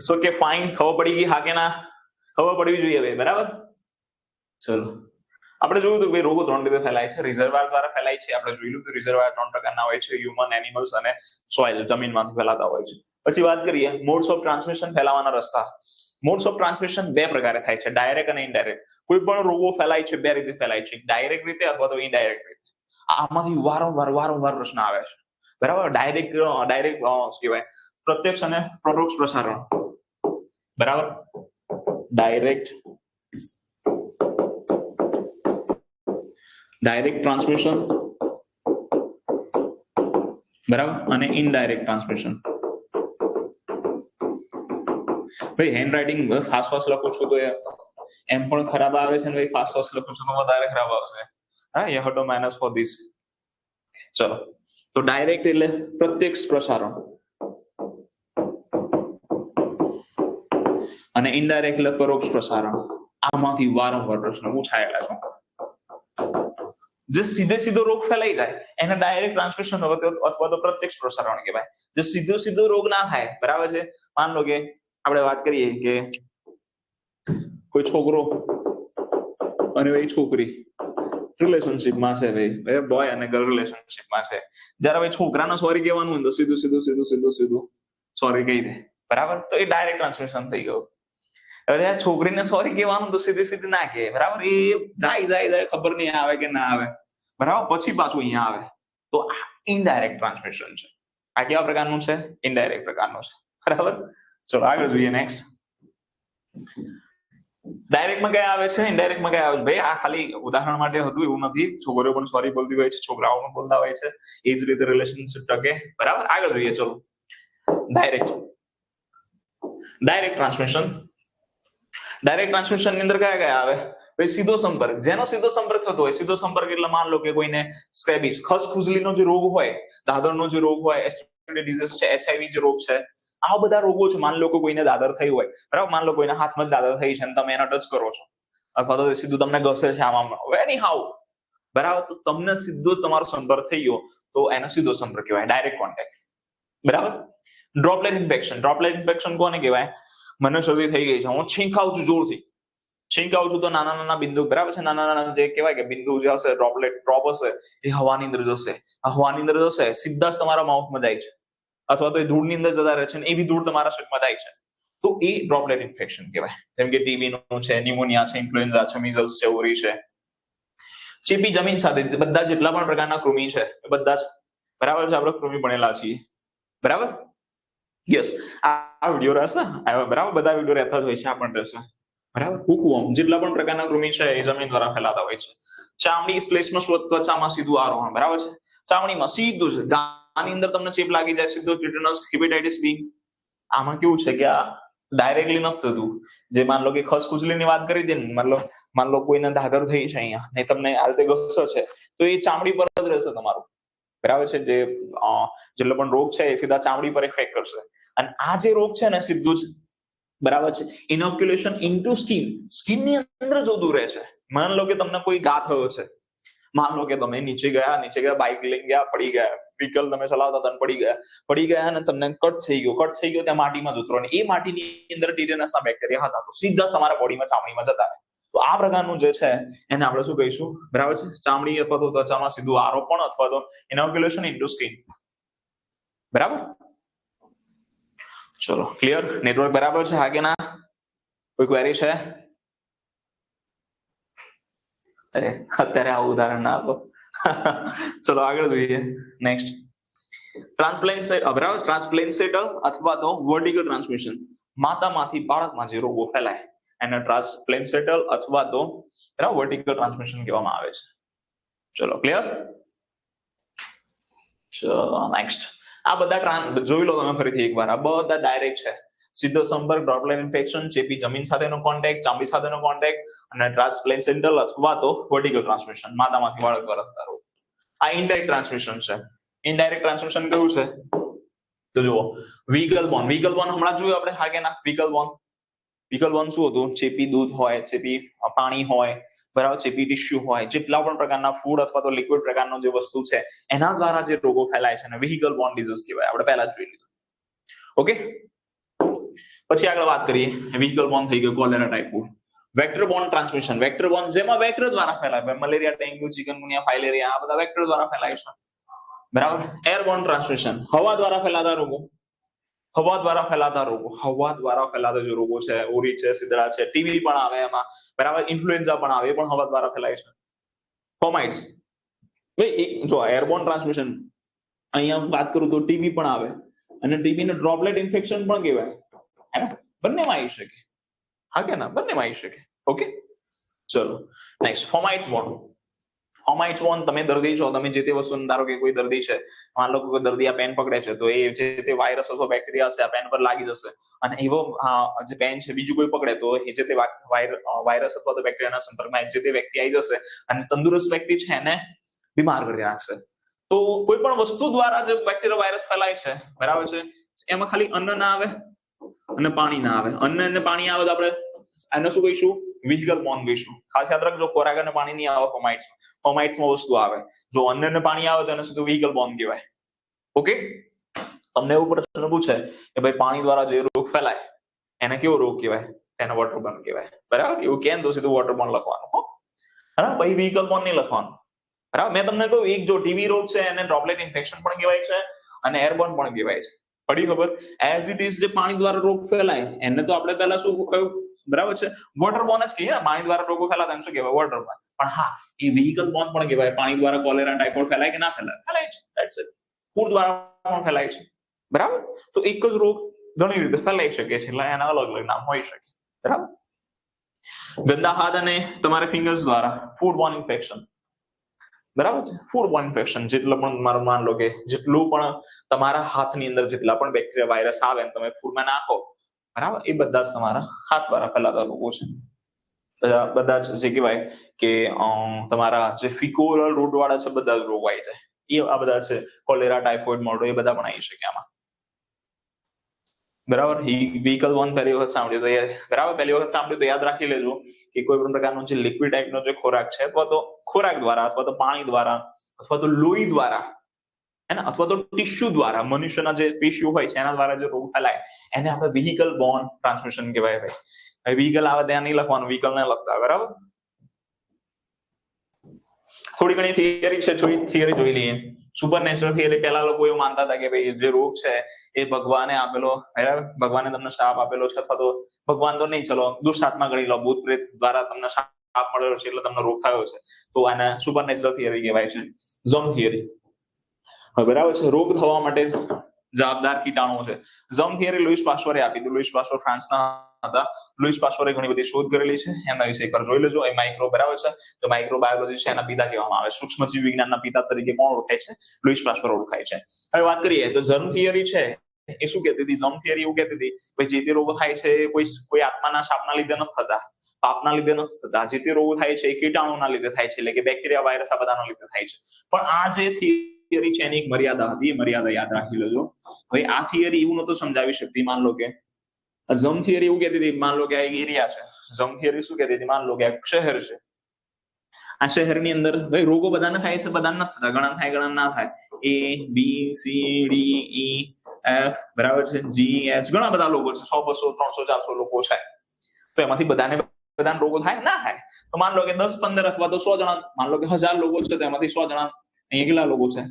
સો કે ફાઇન, ખબર પડી ગઈ? હા કે ના? ખબર પડવી જોઈએ ભાઈ, બરાબર? ચલો, આપણે જોયું હતું કે રોગો 3 રીતે ફેલાય છે. રિઝર્વોયર દ્વારા ફેલાય છે. આપણે જોયું કે રિઝર્વોયર 3 પ્રકારના હોય છે: હ્યુમન, એનિમલ્સ અને સોઇલ, જમીનમાંથી ફેલાતા હોય છે. પછી વાત કરીએ મોડ્સ ઓફ ટ્રાન્સમિશન, ફેલાવાના રસ્તા. મોડ્સ ઓફ ટ્રાન્સમિશન 2 પ્રકારે થાય છે: ડાયરેક્ટ અને ઇનડાયરેક્ટ. કોઈ પણ રોગો ફેલાય છે 2 રીતે ફેલાય છે: ડાયરેક્ટ રીતે અથવા તો ઇનડાયરેક્ટ રીતે. આમાંથી વારંવાર પ્રશ્ન આવે છે, બરાબર? ડાયરેક્ટ કહેવાય પ્રત્યક્ષ અને પરોક્ષ પ્રસારણ, બરાબર? ડાયરેક્ટ ટ્રાન્સમિશન, બરાબર, અને ઇનડાયરેક્ટ ટ્રાન્સમિશન. ભાઈ હેન્ડ રાઇટિંગ ફાસ્ટ લખું છું તો એમ પણ ખરાબ આવે છે ને ભાઈ, ફાસ્ટ લખું છું તો વધારે ખરાબ આવશે. હા, you have to minus for this. ચલો, તો ડાયરેક્ટ એટલે પ્રત્યક્ષ પ્રસારણ અને ઇનડાયરેક્ટ એટલે પરોક્ષ પ્રસારણ. આમાંથી વારંવાર પ્રશ્ન પૂછાયેલા છે. જે સીધો રોગ ફેલાઈ જાય એને ડાયરેક્ટ ટ્રાન્સમિશન અથવા તો પ્રત્યક્ષ પ્રસારણ કહેવાય. જો સીધો રોગ ના થાય, બરાબર છે? માન લો કે આપણે વાત કરીએ કે કોઈ છોકરો અને ભાઈ છોકરી રિલેશનશિપમાં છે, ભાઈ બોય અને ગર્લ રિલેશનશિપમાં છે. જ્યારે ભાઈ છોકરાને સોરી કહેવાનું હોય તો સીધું સોરી કહી દે, બરાબર? તો એ ડાયરેક્ટ ટ્રાન્સમિશન થઈ ગયું. હવે છોકરીને સોરી કહેવાનું તો સીધી ના કહે, બરાબર? એ જાય ખબર નહીં આવે કે ના આવે, બરાબર? પછી પાછું અહીંયા આવે, તો આ ઇનડાયરેક્ટ ટ્રાન્સમિશન છે. આ કેવા પ્રકારનું છે? ઇનડાયરેક્ટ પ્રકારનું છે, બરાબર? ચલો આગળ જોઈએ. નેક્સ્ટ, ડાયરેક્ટમાં કયા આવે છે, ઇનડાયરેક્ટમાં કયા આવે છે? ભાઈ આ ખાલી ઉદાહરણ માટે હતું, એવું નથી. છોકરીઓ પણ સોરી બોલતી હોય છે, છોકરાઓ પણ બોલતા હોય છે. એ જ રીતે રિલેશનશિપ ટકે, બરાબર? આગળ જોઈએ. ચલો, ડાયરેક્ટ ટ્રાન્સમિશન. ડાયરેક્ટ ટ્રાન્સમિશન ની અંદર કયા આવે? ભાઈ સીધો સંપર્ક. જેનો સીધો સંપર્ક થતો હોય, સીધો સંપર્ક એટલે માન લો કે કોઈને સ્કેબિસ, ખસખુજલીનો જે રોગ હોય, દાદરનો જે રોગ હોય, એસિડિટી ડિઝીઝ છે, HIV જે રોગ છે, આ બધા રોગો છે. માન લો કે કોઈને દાદર થઈ હોય, બરાબર? માન લો કોઈના હાથમાં જ દાદર થઈ છે અને તમે એને ટચ કરો છો અથવા તો સીધું તમને ઘસે છે આમાં, એની હાઉ, બરાબર? તો તમને સીધો જ તમારો સંપર્ક થઈ ગયો તો એને સીધો સંપર્ક કહેવાય, ડાયરેક્ટ કોન્ટેક્ટ, બરાબર? ડ્રોપલેટ ઇન્ફેક્શન કોને કહેવાય? મને શરદી થઈ ગઈ છે, હું છીંકાવું છું, જોરથી છીંકાવું છું તો નાના બિંદુ, બરાબર છે? નાના જે કહેવાય કે બિંદુ જે હશે, ડ્રોપ હશે, એ હવાની અંદર જશે. હવાની અંદર જશે, સીધા જ તમારા માઉથમાં જાય છે અથવા તો એ ધૂળની અંદર જતા રહે છે અને એ બી ધૂળ તમારા શરીરમાં જાય છે, તો એ ડ્રોપલેટ ઇન્ફેક્શન કહેવાય. જેમ કે ટીબી નું છે, ન્યુમોનિયા છે, ઇન્ફ્લુએન્ઝા છે, મીઝલ્સ છે, ઓરી છે. ચેપી જમીન સાથે બધા જેટલા પણ પ્રકારના કૃમિ છે એ બધા જ, બરાબર છે? આપણે કૃમિ ભણેલા છીએ, બરાબર? યસ, આ વિડીયો રહેશે, બરાબર? બધા વિડીયો રહેતા જ હોય છે, આ પણ રહેશે, બરાબર? હુકવોર્મ, જેટલા પણ પ્રકારના કૃમિ છે એ જમીન દ્વારા ફેલાતા હોય છે. ચામડી, શ્લેષ્મ ત્વચામાં સીધું આરોહણ, બરાબર છે? ચામડીમાં સીધું છે. ગાની અંદર તમને ચેપ લાગી જાય, સીધો ટીટેનસ, હેપેટાઇટિસ બી. આમાં કેવું છે કે આ ડાયરેક્ટલી નથી થતું. જે માન લો કે ખસખુજલીની વાત કરી દે ને, માન લો કોઈને દાદર થઈ છે અહીંયા ને તમને આ રીતે ઘસો છે, તો એ ચામડી પર જ રહેશે તમારું, બરાબર છે? જેટલો પણ રોગ છે એ સીધા ચામડી પર ઇફેક્ટ કરશે. અને આ જે રોગ છે ને સીધું જ, બરાબર છે, ઇનોક્યુલેશન ઇન્ટુ સ્કિનની અંદર જતું રહે છે. માન લો કે તમને કોઈ ઘા થયો છે, मान लो કે તમે નીચે ગયા બાઇક લઈને ગયા, પડી ગયા, વ્હીકલ તમે ચલાવતા હતા પડી ગયા અને તમને કટ થઈ ગયો ત્યાં માટીમાં જ ઉતરો અને એ માટીની અંદર ટીટેનસના બેક્ટેરિયા હતા તો સીધા તમારા બોડીમાં ચામડીમાં જતા રહે. તો આ પ્રકારનું જે છે એને આપણે શું કહીશું, બરાબર છે, ચામડી અથવા તો ત્વચામાં સીધું આરોપણ અથવા તો ઇનોક્યુલેશન ઇન્ટુ સ્કિન. બરાબર, ચલો ક્લિયર, નેટવર્ક બરાબર છે, હા કે ના? કોઈ ક્વેરી છે? અરે અત્યારે આવું ઉદાહરણ ના આપો. ચલો આગળ જોઈએ. નેક્સ્ટ, ટ્રાન્સપ્લેન્સેટલ અથવા તો વર્ટિકલ ટ્રાન્સમિશન, માતામાંથી બાળકમાં જે રોગો ફેલાય એને ટ્રાન્સપ્લેન્સેટલ અથવા તો વર્ટિકલ ટ્રાન્સમિશન કહેવામાં આવે છે. ચલો ક્લિયર. ચલો નેક્સ્ટ, આ બધા જોઈ લો તમે ફરીથી એકવાર, આ બધા ડાયરેક્ટ છે, સીધો સંપર્ક, ડ્રોપલેટ ઇન્ફેક્શન, ચેપી જમીન સાથેનો કોન્ટેક્ટ, ચામડી સાથેનો કોન્ટેક્ટ અને ટ્રાન્સપ્લેન્સેન્ટલ અથવા તો વર્ટિકલ ટ્રાન્સમિશન, માતામાંથી બાળક પર થતા રોગ. આ ઇનડાયરેક્ટ ટ્રાન્સમિશન છે. ઇનડાયરેક્ટ ટ્રાન્સમિશન કયું છે તો જુઓ, વ્હીકલ બોર્ન હમણાં જોયું આપણે, હા કે ના? વ્હીકલ બોર્ન શું હતું? ચેપી દૂધ હોય, ચેપી પાણી હોય, બરાબર, ચેપી ટિશ્યુ હોય, જેટલા પણ પ્રકારના ફૂડ અથવા તો લિક્વિડ પ્રકારનો જે વસ્તુ છે એના દ્વારા જે રોગો ફેલાય છે ને વ્હીકલ બોર્ન ડિઝીઝ કહેવાય. આપણે પહેલા જ જોઈ લીધું. ઓકે, પછી આગળ વાત કરીએ. વ્હીકલ બોર્ન થઈ ગયો cholera typhoid. Vector Born transmission, vector Born જેમાં વેક્ટર દ્વારા ફેલાય, મલેરિયા, ડેન્ગ્યુ, ચિકનગુનિયા, ફાઇલેરિયા, આ બધા વેક્ટર દ્વારા ફેલાય છે. બરાબર. એરબોર્ન ટ્રાન્સમિશન, હવા દ્વારા ફેલાતા રોગો, હવા દ્વારા ફેલાતા જે રોગો છે, ઓરી છે, સિદડા છે, ટીબી પણ આવે એમાં, બરાબર, ઇન્ફ્લુએન્ઝા પણ આવે, એ પણ હવા દ્વારા ફેલાય છે. ફોમાઇટ્સ, જો એરબોર્ન ટ્રાન્સમિશન અહીંયા વાત કરું તો ટીબી પણ આવે અને ટીબી ને ડ્રોપલેટ ઇન્ફેક્શન પણ કહેવાય, હે ને? બંનેમાં આવી શકે, હા કે ના? બંનેમાં આવી શકે. ઓકે, ચલો નેક્સ્ટ, ફોમાઇટ્સ બોર્ન, તમે દર્દી છો, તમે જે તે વસ્તુ, ધારો કે કોઈ દર્દી છે, માન લો કોઈ દર્દી આ પેન પકડે છે તો એ જે તે વાયરસ અથવા બેક્ટેરિયા હશે આ પેન પર લાગી જશે અને એવો જે પેન છે બીજું કોઈ પકડે તો એ જે તે વાયરસ અથવા તો બેક્ટેરિયાના સંપર્કમાં જે તે વ્યક્તિ આવી જશે અને તંદુરસ્ત વ્યક્તિ છે એને બીમાર કરી નાખશે. તો કોઈ પણ વસ્તુ દ્વારા જે બેક્ટેરિયા વાયરસ ફેલાય છે, બરાબર છે, એમાં ખાલી અન્ન ના આવે અને પાણી ના આવે. અન્ન અને પાણી આવે તો આપણે આને શું કહીશું? વ્હીકલ બોર્ન કહીશું. ખાસ યાદ રાખજો, ખોરાક અને પાણી નહીં આવે ફોમાઇટ્સમાં વસ્તુ આવે. જો અન્ન અને પાણી આવે તો એને સીધું વ્હીકલ બોર્ન કહેવાય. ઓકે, તમને એવું પ્રશ્ન પૂછે કે ભાઈ પાણી દ્વારા જે રોગ ફેલાય એને કેવો રોગ કહેવાય? એને વોટરબોર્ન કહેવાય. બરાબર, એવું કેમ તો સીધું વોટરબોર્ન લખવાનું, બરાબર, પછી વ્હીકલ બોર્ન નહીં લખવાનું. બરાબર, મેં તમને કહ્યું એક જો ટીબી રોગ છે એને ડ્રોપલેટ ઇન્ફેક્શન પણ કહેવાય છે અને એરબોર્ન પણ કહેવાય છે. પડી ખબર? એઝ ઇટ ઇઝ જે પાણી દ્વારા રોગ ફેલાય એને તો આપણે પહેલા શું કહ્યું? બરાબર છે, વોટરબોર્ન જ કહીએ. પાણી દ્વારા રોગો ફેલાતા એને શું કહેવાય? વોટરબોર્ન. પણ હા, એ વ્હીકલ બોર્ન પણ કહેવાય. પાણી દ્વારા કોલેરા, ટાઇફોઇડ ફેલાય કે ના ફેલાય? ફેલાય છે. That's it. ફૂડ દ્વારા પણ ફેલાય છે. બરાબર, તો એક જ રોગ ઘણી રીતે ફેલાઈ શકે છે, એટલે એના અલગ અલગ નામ હોઈ શકે. બરાબર, ગંદા હાથ અને તમારા ફિંગર્સ દ્વારા ફૂડબોર્ન ઇન્ફેક્શન. બરાબર છે, ફૂડબોર્ન ઇન્ફેક્શન, જેટલો પણ મારું માન લો કે જેટલું પણ તમારા હાથની અંદર જેટલા પણ બેક્ટેરિયા વાયરસ આવે તમે ફૂડમાં નાખો, બરાબર, એ બધા જ તમારા હાથ દ્વારા ફેલાતા રોગો છે. બધા જ જે કહેવાય કે તમારા જે ફિકોલ રૂટ વાળા છે બધા જ રોગો આવી જાય. એ આ બધા છે, કોલેરા, ટાઇફોઇડ, મોલ્ડો, એ બધા પણ આવી શકે આમાં. બરાબર, વ્હીકલ બોર્ન પહેલી વખત સાંભળ્યું તો યાદ રાખી લેજો કે કોઈ પણ પ્રકારનો જે લિક્વિડ ટાઈપનો જે ખોરાક છે અથવા તો ખોરાક દ્વારા અથવા તો પાણી દ્વારા અથવા તો લોહી દ્વારા, હે ને, અથવા તો ટિશ્યુ દ્વારા, મનુષ્યના જે ટિશ્યુ હોય છે એના દ્વારા જે રોગ ફેલાય એને આપણે વ્હીકલ બોર્ન ટ્રાન્સમિશન કહેવાય. ભાઈ વ્હીકલ આવે ત્યાં નહીં લખવાનું, વ્હીકલ ને લખતા. બરાબર, થોડી ઘણી થિયરી છે, થિયરી જોઈ લઈએ. સુપરનેચરલ થિયરી, પહેલા લોકો એવું માનતા હતા કે ભાઈ જે રોગ છે એ ભગવાને આપેલો, બરાબર, ભગવાને તમને શાપ આપેલો છે, અથવા તો ભગવાન તો નહીં, ચલો દુષ્ટાત્મા ગણી લો, ભૂત પ્રેત દ્વારા તમને શાપ મળેલો છે એટલે તમને રોગ થયો છે, તો આને સુપરનેચરલ થિયરી કહેવાય છે. ઝર્મ થિયરી, બરાબર છે, રોગ થવા માટે જવાબદાર કીટાણુઓ છે. ઝર્મ થિયરી લુઈસ પાસ્ચરે આપી હતી. લુઈસ પાસ્ચર ફ્રાન્સના હતા. લુઈસ પાસ્ચરે ઘણી બધી શોધ કરેલી છે, એના વિશે એકવાર જોઈ લેજો. એ માઇક્રો, બરાબર છે, તો માઇક્રોબાયોલોજી છે એના પિતા કહેવામાં આવે. સૂક્ષ્મજીવ વિજ્ઞાનના પિતા તરીકે કોણ ઓળખાય છે? લુઈસ પાસ્ચર ઓળખાય છે. હવે વાત કરીએ તો ઝર્મ થિયરી છે એ શું કહેતી હતી? ઝર્મ થિયરી એવું કહેતી હતી ભાઈ જે તે રોગો થાય છે કોઈ આત્માના શાપના લીધે નથી થતા, પાપના લીધે નથી થતા. જે તે રોગો થાય છે એ કીટાણુના લીધે થાય છે, એટલે કે બેક્ટેરિયા, વાયરસ, આ બધાના લીધે થાય છે. પણ આ જે થિયરી છે એની એક મર્યાદા હતી, એ મર્યાદા યાદ રાખી લેજો. ભાઈ આ થિયરી એવું નહોતું સમજાવી શકતી. માન લો કે ઝર્મ થિયરી એવું કહેતી હતી, માન લો કે આ એરિયા છે, ઝર્મ થિયરી શું કહેતી હતી? માન લો કે એક શહેર છે, આ શહેરની અંદર ભાઈ રોગો બધાને થાય છે, બધાને નથી થતા, ઘણા થાય ઘણા ના થાય. A B C D E F બરાબર છે, G H ઘણા બધા લોકો છે, 100 200 300 400 લોકો છે. તો એમાંથી બધાને રોગો થાય ના થાય? તો માન લો કે 10 15 અથવા તો 100 જણા, માન લો કે 1000 લોકો છે તો એમાંથી 100 જણા, અહીંયા કેટલા લોકો છે?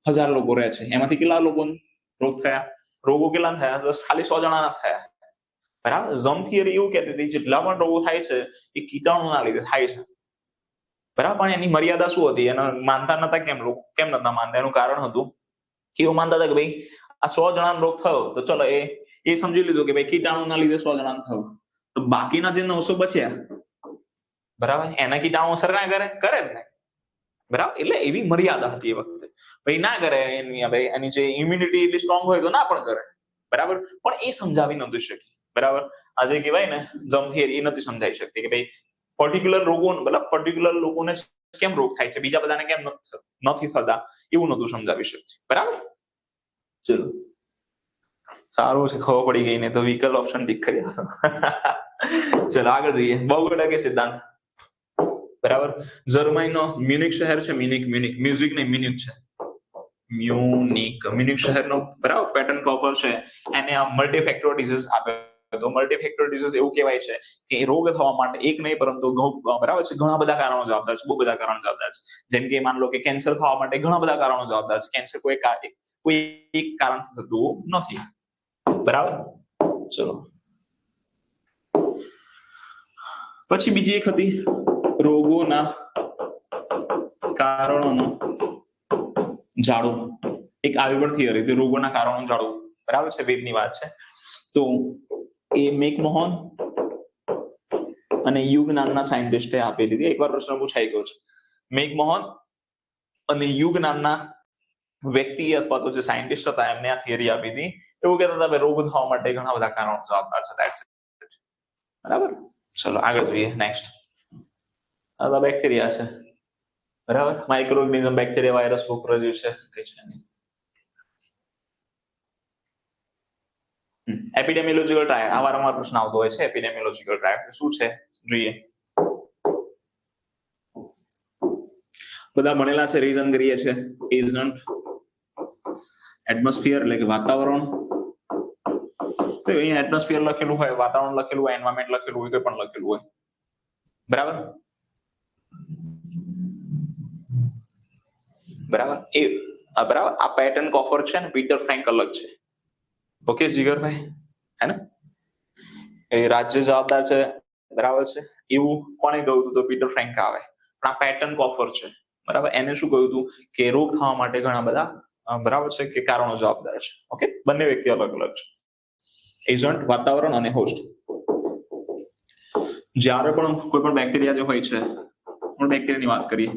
1000 લોકો રહે છે, એમાંથી કેટલા લોકો રોગ થયા? રોગો કેટલા થયા? ખાલી 100 જણા ના થયા. બરાબર. ઝમ થિયરી એવું કહેતી હતી જેટલા પણ રોગો થાય છે એ કીટાણુના લીધે થાય છે. બરાબર. પણ એની મર્યાદા શું હતી? એને માનતા નતા. કેમ નતા માનતા? એનું કારણ હતું કે એવું માનતા હતા કે ભાઈ આ 100 જણાનો રોગ થયો તો ચલો એ સમજી લીધું કે ભાઈ કીટાણુના લીધે 100 જણાને થયો, તો બાકીના જે 900 બચ્યા, બરાબર, એના કીટાણુ અસર ના કરે જ ને. બરાબર. એટલે એવી મર્યાદા હતી એ વખતે. ભાઈ ના કરે, એની જે ઇમ્યુનિટી એટલી સ્ટ્રોંગ હોય તો ના પણ કરે. બરાબર. પણ એ સમજાવી નહોતી શકી. બરાબર. આજે કહેવાય ને ઝમ થિયરી, એ નથી સમજાવી શકતી કે ભાઈ પર્ટિક્યુલર રોગો, મતલબ પર્ટિક્યુલર લોકોને કેમ રોગ થાય છે, બીજા બધાને કેમ નથી થતા, એવું નતું સમજાવી શકતી. બરાબર. ચલો, સારું છે, ખબર પડી ગઈ ને તો વિકલ્પ ઓપ્શન ટીક કરી આપો. ચલો આગળ જોઈએ. બૌગોલિક સિદ્ધાંત. બરાબર. જર્મનીનો મ્યુનિક શહેર છે, મ્યુઝિક નહીં, મ્યુનિક છે, મ્યુનિક શહેરનો બરાબર પેટર્ન પ્રોપર છે, એને મલ્ટીફેક્ટર ડિઝીઝ આપે. તો મલ્ટીફેક્ટર ડિઝીઝ એવું કહેવાય છે કે રોગ થવા માટે એક નહીં પરંતુ બરાબર છે ઘણા બધા કારણો જવાબદાર છે, બહુ બધા કારણો જવાબદાર છે. જેમ કે માન લો કે કેન્સર થવા માટે ઘણા બધા કારણો જવાબદાર છે. કેન્સર કોઈ એક કારણથી થતું નથી. બરાબર. ચલો, પછી બીજી એક હતી રોગોના કારણોનો જાળો. એક આવી પણ થિયરી હતી રોગોના કારણો જાળવું. બરાબર છે, વેદની વાત છે. તો એ મેકમોહન અને યુગ નામના સાયન્ટિસ્ટે આપી દીધી. એકવાર પ્રશ્ન પૂછાઈ ગયો છે. મેકમોહન અને યુગ નામના વ્યક્તિ અથવા તો જે સાયન્ટિસ્ટ હતા એમને આ થિયરી આપી હતી. એવું કહેતા હતા રોગ થવા માટે ઘણા બધા કારણો જવાબદાર છે. બરાબર. ચલો આગળ જોઈએ. નેક્સ્ટ આ બેક્ટેરિયા છે. બરાબર. માઇક્રો ઓર્ગેનિઝમ, બેક્ટેરિયા, વાયરસ, પ્રોટોઝોઇટ છે કે છે નહીં. એપિડેમિયોલોજીકલ ટ્રાયડ, આ વારંવાર પ્રશ્ન આવતો હોય છે. એપિડેમિયોલોજીકલ ટ્રાયડ શું છે જોઈએ. બધા ભણેલા છે, રિઝન કરીએ છે. એજન્ટ, એટમોસ્ફિયર એટલે કે વાતાવરણ. તો અહીંયા એટમોસ્ફિયર લખેલું હોય, વાતાવરણ લખેલું હોય, એન્વાયરમેન્ટ લખેલું હોય, કોઈ પણ લખેલું હોય. બરાબર. બરાબર. બરાબર. આ પેટર્ન કોફર છે ને પીટર ફ્રેન્ક અલગ છે. ઓકે જીગરભાઈ, હે ને? એ રાજ્ય જવાબદાર છે. બરાબર છે. એવું કોણે કહ્યું હતું? તો પીટર ફ્રેન્ક આવે. પણ આ પેટર્ન કોફર છે. બરાબર. એને શું કહ્યું હતું કે રોગ થવા માટે ઘણા બધા બરાબર છે કે કારણો જવાબદાર છે. ઓકે, બંને વ્યક્તિ અલગ અલગ છે. એજન્ટ, વાતાવરણ અને હોસ્ટ. જ્યારે પણ કોઈ પણ બેક્ટેરિયા જે હોય છે, હું બેક્ટેરિયાની વાત કરીએ.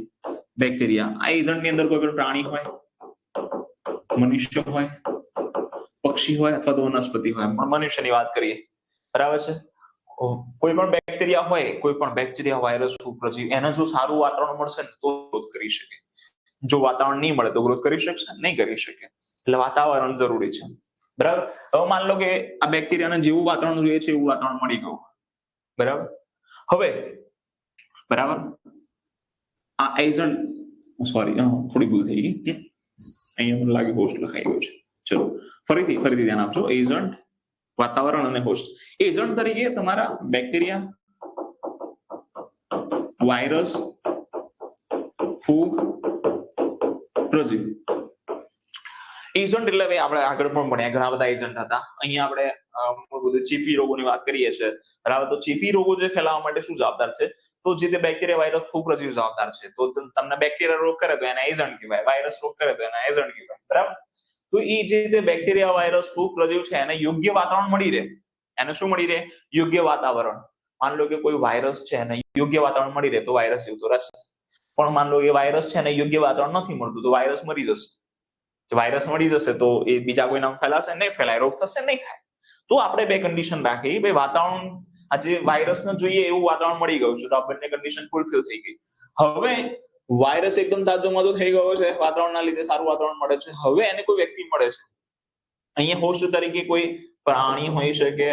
બેક્ટેરિયા આ એજન્ટની અંદર કોઈ પણ પ્રાણી હોય, મનુષ્ય હોય, પક્ષી હોય અથવા તો વનસ્પતિ હોય. પણ મનુષ્યની વાત કરીએ. બરાબર છે. કોઈ પણ બેક્ટેરિયા હોય, કોઈ પણ બેક્ટેરિયા, વાયરસ, ઉપરજીવ, એને જો સારું વાતાવરણ મળશે ને તો ગ્રોથ કરી શકે. જો વાતાવરણ નહીં મળે તો ગ્રોથ કરી શકશે નહીં કરી શકે. એટલે વાતાવરણ જરૂરી છે. બરાબર. હવે માન લો કે આ બેક્ટેરિયાને જેવું વાતાવરણ જોઈએ છે એવું વાતાવરણ મળી ગયું. બરાબર. હવે બરાબર આ એજન્ટ, સોરી થોડી ભૂલ થઈ ગઈ, અહીંયા મને લાગે હોસ્ટ લખાઈ ગયું છે. ચલો ફરીથી ધ્યાન આપજો. એજન્ટ, વાતાવરણ અને હોસ્ટ. એજન્ટ તરીકે તમારા બેક્ટેરિયા, વાયરસ, ફૂગ, પ્રજીવ. એજન્ટ એટલે ભાઈ આપણે આગળ પણ ભણ્યા ઘણા બધા એજન્ટ હતા. અહીંયા આપણે ચેપી રોગોની વાત કરીએ છીએ. બરાબર. તો ચેપી રોગો જે ફેલાવવા માટે શું જવાબદાર છે? તો જે તે બેક્ટેરિયા, વાયરસ, ફૂગ, પ્રજીવ જવાબદાર છે. તો તમને બેક્ટેરિયા રોગ કરે તો એના એજન્ટ કહેવાય, વાયરસ રોગ કરે તો એના એજન્ટ કહેવાય. બરાબર. તો એ જે તે બેક્ટેરિયા, વાયરસ, ફૂગ, પ્રજીવ છે એને યોગ્ય વાતાવરણ મળી રહે. એને શું મળી રહે? યોગ્ય વાતાવરણ. માન લો કે કોઈ વાયરસ છે એને યોગ્ય વાતાવરણ મળી રહે તો વાયરસ જીવતો રહેશે. પણ માન લો કે વાયરસ છે એને યોગ્ય વાતાવરણ નથી મળતું તો વાયરસ મરી જશે. વાયરસ મળી જશે તો એ બીજા કોઈના ફેલાશે નહીં, ફેલાય, રોગ થશે નહીં થાય. તો આપણે બે કન્ડિશન રાખી. ભાઈ વાતાવરણ આજે વાયરસને જોઈએ એવું વાતાવરણ મળી ગયું છે તો આ બંને કન્ડિશન ફૂલફિલ થઈ ગઈ. હવે વાયરસ એકદમ તાજો થઈ ગયો છે, વાતાવરણના લીધે સારું વાતાવરણ મળે છે. હવે એને કોઈ વ્યક્તિ મળે છે. અહીંયા હોસ્ટ તરીકે કોઈ પ્રાણી હોઈ શકે,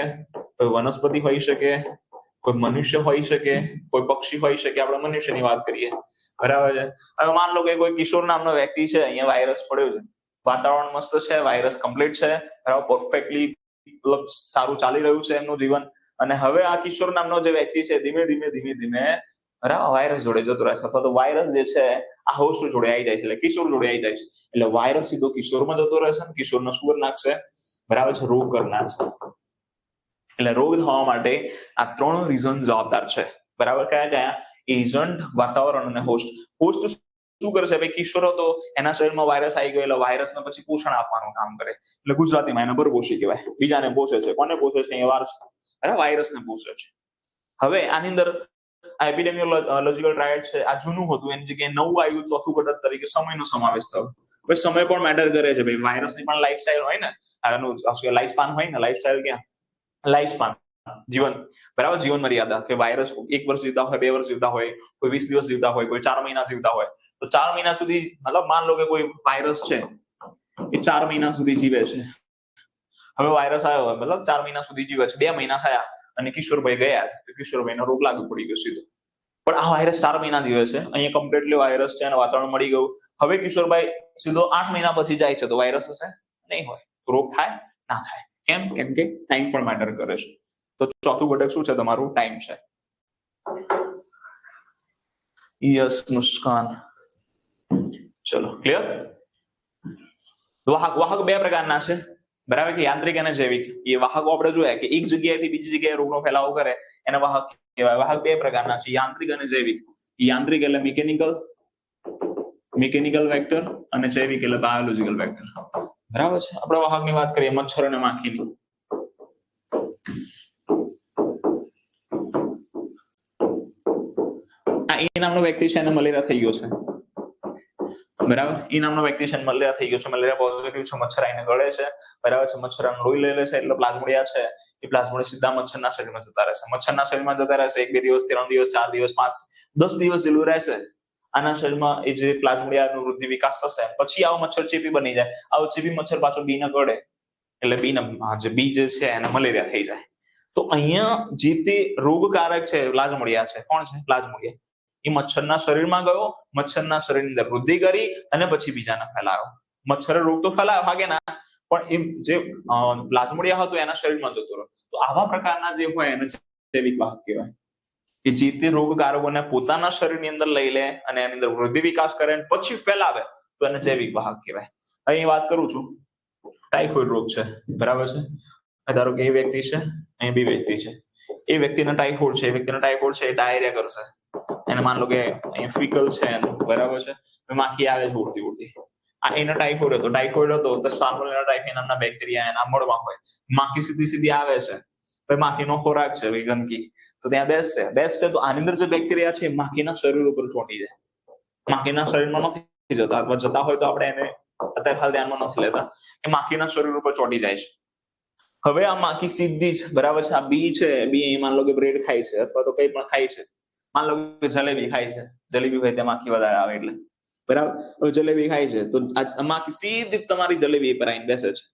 કોઈ વનસ્પતિ હોઈ શકે, કોઈ મનુષ્ય હોઈ શકે, કોઈ પક્ષી હોઈ શકે. આપણે મનુષ્યની વાત કરીએ. બરાબર છે. હવે માન લો કે કોઈ કિશોર નામનો વ્યક્તિ છે, અહીંયા વાયરસ પડ્યો છે, વાતાવરણ મસ્ત છે, વાયરસ કમ્પ્લીટ છે, બરાબર, પરફેક્ટલી મતલબ સારું ચાલી રહ્યું છે એમનું જીવન, અને હવે આ કિશોર નામનો જે વ્યક્તિ છે ધીમે ધીમે બરાબર વાયરસ જોડે જતો રહેશે, અથવા તો વાયરસ જે છે આ હોસ્ટ જોડે આવી જાય છે, એટલે કિશોર જોડે આવી જાય છે, એટલે વાયરસ સીધો કિશોરમાં જતો રહેશે અને કિશોરનો શું કરી નાખશે, બરાબર છે, રોગ કરી નાખશે. એટલે રોગ થવા માટે આ 3 રીઝન જવાબદાર છે, બરાબર. કયા કયા? એજન્ટ, વાતાવરણ અને હોસ્ટ. હોસ્ટ શું કરશે ભાઈ? કિશોર હતો, એના શરીરમાં વાયરસ આવી ગયો, એટલે વાયરસને પછી પોષણ આપવાનું કામ કરે, એટલે ગુજરાતીમાં એને પરપોષી કહેવાય. બીજાને પોષે છે. કોને પોષે છે? બરાબર, વાયરસને પોષે છે. હવે આની અંદર એપિડેમિયોલોજીકલ ટ્રાયડ છે, આ જૂનું હતું, એની જગ્યાએ નવું આવ્યું, ચોથું ઘટક તરીકે સમયનો સમાવેશ થયો. ભાઈ સમય પણ મેટર કરે છે ભાઈ, વાયરસની પણ લાઈફસ્ટાઈલ હોય ને, આનું લાઈફ સ્પાન હોય ને, લાઈફસ્ટાઈલ ક્યાં લાઈફ સ્પાન, જીવન, બરાબર, જીવન મર્યાદા, કે વાયરસ 1 વર્ષ જીવતા હોય, 2 વર્ષ જીવતા હોય, કોઈ 20 દિવસ જીવતા હોય, કોઈ 4 મહિના જીવતા હોય, તો 4 મહિના સુધી, મતલબ માન લો કે કોઈ વાયરસ છે એ 4 મહિના સુધી જીવે છે. હવે વાયરસ આવ્યો હોય, મતલબ 4 મહિના સુધી જીવે છે, 2 મહિના થયા અને કિશોરભાઈ ગયા, તો કિશોરભાઈનો રોગ લાગુ પડી ગયો સીધો. પણ આ વાયરસ 4 મહિના જીવે છે, અહીંયા કમ્પ્લીટલી વાયરસ છે અને વાતાવરણ મળી ગયું. હવે કિશોરભાઈ સીધો 8 મહિના પછી જાય છે, તો વાયરસ હશે નહીં હોય, રોગ થાય ના થાય. કેમ? કેમ કે ટાઈમ પણ મેટર કરે છે. તો ચોથું ઘટક શું છે તમારું? ટાઈમ છે. યસ મુસ્કાન, ચલો ક્લિયર. વાહક 2 પ્રકારના છે, બરાબર, કે યાંત્રિક અને જૈવિક. એ વાહકો આપણે જોયા કે એક જગ્યાએથી બીજી જગ્યાએ રોગનો ફેલાવો કરે એને વાહક કહેવાય. વાહક 2 પ્રકારના છે, યાંત્રિક અને જૈવિક. યાંત્રિક એટલે મિકેનિકલ વેક્ટર, અને જૈવિક એટલે બાયોલોજીકલ વેક્ટર, બરાબર છે. આપણે વાહકની વાત કરીએ, મચ્છર અને માખીની. આ એ નામનો વ્યક્તિ છે, એને મલેરિયા થઈ ગયો છે, બરાબર. એ નામનો વ્યક્તિ છે, મલેરિયા થઈ ગયો છે, મલેરિયા પોઝિટિવ છે, મચ્છર આવીને ગળે છે, બરાબર છે, મચ્છર લોહી લઈ લે છે, એટલે પ્લાઝ્મોડિયા છે, એ પ્લાઝ્મોડિયા સીધા મચ્છરના શરીરમાં જતા રહેશે. મચ્છરના શરીરમાં જતા રહેશે 1-2 દિવસ, 3 દિવસ, 4 દિવસ, 5-10 દિવસ જેટલું રહેશે. આના શરીરમાં એ જે પ્લાઝ્મોડિયાનો વૃદ્ધિ વિકાસ થશે, પછી આવો મચ્છર ચેપી બની જાય. આવો ચેપી મચ્છર પાછો બીને ગળે, એટલે બી જે છે એને મલેરિયા થઈ જાય. તો અહીંયા જે તે રોગકારક છે પ્લાઝ્મોડિયા છે. કોણ છે? પ્લાઝ્મોડિયા. એ મચ્છરના શરીરમાં ગયો, મચ્છરના શરીરની અંદર વૃદ્ધિ કરી અને પછી બીજાને ફેલાયો. મચ્છરે રોગ તો ફેલાયો હાગે ના, પણ એ જે પ્લાઝ્મોડિયા હતો એના શરીરમાં જતો રહ્યો. તો આવા પ્રકારના જે હોય એને જૈવિક વાહક કહેવાય, કે જે તે રોગકારકોને પોતાના શરીરની અંદર લઈ લે અને એની અંદર વૃદ્ધિ વિકાસ કરે અને પછી ફેલાવે, તો એને જૈવિક વાહક કહેવાય. અહીં વાત કરું છું, ટાઇફોઇડ રોગ છે, બરાબર છે. ધારો કે એ વ્યક્તિ છે, અહીં બી વ્યક્તિ છે, એ વ્યક્તિને ટાઇફોઇડ છે, એ ડાયરિયા કરશે. એને માન લો કે અહીં ફિકલ છે, બરાબર છે, માખી આવે છે ઉડતી. આ એને ટાઇફોઇડ હતો તો સાલ્મોનેલા ટાઇફી નામના બેક્ટેરિયા એના મળમાં હોય. માખી સીધી આવે છે, ભાઈ માખીનો ખોરાક છે ભાઈ ગંદકી, તો ત્યાં બેસશે તો આની અંદર જે બેક્ટેરિયા છે માખીના શરીર ઉપર ચોંટી જાય. માખીના શરીરમાં નથી જતા, અથવા જતા હોય તો આપણે એને અત્યારે હાલ ધ્યાનમાં નથી લેતા, કે માખીના શરીર ઉપર ચોંટી જાય છે. હવે આ માખી સીધી જ, બરાબર છે, આ બી છે, બી માન લો કે બ્રેડ ખાય છે, અથવા તો કંઈ પણ ખાય છે, માન લો કે જલેબી ખાય છે, જલેબી હોય ત્યાં માખી વધારે આવે એટલે, બરાબર. હવે જલેબી ખાય છે તો આ માખી સીધી તમારી જલેબી પર આવીને બેસે છે.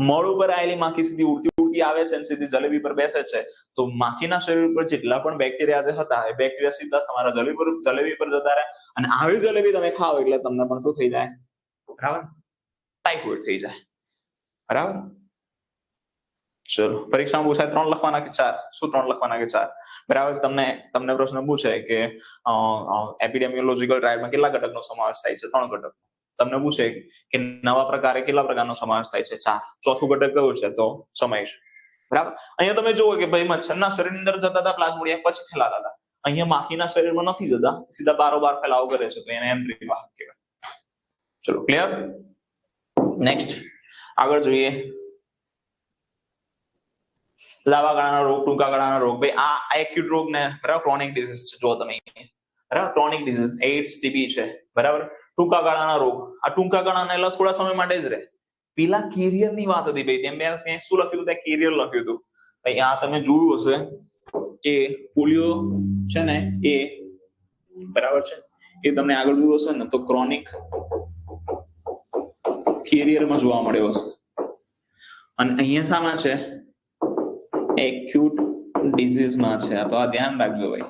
મોડ ઉપર આવેલી માખી સીધી ઉડતી આવે છે અને સીધી જલેબી પર બેસે છે, તો માખીના શરીર પર જેટલા પણ બેક્ટેરિયા જે હતા એ બેક્ટેરિયા સીધા તમારા જલેબી પર જતા રહે, અને આવી જલેબી તમે ખાઓ એટલે તમને પણ શું થઈ જાય? બરાબર, ટાઇફોઇડ થઈ જાય. બરાબર. ચલો, પરીક્ષામાં પૂછાય 3 લખવાના કે 4? શું 3 લખવાના કે 4? બરાબર. તમને પ્રશ્ન પૂછે કે એપિડેમિયોલોજીકલ ટ્રાયડમાં કેટલા ઘટકનો સમાવેશ થાય છે? 3 ઘટક. તમને પૂછે કે નવા પ્રકારે કેટલા પ્રકારનો સમાવેશ થાય છે? 4. ચોથું ઘટક કયું છે? તો સમય છે. બરાબર. અહીંયા તમે જુઓ કે ભાઈ મચ્છરના શરીરની અંદર જતા હતા પ્લાઝ્મોડિયા, પછી ફેલાતા હતા. અહીંયા માખીના શરીરમાં નથી જતા, સીધા બારોબાર ફેલાવો કરે છે, તો એને યાંત્રિક વાહક કહેવાય. ચલો, ક્લિયર. નેક્સ્ટ આગળ જોઈએ. લાંબા ગાળાના રોગ, ટૂંકા ગાળાના રોગ. ભાઈ આ એક્યુટ રોગ ને, બરાબર, ક્રોનિક ડિઝીઝ છે. જો તમે, બરાબર, ક્રોનિક ડિઝીઝ એઇડ્સ, ટીબી છે, બરાબર. ટૂંકા ગાળાના રોગ, આ ટૂંકા ગાળાના એટલે થોડા સમય માટે જ રહે. પેલા કેરિયર ની વાત હતી ભાઈ, તેમ મેં શું લખ્યું હતું? કેરિયર લખ્યું હતું. ભાઈ આ તમે જોયું હશે કે પોલિયો છે ને એ, બરાબર છે, એ તમને આગળ જોયું હશે ને તો ક્રોનિક કેરિયરમાં જોવા મળ્યો હશે, અને અહીંયા શામાં છે? એક્યુટ ડિઝીઝમાં છે. તો આ ધ્યાન રાખજો ભાઈ,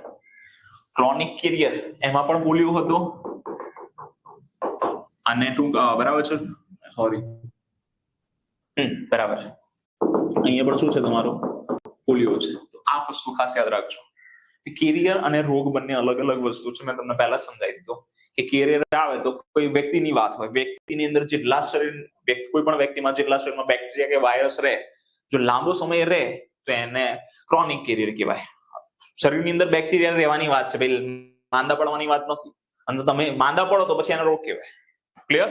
ક્રોનિક કેરિયર એમાં પણ પોલિયો હતો અને બરાબર છે, સોરી બરાબર છે, અહીંયા પણ શું છે તમારો પોલિયો છે. તો આ વસ્તુ ખાસ યાદ રાખજો. કેરિયર અને રોગ બંને અલગ અલગ વસ્તુ છે. મેં તમને પહેલા સમજાવી દીધો કે કેરિયર આવે તો કોઈ વ્યક્તિની વાત હોય, વ્યક્તિની અંદર જેટલા કોઈ પણ વ્યક્તિમાં જેટલા શરીરમાં બેક્ટેરિયા કે વાયરસ રહે, જો લાંબો સમય રહે તો એને ક્રોનિક કેરિયર કહેવાય. શરીરની અંદર બેક્ટેરિયા રહેવાની વાત છે, ભાઈ માંદા પડવાની વાત નથી. અને તમે માંદા પડો તો પછી એનો રોગ કહેવાય. ક્લિયર?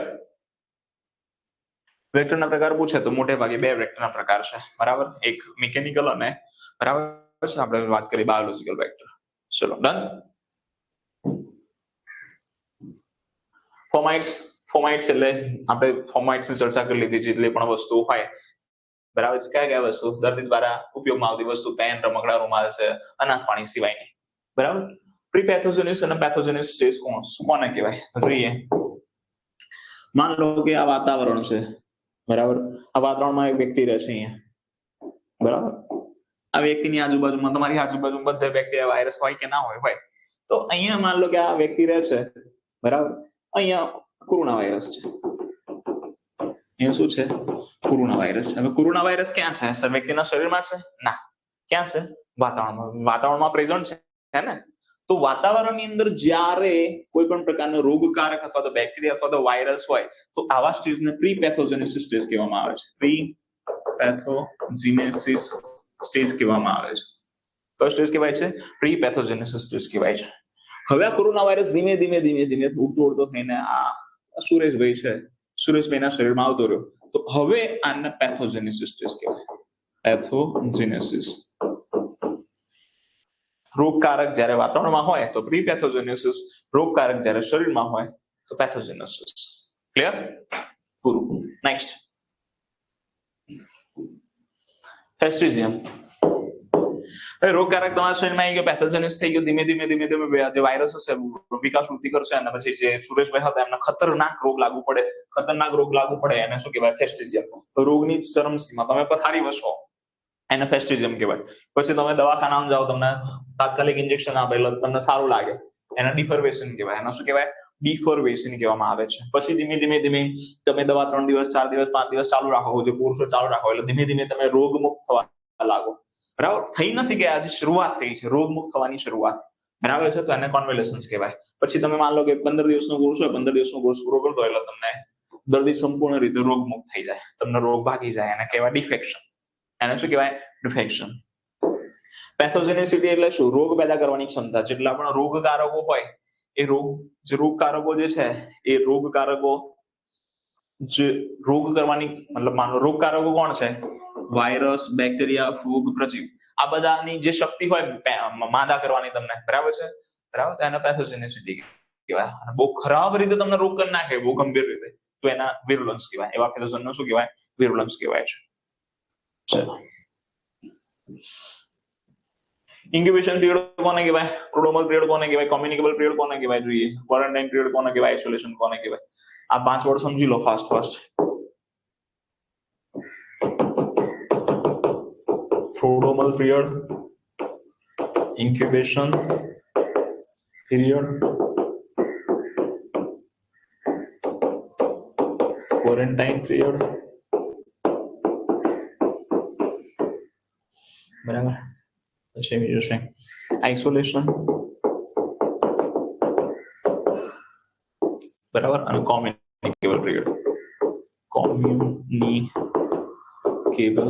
વેક્ટરના પ્રકાર પૂછે તો મોટે ભાગે બે વેક્ટરના પ્રકાર છે, બરાબર? એક મિકેનિકલ અને બરાબર છે, આપણે વાત કરીએ બાયોલોજીકલ વેક્ટર. ચલો ડન. ફોમાઇટ્સ એટલે આપણે ફોમાઇટ્સની ચર્ચા કરી લીધી. જેટલી પણ વસ્તુ હોય, બરાબર છે, કયા કયા વસ્તુ દર્દી દ્વારા ઉપયોગમાં આવતી વસ્તુ, પેન, રમકડા, રૂમાલ છે, અનાજ પાણી સિવાયની, બરાબર. પ્રી પેથોજેનિસ અને પેથોજેનિસ સ્ટેજ કોને કહેવાય? જોઈએ. માન લો કે આ વાતાવરણ છે, બરાબર. આ વાતાવરણમાં એક વ્યક્તિ રહે છે અહીંયા, બરાબર. આ વ્યક્તિની આજુબાજુમાં, તમારી આજુબાજુમાં બધે બેક્ટેરિયા વાયરસ હોય કે ના હોય, તો અહીંયા માન લો કે આ વ્યક્તિ રહે છે, બરાબર. અહીંયા કોરોના વાયરસ છે. અહીંયા શું છે? Corona virus. હવે કોરોના વાયરસ ક્યાં છે? વ્યક્તિના શરીરમાં છે? ના. ક્યાં છે? વાતાવરણમાં પ્રેઝન્ટ છે ને. તો વાતાવરણની અંદર જ્યારે કોઈ પણ પ્રકારનો રોગકારક અથવા તો બેક્ટેરિયા અથવા તો વાયરસ હોય તો આવા સ્ટેજને પ્રી પેથોજેનેસિસ સ્ટેજ કહેવામાં આવે છે. પ્રી પેથોજેનેસિસ સ્ટેજ કહેવામાં આવે છે. કયો સ્ટેજ કહેવાય છે? પ્રી પેથોજેનેસિસ સ્ટેજ કહેવાય છે. હવે આ કોરોના વાયરસ ધીમે ધીમે ઉડતો થઈને આ સુરેશભાઈ છે, સુરેશભાઈના શરીરમાં આવતો રહ્યો. તો હવે આને પેથોજેનેસિસ સ્ટેજ કહેવાય. પેથોજેનેસિસ. રોગકારક જ્યારે વાતાવરણમાં હોય તો પ્રી પેથોજેનેસિસ, રોગકારક જ્યારે શરીરમાં હોય તો પેથોજેનેસિસ. ક્લિયર? પૂરું. નેક્સ્ટ, ફેસ્ટિઝિયમ. રોગકારક તમારા શરીરમાં આવી ગયો, પેથોજેનિસ થઈ ગયો. ધીમે ધીમે જે વાયરસ હશે વિકાસ વૃદ્ધિ કરશે અને પછી જે સુરેશભાઈ હતા એમને ખતરનાક રોગ લાગુ પડે. એને શું કહેવાય? ફેસ્ટિઝિયમ. તો રોગની ચરમસીમા, તમે પથારી વસો એને ફેસ્ટિઝિયમ કહેવાય. પછી તમે દવાખાનામાં જાઓ, તમને તાત્કાલિક ઇન્જેક્શન આપે એટલે તમને સારું લાગે, એને ડિફર્વેશન કહેવાય. એનો શું કહેવાય? ડિફર્વેશન કહેવામાં આવે છે. પછી ધીમે ધીમે તમે દવા 3 દિવસ 4 દિવસ 5 દિવસ ચાલુ રાખો, જે કોર્સ ચાલુ રાખો એટલે ધીમે ધીમે તમે રોગમુક્ત થવા લાગો. બરાબર? થઈ નથી કે આજે શરૂઆત થઈ છે, રોગમુક્ત થવાની શરૂઆત, બરાબર છે. તો એને કોન્વેલેસન્સ કહેવાય. પછી તમે માન લો કે 15 દિવસનો કોર્સ હોય, 15 દિવસનો કોર્સ પૂરો કરી દો એટલે તમને દર્દી સંપૂર્ણ રીતે રોગમુક્ત થઈ જાય, તમને રોગ ભાગી જાય. એને કહેવાય ડિફેક્શન. એને શું કહેવાય? ડિફેક્શન. પેથોજેનિસિટી એટલે શું? રોગ પેદા કરવાની ક્ષમતા. જેટલા પણ રોગકારકો હોય એ રોગકારકો જે છે એ રોગકારકો જે રોગ કરવાની, મતલબ માનો રોગકારકો કોણ છે? વાયરસ, બેક્ટેરિયા, ફૂગ, પ્રજીવ. આ બધાની જે શક્તિ હોય માંદા કરવાની તમને, બરાબર છે, બરાબર. તો એને પેથોજેનિસિટી કહેવાય. અને બહુ ખરાબ રીતે તમને રોગ કરી નાખે, બહુ ગંભીર રીતે, તો એના વિરુલન્સ કહેવાય. એવા પેથોજનનો શું કહેવાય? વિરુલન્સ કહેવાય છે. ચલો, ઇન્ક્યુબેશન પીરિયડ કોને કહેવાય? પ્રોડ્રોમલ પીરિયડ કોને કહેવાય? કોમ્યુનિકેબલ પીરિયડ કોને કહેવાય? જોઈએ. ક્વોરન્ટાઇન પીરિયડ કોને કહેવાય? આઇસોલેશન કોને કહેવાય? આ 5 વર્ડ સમજી લો fast. Prodromal period, incubation period, quarantine period, બરાબર. પછી બીજું છે આઇસોલેશન, બરાબર. અને કોમ્યુનિકેબલ પીરિયડ. Communicable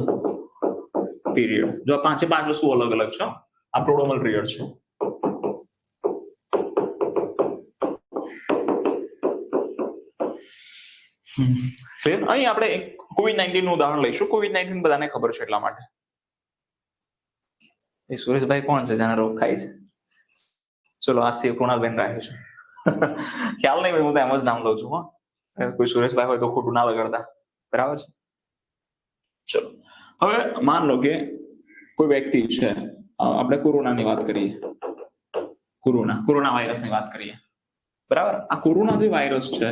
period. જો આ 5 વસ્તુ અલગ અલગ છે. આ પ્રોડ્રોમલ પીરિયડ છે. અહીં આપણે COVID-19 નું ઉદાહરણ લઈશું. COVID-19 બધાને ખબર છે એટલા માટે. એ સુરેશભાઈ કોણ છે જેને રોગ થાય છે? ચલો આજથી કૃણાલબેન રાખે છે. ખ્યાલ નહીં, હું તો એમ જ નામ લઉં છું. કોઈ સુરેશભાઈ હોય તો ખોટું ના લગાડતા, બરાબર છે. ચલો, હવે માન લો કે કોઈ વ્યક્તિ છે, આપણે કોરોનાની વાત કરીએ, કોરોના વાયરસની વાત કરીએ, બરાબર. આ કોરોના જે વાયરસ છે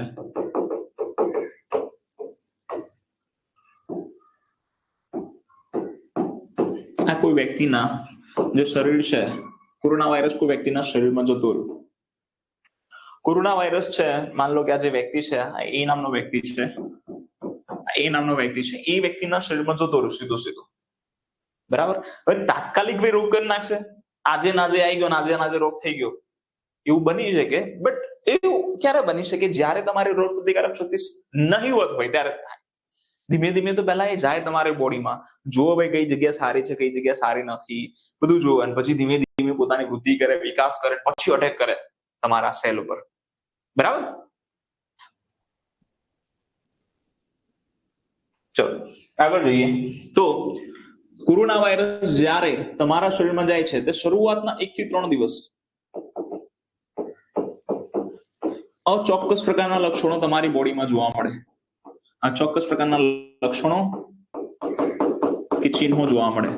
આ કોઈ વ્યક્તિના જે શરીર છે કોરોના વાયરસ કોઈ વ્યક્તિના શરીરમાં જતો રહ્યો. કોરોના વાયરસ છે, માન લો કે આ જે વ્યક્તિ છે એ નામનો વ્યક્તિ છે, એ વ્યક્તિના શરીરમાં જતો રહ્યો સીધો સીધો, બરાબર. હવે તાત્કાલિક ભાઈ રોગ કરી નાખશે, આજે નાજે આવી ગયો, નાજે નાજે રોગ થઈ ગયો, એવું બની શકે. બટ એવું ક્યારે બની શકે? જ્યારે તમારી રોગ પ્રતિકારક શક્તિ નહીવત હોય ત્યારે થાય. ધીમે ધીમે તો પહેલા એ જાય તમારી બોડીમાં, જુઓ ભાઈ કઈ જગ્યા સારી છે, કઈ જગ્યા સારી નથી, બધું જુઓ, અને પછી ધીમે ધીમે પોતાની વૃદ્ધિ કરે, વિકાસ કરે, પછી અટેક કરે તમારા સેલ ઉપર, બરાબર. ચલો આગળ જોઈએ. તો કોરોના વાયરસ જ્યારે તમારા શરીરમાં જાય છે તે શરૂઆતના 1 થી 3 દિવસ અચોક્કસ પ્રકારના લક્ષણો તમારી બોડીમાં જોવા મળે. આ ચોક્કસ પ્રકારના લક્ષણો કે ચિહ્નો જોવા મળે.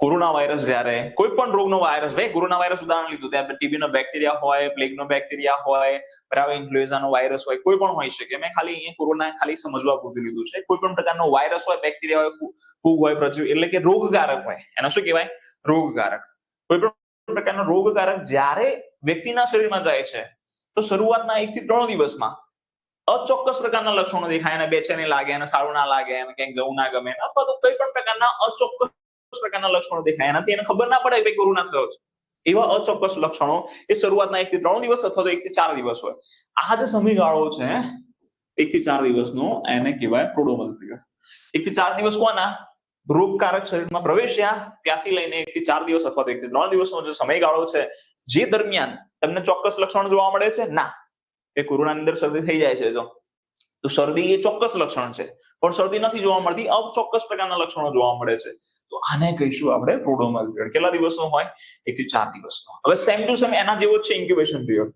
કોરોના વાયરસ જ્યારે કોઈ પણ રોગનો વાયરસ, ભાઈ કોરોના વાયરસ ઉદાહરણ લીધું, ત્યાં ટીબી નો બેક્ટેરિયા હોય, પ્લેગ નો બેક્ટેરિયા હોય, બરાબર, ઇન્ફ્લુએન્ઝા નો વાયરસ હોય, કોઈ પણ હોઈ શકે. મેં ખાલી અહીંયા કોરોના ખાલી સમજવા પૂરતું લીધું છે. કોઈ પણ પ્રકારનો વાયરસ હોય, બેક્ટેરિયા હોય, ફૂગ હોય, પ્રજીવ એટલે કે રોગકારક હોય, એનો શું કહેવાય? રોગકારક. કોઈ પણ પ્રકારનો રોગકારક જ્યારે વ્યક્તિના શરીરમાં જાય છે તો શરૂઆતના 1 થી 3 દિવસમાં અચોક્કસ પ્રકારના લક્ષણો દેખાય, અને બેચેની લાગે, અને સારું ના લાગે, અને ક્યાંક જવું ના ગમે, અથવા તો કોઈ પણ પ્રકારના અચોક્કસ પ્રકારના લક્ષણો દેખાય, એનાથી એને ખબર ના પડે કે કોરોના થયો છે. એવા અચોક્કસ લક્ષણો એ શરૂઆતના 1 થી 3 દિવસ અથવા તો 1 થી 4 દિવસ હોય. આ જે સમયગાળો છે 1 થી 4 દિવસનો, એને કહેવાય પ્રોડ્રોમલ પીરિયડ. 1 થી 4 દિવસ કોના? રોગકારક શરીરમાં પ્રવેશ્યા ત્યાંથી લઈને 1 થી 4 દિવસ અથવા તો 1 થી 3 દિવસનો જે સમયગાળો છે, જે દરમિયાન તમને ચોક્કસ લક્ષણ જોવા મળે છે ના એ કોરોનાની અંદર શરદી થઈ જાય છે, જો તો શરદી એ ચોક્કસ લક્ષણ છે, પણ શરદી નથી જોવા મળતી, અચોક્કસ પ્રકારના લક્ષણો જોવા મળે છે, તો આને કહીશું આપણે પ્રોડ્રોમલ પીરિયડ. કેટલા દિવસનો હોય? 1 થી 4 દિવસનો. હવે સેમ ટુ સેમ એના જેવો છે ઇન્ક્યુબેશન પીરિયડ,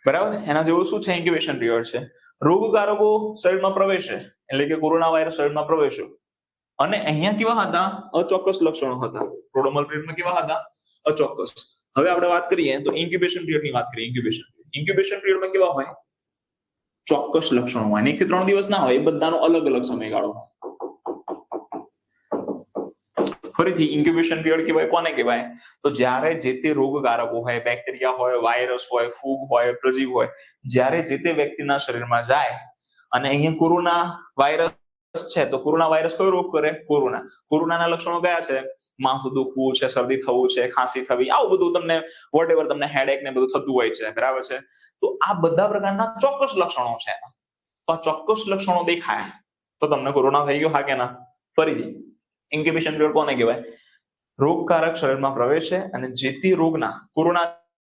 બરાબર. એના જેવું શું છે? ઇન્ક્યુબેશન પીરિયડ છે. રોગકારકો શરીરમાં પ્રવેશે, એટલે કે કોરોના વાયરસ શરીરમાં પ્રવેશ્યો, અને અહીંયા કેવા હતા? અચોક્કસ લક્ષણો હતા. પ્રોડ્રોમલ પીરિયડમાં કેવા હતા? અચોક્કસ. હવે આપણે વાત કરીએ તો ઇન્ક્યુબેશન પીરિયડની વાત કરીએ. ઇન્ક્યુબેશન પીરિયડમાં કેવા હોય? ચોક્કસ લક્ષણો હોય. 1 થી 3 દિવસ ના હોય, એ બધાનો અલગ અલગ સમયગાળો. ફરીથી ઇન્ક્યુબેશન પીરિયડ કહેવાય કોને કહેવાય? તો જ્યારે જે તે રોગકારકો હોય, બેક્ટેરિયા હોય, વાયરસ હોય, ફૂગ હોય, પ્રજીવ હોય, જ્યારે જે તે વ્યક્તિના શરીરમાં જાય, અને અહીંયા કોરોના વાયરસ છે તો કોરોના વાયરસ કયો રોગ કરે? કોરોનાના લક્ષણો કયા છે? માથું દુખવું છે, શરદી થવું છે, ખાંસી થવી, આવું બધું તમને વોટએવર તમને હેડેક ને બધું થતું હોય છે, બરાબર છે. તો આ બધા પ્રકારના ચોક્કસ લક્ષણો છે. તો આ ચોક્કસ લક્ષણો દેખાય તો તમને કોરોના થઈ ગયો, હા કે ના? ફરીથી ઇન્ક્યુબેશન પીરિયડ કોને કહેવાય? રોગકારક શરીરમાં પ્રવેશે અને જે તે રોગના, કોરોના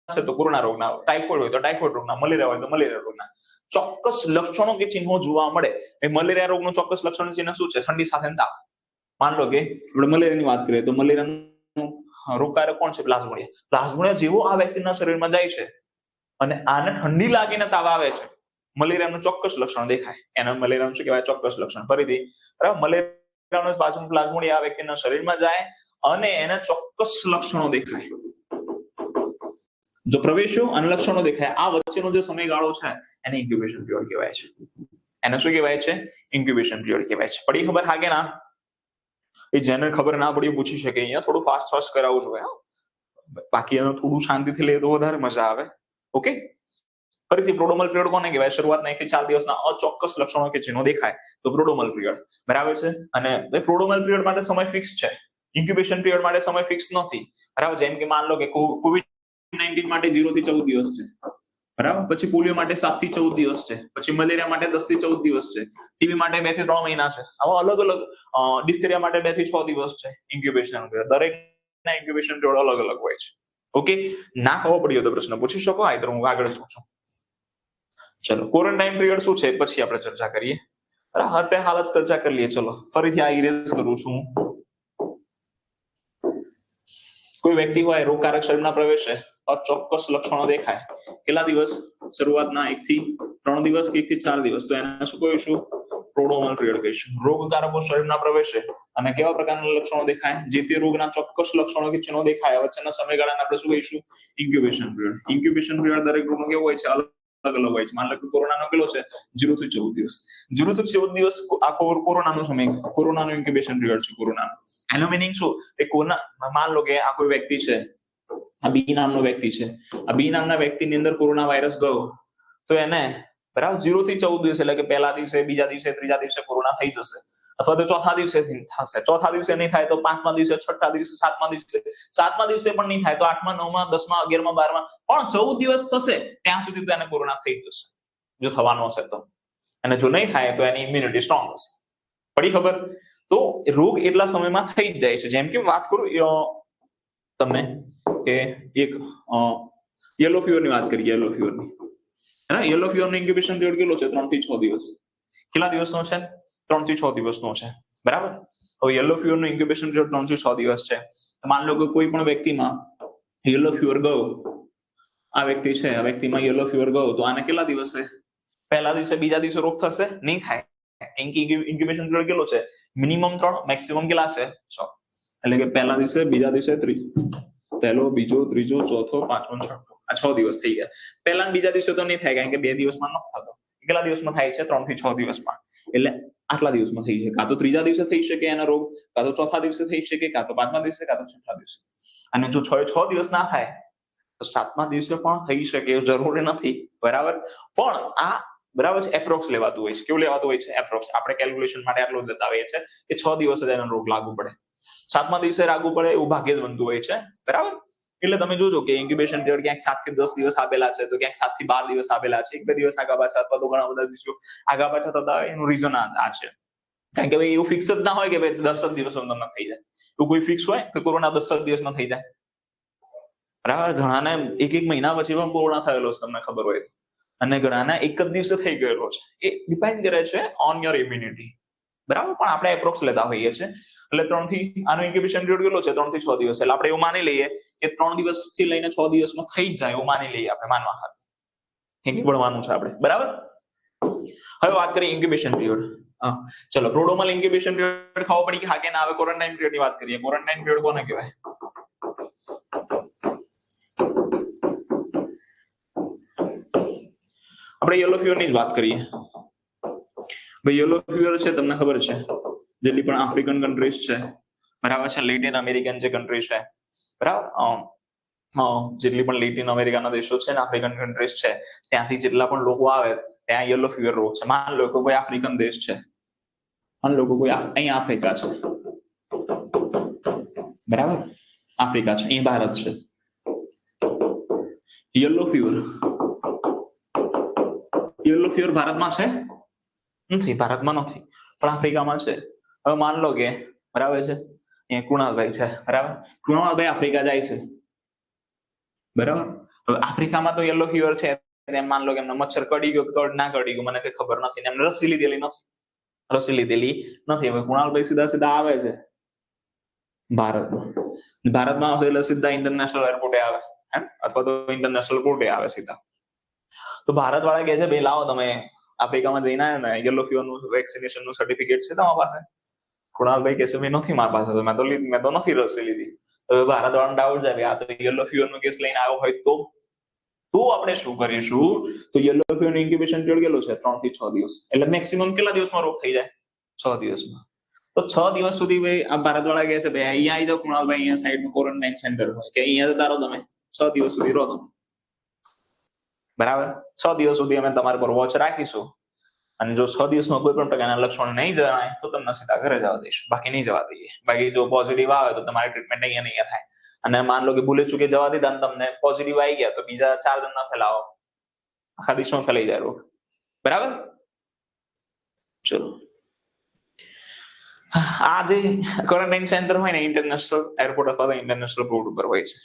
છે તો કોરોના રોગના, ટાઇફોઇડ હોય તો ટાઇફોઇડ રોગના, મલેરિયા હોય તો મલેરિયા રોગના ચોક્કસ લક્ષણો કે ચિહ્નો જોવા મળે. એ મલેરિયા રોગનું ચોક્કસ લક્ષણ ચિહ્ન શું છે? ઠંડી સાથે તાવ. માન લો કે આપણે મલેરિયાની વાત કરીએ તો મલેરિયાનું રોગકારક કોણ છે? પ્લાઝ્મોડિયા. પ્લાઝ્મોડિયા જેવો આ વ્યક્તિના શરીરમાં જાય છે અને આને ઠંડી લાગીને તાવ આવે છે, મલેરિયાનું ચોક્કસ લક્ષણ દેખાય. એના મલેરિયાનું શું કહેવાય? ચોક્કસ લક્ષણ. ફરીથી બરાબર, મલેરિયાનું પ્લાઝ્મોડિયા આ વ્યક્તિના શરીરમાં જાય અને એને ચોક્કસ લક્ષણો દેખાય. જો પ્રવેશ્યો અને લક્ષણો દેખાય, આ વચ્ચેનો જે સમયગાળો છે એને ઇન્ક્યુબેશન પીરિયડ કહેવાય છે. એને શું કહેવાય છે? ઇન્ક્યુબેશન પીરિયડ કહેવાય છે. પડી ખબર? હા કે ના? એ જેને ખબર ના પડી પૂછી શકે. અહીંયા થોડું ફાસ્ટ કરાવવું જોઈએ, બાકી એનું થોડું શાંતિથી લે તો વધારે મજા આવે. ઓકે, ફરીથી પ્રોડ્રોમલ પીરિયડ કોને કહેવાય? શરૂઆતના 1 થી 4 દિવસના અચોક્કસ લક્ષણો કે ચિહ્નો દેખાય તો પ્રોડ્રોમલ પીરિયડ, બરાબર છે. અને પ્રોડ્રોમલ પીરિયડ માટે સમય ફિક્સ છે, ઇન્ક્યુબેશન પીરિયડ માટે સમય ફિક્સ નથી, બરાબર. જેમ કે માન લો કે કોવિડ-19 માટે 0 થી 14 દિવસ છે, બરાબર. પછી પોલિયો માટે 7 થી 14 દિવસ છે, પછી મલેરિયા માટે 10 થી 14 દિવસ છે, ટીબી માટે 2 થી 3 મહિના છે, આવા અલગ અલગ, ડિફ્થેરિયા માટે 2 થી 6 દિવસ છે ઇન્ક્યુબેશન પીરિયડ. દરેકના ઇન્ક્યુબેશન પીરિયડ અલગ અલગ હોય છે. ઓકે, ના ખબર પડી હોય તો પ્રશ્ન પૂછી શકો, આ તો હું આગળ છું. ચલો, ક્વોરન્ટાઇન પીરિયડ શું છે પછી આપણે ચર્ચા કરીએ. અત્યારે હાલ જ ચર્ચા કરી લઈએ. ચલો, ફરીથી આ ઇરેઝ કરું છું. કોઈ વ્યક્તિ હોય રોગકારક શરીરમાં પ્રવેશે, ચોક્કસ લક્ષણો દેખાય, કેટલા દિવસ? શરૂઆતના 1 થી 3 દિવસ કે 1 થી 4 દિવસ, તો એને શું કહીશું? પ્રોડ્રોમલ પીરિયડ કહીશું. રોગકારકો શરીરમાં પ્રવેશે અને કેવા પ્રકારના લક્ષણો દેખાય? જે તે રોગના ચોક્કસ લક્ષણો કે ચિહ્નો દેખાય, વચ્ચેના સમયગાળાને આપણે શું કહીશું? Incubation period. ઇન્ક્યુબેશન પીરિયડ દરેક રોગનો કેવો હોય છે? અલગ અલગ હોય છે. માની લો કે કોરોનાનો કેટલો છે 0 થી 14 દિવસ. 0 થી 14 દિવસ આ કોરોનાનો સમય, કોરોનાનો ઇન્ક્યુબેશન પીરિયડ છે કોરોનાનો. એનો મિનિંગ શું? એ કોરોના, માન લો કે આ કોઈ વ્યક્તિ છે, આ બી નામનો વ્યક્તિ છે, આ બી નામના વ્યક્તિની અંદર કોરોના વાયરસ ગયો તો એને બરાબર 0 થી 14 દિવસ એટલે કે પહેલા દિવસે, બીજા દિવસે, ત્રીજા દિવસે કોરોના થઈ જશે, અથવા તો ચોથા દિવસે થશે. ચોથા દિવસે નહીં થાય તો પાંચમા દિવસે, છઠ્ઠા દિવસે, સાતમા દિવસે પણ નહીં થાય તો આઠમા, નવમા, 10મા, 11મા, 12મા, પણ 14 દિવસ થશે ત્યાં સુધી તો એને કોરોના થઈ જશે, જો થવાનો હશે તો. અને જો નહીં થાય તો એની ઇમ્યુનિટી સ્ટ્રોંગ હશે. પડી ખબર? તો રોગ એટલા સમયમાં થઈ જ જાય છે. જેમ કે વાત કરું તમને કે એક યલો ફીવરની વાત કરીએ. યલો ફીવરની, યલો ફીવરનો ઇન્ક્યુબેશન પીરિયડ કેટલો છે? 3 થી 6 દિવસ. કેટલા દિવસનો છે? 3 થી 6 દિવસનો છે. બરાબર. હવે યલો ફીવરનો ઇન્ક્યુબેશન પીરિયડ 3 થી 6 દિવસ છે. માન લો કે કોઈ પણ વ્યક્તિમાં યલો ફીવર ગયો, આ વ્યક્તિ છે, આ વ્યક્તિમાં યલો ફીવર ગયો તો આને કેટલા દિવસે? પહેલા દિવસે, બીજા દિવસે રોગ થશે? નહીં થાય. ઇન્ક્યુબેશન પીરિયડ કેટલો છે? મિનિમમ 3, મેક્સિમમ કેટલા છે? 6. એટલે કે પહેલા દિવસે, બીજા દિવસે, પહેલો, બીજો, ત્રીજો, ચોથો, પાંચમો, છઠ્ઠો, આ 6 દિવસ થઈ ગયા. પહેલા બીજા દિવસે તો નહીં થાય કારણ કે 2 દિવસમાં નથી થતો. કેટલા દિવસમાં થાય છે? 3 થી 6 દિવસમાં. એટલે આટલા દિવસમાં થઈ શકે. કાં તો ત્રીજા દિવસે થઈ શકે એનો રોગ, કાં તો ચોથા દિવસે થઈ શકે, કાં તો પાંચમા દિવસે, કાં તો છઠ્ઠા દિવસે. અને જો 6 દિવસ ના થાય તો 7મા દિવસે પણ થઈ શકે, એવું જરૂરી નથી. બરાબર. પણ આ બરાબર છે, એપ્રોક્સ લેવાતું હોય છે. કેવું લેવાતું હોય છે? એપ્રોક્સ. આપણે કેલ્ક્યુલેશન માટે આટલું જ બતાવીએ છીએ કે 6 દિવસ જ એનો રોગ લાગુ પડે. 7મા દિવસે લાગુ પડે એવું ભાગ્યે જ બનતું હોય છે. બરાબર. એટલે તમે જોજો કે ઇન્ક્યુબેશન પીરિયડ ક્યાંક 7 થી 10 દિવસ આપેલા છે, તો ક્યાંક 7 થી 12 દિવસ આપેલા છે. 1-2 દિવસ આગા પાછા, અથવા તો ઘણા બધા દિવસો આગા પાછા થતા હોય. એનું રીઝન આ છે. કારણ કે ભાઈ એવું ફિક્સ જ ના હોય કે ભાઈ 10 જ દિવસમાં તમને થઈ જાય. એવું કોઈ ફિક્સ હોય કે કોરોના 10 જ દિવસમાં થઈ જાય? બરાબર. ઘણાને એક મહિના પછી પણ કોરોના થયેલો છે, તમને ખબર હોય. અને ઘણાને એક જ દિવસે થઈ ગયેલો છે. એ ડિપેન્ડ કરે છે ઓન યોર ઇમ્યુનિટી. બરાબર. પણ આપણે એપ્રોક્સ લેતા હોઈએ છીએ. એટલે 3 થી, આનો ઇન્ક્યુબેશન પીરિયડ કેટલો છે? 3 થી 6 દિવસ. એટલે આપણે એવું માની લઈએ કે 3 દિવસથી લઈને 6 દિવસમાં થઈ જ જાય, એવું માની લઈએ આપણે, માનવા ખાતે. એ ભણવાનું છે આપણે. બરાબર. હવે વાત કરીએ ઇન્ક્યુબેશન પીરિયડ. ચલો, પ્રોડ્રોમલ ઇન્ક્યુબેશન પીરિયડ ખબર પડી કે હા કે ના? હવે ક્વોરન્ટાઇન પીરિયડની વાત કરીએ. ક્વોરન્ટાઇન પીરિયડ કોને કહેવાય? આપણે યલો ફીવરની જ વાત કરીએ. ભાઈ યલો ફીવર છે, તમને ખબર છે, જેટલી પણ આફ્રિકન કન્ટ્રીઝ છે, બરાબર છે, લેટિન અમેરિકન જે કન્ટ્રી છે, બરાબર, જેટલી પણ લેટિન અમેરિકાના દેશો છે ને, આફ્રિકન કન્ટ્રીઝ છે, ત્યાંથી જેટલા પણ લોકો આવે ત્યાં યલો ફીવર રોગ છે. માન લો કે કોઈ આફ્રિકન દેશ છે, માન લો કે કોઈ અહીંયા આફ્રિકા છે, બરાબર, આફ્રિકા છે, અહીં ભારત છે. યલો ફીવર ભારતમાં છે? નથી, ભારતમાં નથી, પણ આફ્રિકામાં છે. હવે માન લો કે બરાબર છે, અહીંયા કુણાલભાઈ છે, બરાબર, કુણાલભાઈ આફ્રિકા જાય છે, બરાબર. હવે આફ્રિકામાં તો યલો ફીવર છે, એમ માન લો કે એમને મચ્છર કડી ગયો, કડ ના કડી ગયો મને કઈ ખબર નથી, એમને રસી લીધેલી નથી. હવે કુણાલભાઈ સીધા આવે છે ભારતમાં આવશે એટલે સીધા ઇન્ટરનેશનલ એરપોર્ટે આવે, અથવા તો ઇન્ટરનેશનલ કોર્ટે આવે સીધા. તો ભારત વાળા કહે છે ભાઈ લાવો તમે આફ્રિકામાં જઈને આવ્યા ને, યલો ફીવરનું વેક્સિનેશનનું સર્ટિફિકેટ છે તમારા પાસે? કુણાલભાઈ કહે છે ભાઈ નથી મારી પાસે, મેં તો નથી રસી લીધી. હવે ભારત વાળાને ડાઉટ જાય, આ તો યલો ફીવરનો કેસ લઈને આવ્યો હોય તો આપણે શું કરીશું? તો યલો ફીવરનું ઇન્ક્યુબેશન પીરિયડ કેટલો છે? 3 થી 6 દિવસ. એટલે મેક્સિમમ કેટલા દિવસમાં રોગ થઈ જાય? 6 દિવસમાં. તો 6 દિવસ સુધી ભાઈ આ ભારત વાળા કહે છે ભાઈ અહીંયા આવી જાઓ કુણાલભાઈ, અહીંયા સાઈડમાં ક્વોરન્ટાઇન સેન્ટર હોય કે અહીંયા જતા રહો તમે, 6 દિવસ સુધી રહો તમે, બરાબર. 6 દિવસ સુધી અમે તમારા પર વોચ રાખીશું, અને જો 6 દિવસમાં કોઈ પણ પ્રકારના લક્ષણ નહીં જણાય તો તમને સીધા ઘરે જવા દઈશું, બાકી નહીં જવા દઈએ. બાકી જો પોઝિટિવ આવે તો તમારી ટ્રીટમેન્ટ અહીંયા થાય. અને માન લો કે ભૂલે ચૂકે જવા દીધા અને તમને પોઝિટિવ આવી ગયા તો બીજા 4 જણના ફેલાવો, આખા દેશમાં ફેલાઈ જાય રોગ, બરાબર. ચલો, આ જે ક્વોરન્ટાઇન સેન્ટર હોય ને, ઇન્ટરનેશનલ એરપોર્ટ અથવા તો ઇન્ટરનેશનલ પોર્ટ ઉપર હોય છે,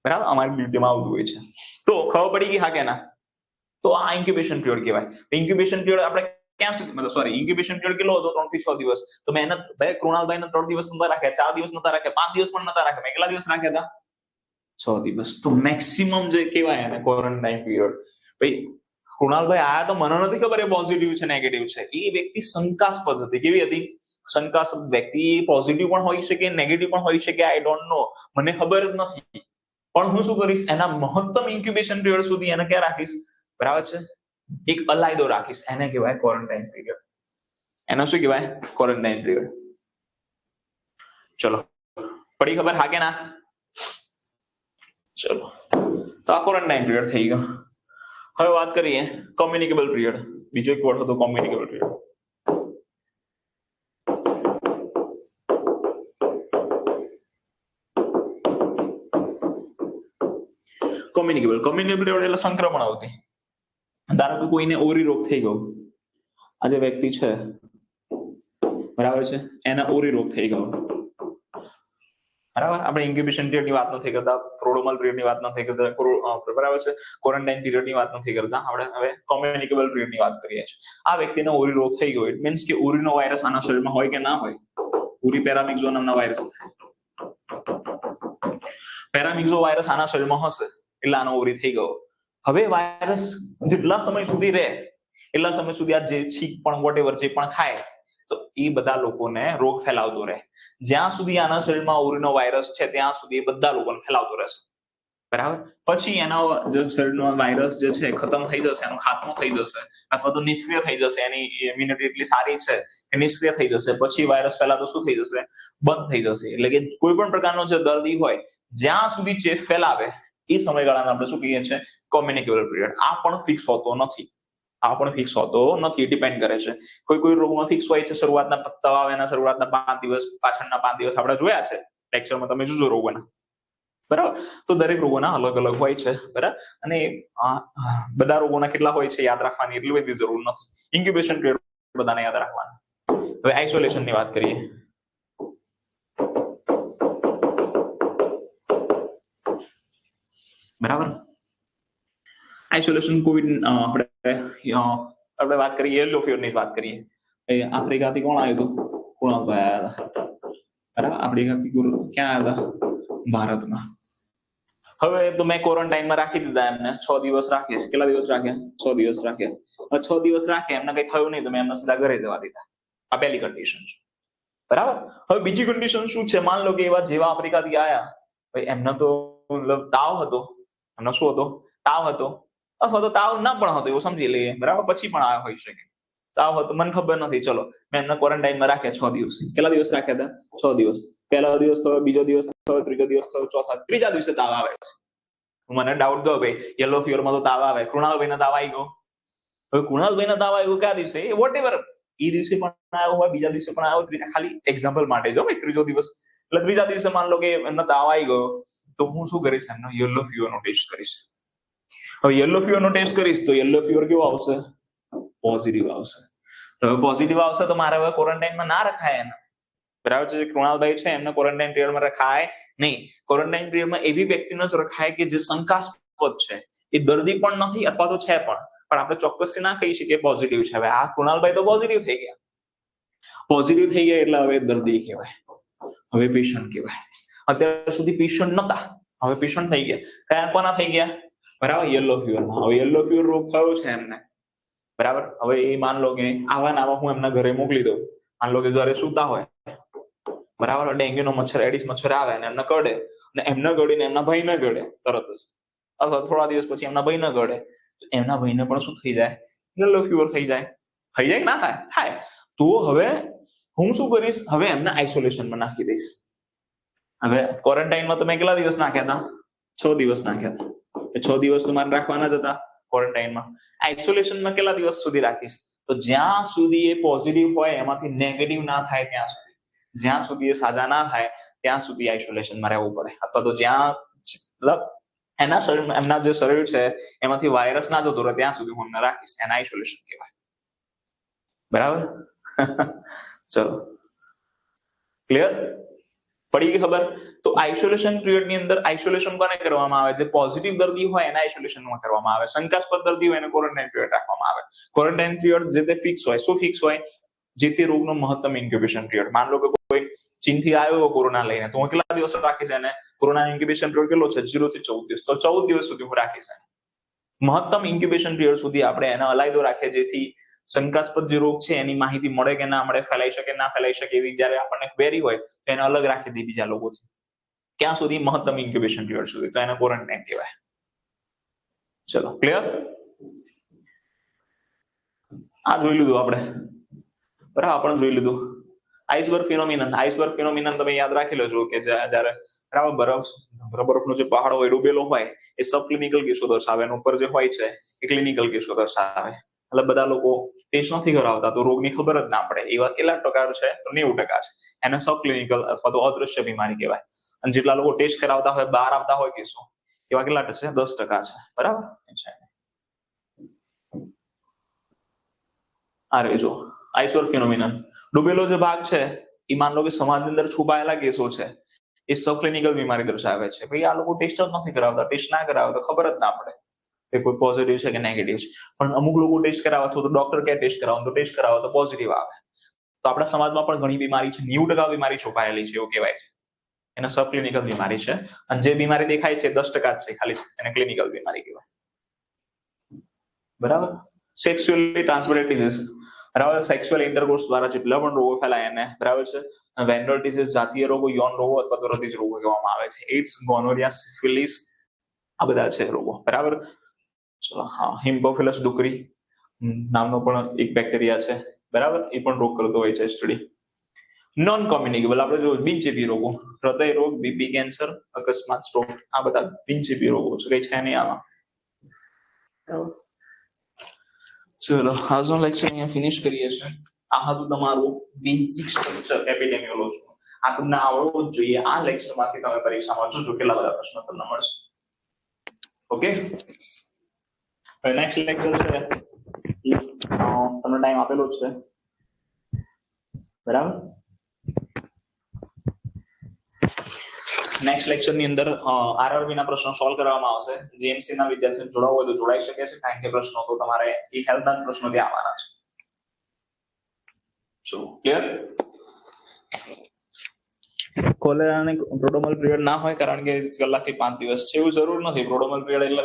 બરાબર, અમારી ડ્યુટીમાં આવતું હોય છે. તો ખબર પડી ગઈ હા કે ના? તો આ ઇન્ક્યુબેશન પીરિયડ કહેવાય. ઇન્ક્યુબેશન પીરિયડ આપણે ક્યાં સુધી, સોરી, ઇન્ક્યુબેશન પીરિયડ કેટલો હતો? 3 થી 6 દિવસ. તો મહેનત ભાઈ કૃણાલભાઈને 3 દિવસ નતા રાખ્યા, 4 દિવસ નતા રાખ્યા, 5 દિવસ પણ નતા રાખ્યા, કેટલા દિવસ રાખ્યા હતા? 6 દિવસ. તો મેક્સિમમ જે કહેવાય એને ક્વોરન્ટાઇન પીરિયડ. ભાઈ કૃણાલભાઈ આયા તો મને નથી ખબર એ પોઝિટિવ છે નેગેટિવ છે, એ વ્યક્તિ શંકાસ્પદ હતી. કેવી હતી? શંકાસ્પદ વ્યક્તિ. પોઝિટિવ પણ હોઈ શકે, નેગેટિવ પણ હોઈ શકે, આઈ ડોન્ટ નો, મને ખબર જ નથી. પણ હું શું કરીશ, એના મહત્તમ ઇન્ક્યુબેશન પીરિયડ સુધી એને ક્યાં રાખીશ, બરાબર છે, એક અલાયદો રાખીશ, એને કહેવાય ક્વોરન્ટાઇન પીરિયડ. એનો શું કહેવાય? Quarantine period. ચલો, પડી ખબર? હા કે ના? ચલો, તો આ ક્વોરન્ટાઇન પીરિયડ થઈ ગયો. હવે વાત કરીએ કોમ્યુનિકેબલ પીરિયડ. બીજો એક વર્ડ હતો કોમ્યુનિકેબલ પીરિયડ. કોમ્યુનિકેબલ પીરિયડ એટલે સંક્રમણ અવધિ. ધારો કે કોઈને ઓરી રોગ થઈ ગયો, આ જે વ્યક્તિ છે બરાબર છે, એને ઓરી રોગ થઈ ગયો, બરાબર. આપણે ઇન્ક્યુબેશન પીરિયડ ની વાત નથી કરતા, પ્રોડ્રોમલ પીરિયડ ની વાત નથી કરતા, બરાબર છે, ક્વોરન્ટાઇન પીરિયડ ની વાત નથી કરતા. આપણે હવે કોમ્યુનિકેબલ પીરિયડ ની વાત કરીએ છીએ. આ વ્યક્તિને ઓરી રોગ થઈ ગયો, ઇટ મીન્સ કે ઓરીનો વાયરસ આના શરીરમાં હોય કે ના હોય. ઓરી પેરામિક્ઝો નામના વાયરસ, પેરામિક્ઝો વાયરસ આના શરીરમાં હશે એટલે આનો ઓરી થઈ ગયો. હવે વાયરસ જેટલા સમય સુધી રહે એટલા સમય સુધી આ જે છીંક પણ વોટેવર જે પણ ખાય તો એ બધા લોકોને રોગ ફેલાવતો રહે. જ્યાં સુધી આના શરીરમાં ઓરીનો વાયરસ છે ત્યાં સુધી એ બધા લોકોને ફેલાવતો રહેશે, બરાબર. પછી એના જે શરીરનો વાયરસ જે છે ખતમ થઈ જશે, એનો ખાત્મો થઈ જશે અથવા તો નિષ્ક્રિય થઈ જશે. એની ઇમ્યુનિટી એટલી સારી છે કે નિષ્ક્રિય થઈ જશે. પછી વાયરસ ફેલાતો શું થઈ જશે? બંધ થઈ જશે. એટલે કે કોઈ પણ પ્રકારનો જે દર્દી હોય જ્યાં સુધી ચેપ ફેલાવે એ સમયગાળાને આપણે શું કહીએ છીએ? Communicable period. આ પણ ફિક્સ હોતો નથી, આ પણ ફિક્સ હોતો નથી, ડિપેન્ડ કરે છે. કોઈ રોગમાં ફિક્સ હોય છે, શરૂઆતના દવા આવે એના શરૂઆતના 5 દિવસ, પાછળના 5 દિવસ આપણે જોયા છે લેક્ચરમાં, તમે જોજો રોગોના, બરાબર. તો દરેક રોગોના અલગ અલગ હોય છે, બરાબર. અને બધા રોગોના કેટલા હોય છે યાદ રાખવાની એટલી બધી જરૂર નથી. ઇન્ક્યુબેશન પીરિયડ બધાને યાદ રાખવાના. હવે આઇસોલેશન ની વાત કરીએ. બરાબર. આઇસોલેશન કોવિડ આપણે વાત કરીએ યલો ફીવર ની વાત કરીએ. આફ્રિકાથી કોણ આવ્યું હતું? કુણાલભાઈ આવ્યા હતા, બરાબર. આફ્રિકાથી ક્યાં આવ્યા હતા? ભારતમાં. હવે તો મેં ક્વોરન્ટાઇનમાં રાખી દીધા એમને, 6 દિવસ રાખ્યા. કેટલા દિવસ રાખ્યા? 6 દિવસ રાખ્યા. 6 દિવસ રાખ્યા, એમને કઈ થયું નહીં તો મેં એમને સીધા ઘરે જવા દીધા. આ પહેલી કન્ડિશન છે, બરાબર. હવે બીજી કન્ડિશન શું છે? માન લો કે એવા જેવા આફ્રિકાથી આયા, ભાઈ એમને તો મતલબ તાવ હતો, એમનો શું હતો? તાવ હતો, અથવા તો તાવ ના પણ હતો એવું સમજી લઈએ, બરાબર. પછી પણ આ હોઈ શકે. તાવ હતો, મને ખબર નથી, ચલો મેં એમને ક્વોરન્ટાઇનમાં રાખ્યા 6 દિવસ. કેટલા દિવસ રાખ્યા હતા? 6 દિવસ. પહેલો દિવસ થયો, બીજો દિવસ થયો, ત્રીજો દિવસ થયો, ત્રીજા દિવસે તાવ આવે છે. મને ડાઉટ ગયો, ભાઈ યલો ફીવરમાં તો તાવ આવે, કૃણાલભાઈને તાવ આવી ગયો. હવે કૃણાલભાઈને તાવ આવ્યો કયા દિવસે? વોટ એવર, એ દિવસે પણ આવ્યો હોય, બીજા દિવસે પણ આવ્યો, ખાલી એક્ઝામ્પલ માટે જો ભાઈ, ત્રીજો દિવસ એટલે ત્રીજા દિવસે માન લો કે એમનો તાવ આવી ગયો, તો હું શું કરીશ? એમનો યલો ફીવર નો ટેસ્ટ કરીશ. હવે યલો ફીવર નો ટેસ્ટ કરીશ તો યલો ફીવર કેવો આવશે? પોઝિટિવ આવશે. તો પોઝિટિવ આવશે તો મારે હવે ક્વોરન્ટાઇનમાં ના રખાય એને, બરાબર છે. કૃણાલભાઈ છે એમને ક્વોરન્ટાઇન પીરિયડમાં રખાય નહીં. ક્વોરન્ટાઇન પીરિયડમાં એવી વ્યક્તિને જ રખાય કે જે શંકાસ્પદ છે, એ દર્દી પણ નથી અથવા તો છે પણ આપણે ચોક્કસથી ના કહી શકીએ પોઝિટિવ છે. હવે આ કૃણાલભાઈ તો પોઝિટિવ થઈ ગયા, પોઝિટિવ થઈ ગયા એટલે હવે દર્દી કહેવાય, હવે પેશન્ટ કહેવાય. અત્યાર સુધી પેશન્ટ નતા, હવે પેશન્ટ થઈ ગયા. કયા કોના થઈ ગયા? બરાબર, યલો ફીવરમાં. હવે યલો ફીવર રોગ થયો છે એમને, બરાબર. હવે એ માન લો કે આવા ને આવા હું એમના ઘરે મોકલી દઉં. માન લો કે ઘરે સૂતા હોય, બરાબર, ડેન્ગ્યુ નો મચ્છર, એડિસ મચ્છર આવે ને એમને કરડે, ને એમને ગળીને એમના ભાઈને ગળે તરત જ, અથવા થોડા દિવસ પછી એમના ભાઈને ગળે, એમના ભાઈને પણ શું થઈ જાય? યલો ફીવર થઈ જાય. થઈ જાય કે ના થાય? થાય. તો હવે હું શું કરીશ? હવે એમને આઇસોલેશનમાં નાખી દઈશ. હવે ક્વોરન્ટાઇનમાં તો મેં કેટલા દિવસ નાખ્યા હતા? 6 દિવસ નાખ્યા હતા. 6 દિવસ તો મારે રાખવાના જ હતા ક્વોરન્ટાઇનમાં. આઇસોલેશનમાં કેટલા દિવસ સુધી રાખીશ? તો જ્યાં સુધી એ પોઝિટિવ હોય એમાંથી નેગેટિવ ના થાય ત્યાં સુધી, જ્યાં સુધી એ સાજા ના થાય ત્યાં સુધી આઇસોલેશનમાં રહેવું પડે. અથવા તો જ્યાં મતલબ એના શરીર, એમના જે શરીર છે એમાંથી વાયરસ ના જતો રહે ત્યાં સુધી હું એમને રાખીશ. એના આઇસોલેશન કહેવાય, બરાબર. ચલો, ક્લિયર? પડી ગઈ ખબર? તો આઇસોલેશન પીરિયડ ની અંદર આઇસોલેશન કોને કરવામાં આવે? જે પોઝિટિવ દર્દી હોય એને આઇસોલેશનમાં કરવામાં આવે. શંકાસ્પદ દર્દી હોય એને ક્વોરન્ટાઇન પીરિયડ રાખવામાં આવે. ક્વોરન્ટાઇન પીરિયડ જે તે ફિક્સ હોય. શું ફિક્સ હોય? જે તે રોગનો મહત્તમ ઇન્ક્યુબેશન પીરિયડ. માન લો કે કોઈ ચીનથી આવ્યો કોરોના લઈને, તો હું કેટલા દિવસ રાખીશ એને? કોરોના ઇન્ક્યુબેશન પીરિયડ કેટલો છે? 0 થી 14 દિવસ. તો 14 દિવસ સુધી હું રાખીશ એને. મહત્તમ ઇન્ક્યુબેશન પીરિયડ સુધી આપણે એને અલાયદો રાખીએ, જેથી શંકાસ્પદ જે રોગ છે એની માહિતી મળે કે ના મળે, ફેલાઈ શકે ના ફેલાઈ શકે, એવી જયારે આપણને ક્વેરી હોય તો એને અલગ રાખી દે બીજા લોકોથી. ક્યાં સુધી? મહત્તમ ઇન્ક્યુબેશન પીરિયડ સુધી. તો એને ક્વોરન્ટાઇન કહેવાય. ચલો, ક્લિયર? આ જોઈ લીધું આપણે, બરાબર, આપણે જોઈ લીધું આઈસબર્ગ ફિનોમિનન તમે યાદ રાખી લેજો કે જ્યારે બરાબર બરફનો જે પહાડ હોય ડૂબેલો હોય એ સબ ક્લિનિકલ કેસો દર્શાવે અને ઉપર જે હોય છે એ ક્લિનિકલ કેસો દર્શાવે. એટલે બધા લોકો ટેસ્ટ નથી કરાવતા તો રોગની ખબર જ ના પડે. એવા કેટલા ટકા છે? તો 90% છે. એને સબ ક્લિનિકલ અથવા તો અદૃશ્ય બીમારી કહેવાય. અને જેટલા લોકો ટેસ્ટ કરાવતા હોય બહાર આવતા હોય કેસો એવા કેટલા છે? 10% છે. બરાબર છે. આ રેજો આઈસબર્ગ ફિનોમિનન. ડૂબેલો જે ભાગ છે એ માન લો કે સમાજની અંદર છુપાયેલા કેસો છે એ સબ ક્લિનિકલ બીમારી દર્શાવે છે. ભાઈ આ લોકો ટેસ્ટ જ નથી કરાવતા, ટેસ્ટ ના કરાવે તો ખબર જ ના પડે કે કોઈ પોઝિટિવ છે કે નેગેટિવ છે. પણ અમુક લોકો ટેસ્ટ કરાવે તો ડોક્ટર કે ટેસ્ટ કરાવો તો ટેસ્ટ કરાવો તો પોઝિટિવ આવે. તો આપણા સમાજમાં પણ ઘણી બીમારી છે, 90% બીમારી છુપાયેલી છે એવું કહેવાય છે. એને સબ ક્લિનિકલ બીમારી છે. અને જે બીમારી દેખાય છે 10% જ છે ખાલી, એને ક્લિનિકલ બીમારી કહેવાય. બરાબર. સેક્સ્યુઅલી ટ્રાન્સમિટેડ ડિઝીઝ, બરાબર, સેક્સ્યુઅલ ઇન્ટરકોર્સ દ્વારા જેટલા પણ રોગો ફેલાય એને બરાબર છે વેનરલ ડિઝીઝ, જાતીય રોગો, યૌન રોગો અથવા તો હૃદય રોગો કહેવામાં આવે છે. એડ્સ, ગોનોરિયા, સિફિલિસ આ બધા છે રોગો. બરાબર. ચલો હા, હિમ્પોફિલસ ડુકરી નામનો પણ એક બેક્ટેરિયા છે. બરાબર, એ પણ રોગ કરતો હોય છે સ્ટડી. નોન કોમ્યુનિકેબલ આપણે જો બિનચેપી રોગો, હૃદય રોગ, બીપી, કેન્સર, અકસ્માત, સ્ટ્રોક આ બધા બિનચેપી રોગો છે. કઈ છે નહીં આમાં. બરાબર. ચલો આજનો લેક્ચર અહીંયા ફિનિશ કરીએ છીએ. આ હતું તમારું બેઝિક સ્ટ્રક્ચર એપિડેમિયોલોજી. આ તમને આવડવું જ જોઈએ. આ લેક્ચરમાંથી તમે પરીક્ષામાં જોજો કેટલા બધા પ્રશ્નો તમને મળશે. ઓકે, હવે નેક્સ્ટ લેક્ચર છે તમને ટાઈમ આપેલો જ છે. બરાબર. નેક્સ્ટ લેક્ચર ની અંદર આરઆરબી ના પ્રશ્નો સોલ્વ કરવામાં આવશે. જીએમસી ના વિદ્યાર્થીઓ જોડાવું હોય તો જોડાઈ શકે છે, કારણ કે પ્રશ્નો તો તમારે એ હેલ્થના જ પ્રશ્નો ત્યાં આવવાના છે. ચલો ક્લિયર. કોલેરા અને પ્રોડોમલ પીરિયડ ના હોય કારણ કે કલાકથી 5 દિવસ છે એવું જરૂર નથી. પ્રોડોમલ પીરિયડ એટલે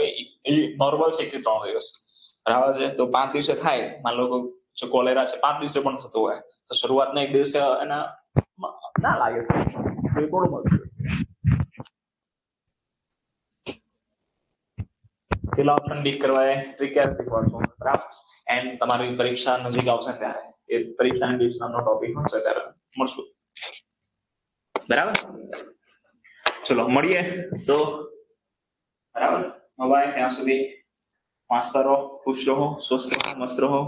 નોર્મલ છે 1 થી 3 દિવસ. બરાબર છે. તો 5 દિવસે થાય, માન લો જો કોલેરા છે 5 દિવસે પણ થતું હોય તો શરૂઆતના 1 દિવસે એના ના લાગે પ્રોડોમલ પેલા ઓપ્શન ટીક કરવાય પ્રિકેર શીખવાડશો. બરાબર. એન્ડ તમારી પરીક્ષા નજીક આવશે ત્યારે એ પરીક્ષાના દિવસ નામનો ટોપિક હશે ત્યારે મળશું. બરાબર. ચલો મળીએ તો. બરાબર. બાય. ત્યાં સુધી મસ્ત રહો, ખુશ રહો, સ્વસ્થ રહો, મસ્ત રહો.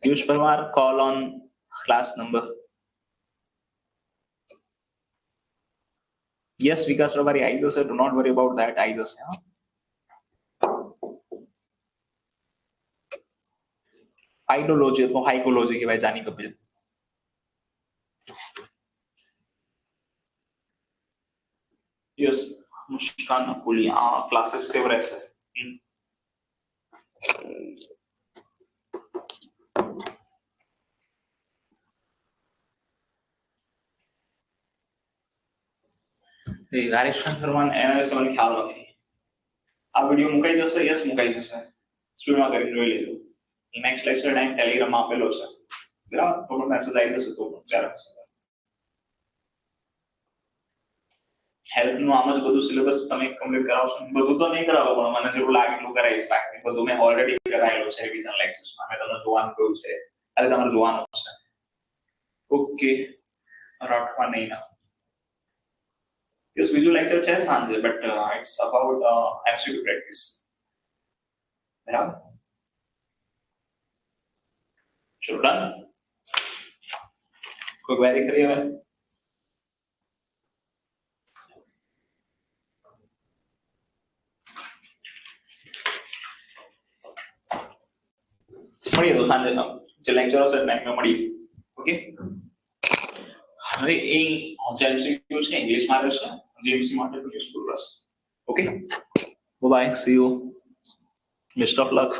Piyush Parmar, call on class number. Yes, Vikas Ravari આવી જશે. Do not worry about that. આવી જશે. આઇડોલોજી અથવા હાઇકોલોજી કહેવાય જાની કપિલ. યસ, મુસ્કાન અકુલી આ ક્લાसेस સેવ રહેશે. રાજસ્થાન ફરમાન એના વિશે મને ખ્યાલ નથી. આ વિડીયો મુકાઈ જશે. યસ, મુકાઈ જશે. સ્ક્રીનમાં કરીને જોઈ લેજો. નેક્સ્ટ લેક્ચર ટાઈમ ટેલિગ્રામ આપેલો છે. બરાબર. તો મેસેજ આવી જશે તો ત્યારે હેલ્થ નું આમ જ બધું સિલેબસ તમે કમ્પ્લીટ કરાવશો. બધું તો નહીં કરાવો પણ મને જેવું લાગે એટલું કરાવીશ. બાકી બધું મેં ઓલરેડી કરાયેલું છે રિવિઝન લેક્ચર્સમાં. મેં તમને જોવાનું કહ્યું છે, એટલે તમારે જોવાનું છે. ઓકે, રટવા નહીં ના. યસ, બીજું લેક્ચર છે સાંજે, but it's about MCQ practice. બરાબર. ચલો ડન. કોઈ ક્વેરી કરી હવે? મળીએ તો સાંજે જે લેક્ચર હશે ટાઈમે મળીએ. ઓકે. હવે એ એમસીક્યુ છે ઇંગ્લિશમાં રહેશે. જીએમસી માટે તો યુઝફુલ રહેશે. Okay, bye, see you, best of luck.